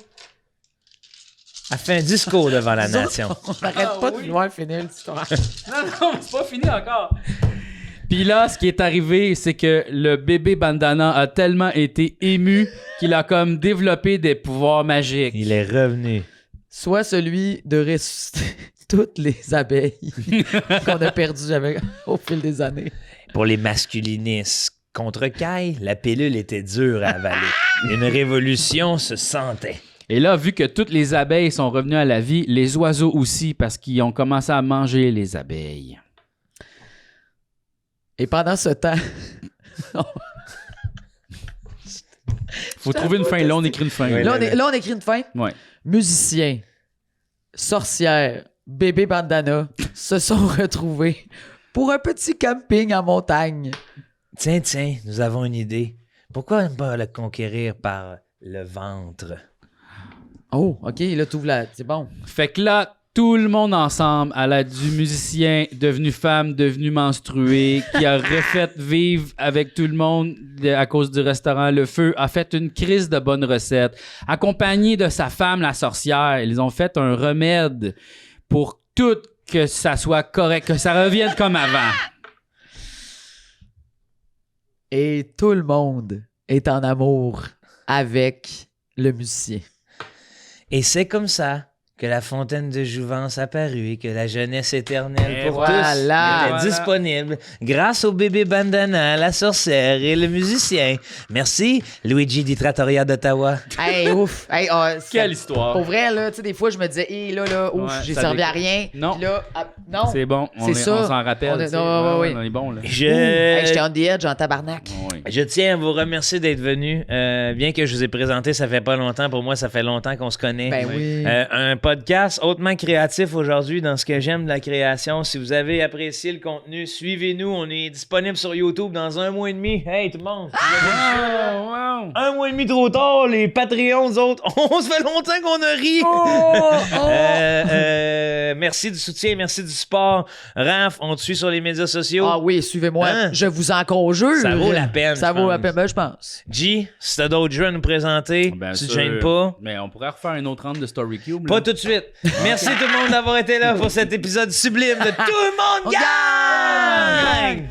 a fait un discours devant la nation. On n'arrête pas de vouloir finir l'histoire. Non, c'est pas fini encore. Puis là, ce qui est arrivé, c'est que le bébé bandana a tellement été ému qu'il a comme développé des pouvoirs magiques. Il est revenu. Soit celui de ressusciter toutes les abeilles qu'on a perdues au fil des années. Pour les masculinistes contre Kai, la pilule était dure à avaler. Une révolution se sentait. Et là, vu que toutes les abeilles sont revenues à la vie, les oiseaux aussi, parce qu'ils ont commencé à manger les abeilles. Et pendant ce temps, Faut trouver une fin. Là, on écrit une fin. Ouais, là, on écrit une fin. Ouais. Musiciens, sorcières, bébé bandana se sont retrouvés pour un petit camping en montagne Tiens, nous avons une idée. Pourquoi ne pas le conquérir par le ventre? Oh, OK, là, t'ouvres la... C'est bon. Fait que là, tout le monde ensemble, à l'aide du musicien devenu femme, devenu menstruée, qui a refait vivre avec tout le monde à cause du restaurant Le Feu, a fait une crise de bonnes recettes. Accompagné de sa femme, la sorcière, ils ont fait un remède pour tout que ça soit correct, que ça revienne comme avant. Et tout le monde est en amour avec le musicien. Et c'est comme ça que la fontaine de jouvence apparut et que la jeunesse éternelle Et pour voilà. tous était Voilà. disponible grâce au bébé bandana, la sorcière et le musicien. Merci, Luigi di Trattoria d'Ottawa. Hey, ouf. Hey, Quelle histoire. Pour vrai, là, tu sais, des fois, je me disais, hé, là, ouf, Ouais, j'ai ça servi à déco- rien. Non. Puis là, non. C'est bon, C'est ça. on s'en rappelle. On est- tu sais. ouais. On est bon, là. Hey, j'étais on the edge en tabarnak. Ouais. Je tiens à vous remercier d'être venu. Bien que je vous ai présenté, ça fait pas longtemps. Pour moi, ça fait longtemps qu'on se connaît. Ben oui. Un podcast hautement créatif aujourd'hui dans ce que j'aime de la création. Si vous avez apprécié le contenu, suivez-nous. On est disponible sur YouTube dans 1 mois et demi. Hey, tout le monde! Wow. 1 mois et demi trop tard, les Patreons, nous autres, on se fait longtemps qu'on a ri. Merci du soutien, merci du support. Raph, on te suit sur les médias sociaux. Ah oui, suivez-moi. Hein? Je vous en conjure. Ça vaut la peine, Ça je vaut la pense. peine, ben, je pense. G, si t'as d'autres jeux à nous présenter, Bien tu te sûr. gênes pas. Mais on pourrait refaire un autre round de Story Cube. là. Pas tout de suite. Merci tout le monde d'avoir été là pour cet épisode sublime de Tout le monde On gagne!